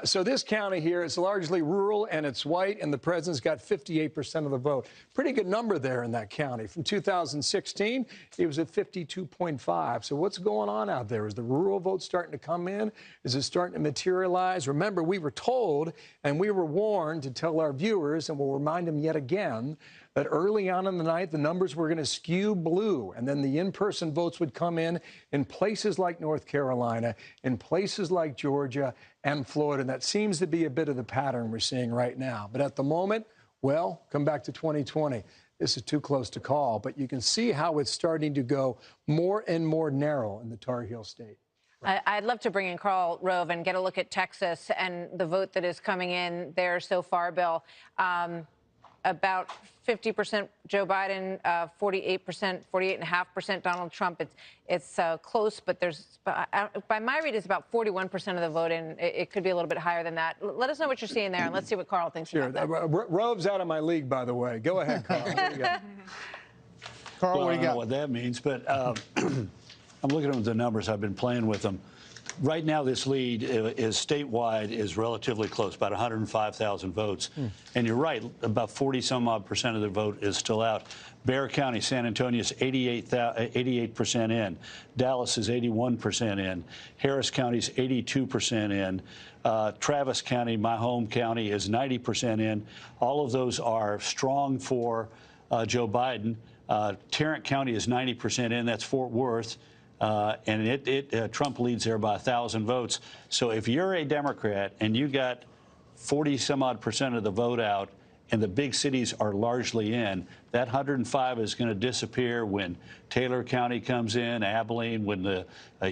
So this county here is largely rural and it's white, and the president's got 58% of the vote. Pretty good number there in that county. From 2016, he was at 52.5. So what's going on out there? Is the rural vote starting to come in? Is it starting to materialize? Remember, we were told and we were warned to tell our viewers, and we'll remind them yet again, that early on in the night, the numbers were going to skew blue, and then the in-person votes would come in places like North Carolina, in places like Georgia and Florida. And that seems to be a bit of the pattern we're seeing right now. But at the moment, well, come back to 2020. This is too close to call, but you can see how it's starting to go more and more narrow in the Tar Heel state. I'd love to bring in Carl Rove and get a look at Texas and the vote that is coming in there so far, Bill. About 50% Joe Biden, 48%, 48.5% Donald Trump. It's close, but there's, by my read, it's about 41% of the vote, and it could be a little bit higher than that. Let us know what you're seeing there, and let's see what Carl thinks about that. Rove's out of my league, by the way. Go ahead, Carl. What do you got? Carl, Well, what I do you don't got? know what that means, but I'm looking at the numbers. I've been playing with them. Right now, this lead is statewide is relatively close, about 105,000 votes. And you're right, about 40-some-odd% of the vote is still out. Bexar County, San Antonio is 88% in. Dallas is 81% in. Harris County is 82% in. Travis County, my home county, is 90% in. All of those are strong for Joe Biden. Tarrant County is 90% in. That's Fort Worth. And Trump leads there by 1,000 votes. So if you're a Democrat and you got 40-some-odd% of the vote out and the big cities are largely in, that 105 is going to disappear when Taylor County comes in, Abilene, when the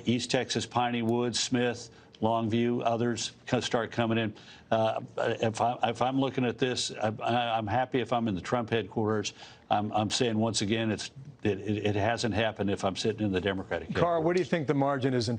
East Texas, Piney Woods, Smith, Longview, others start coming in. If I'm looking at this, I'm happy if I'm in the Trump headquarters. I'm saying once again, it hasn't happened if I'm sitting in the Democratic headquarters. Carl, what do you think the margin is in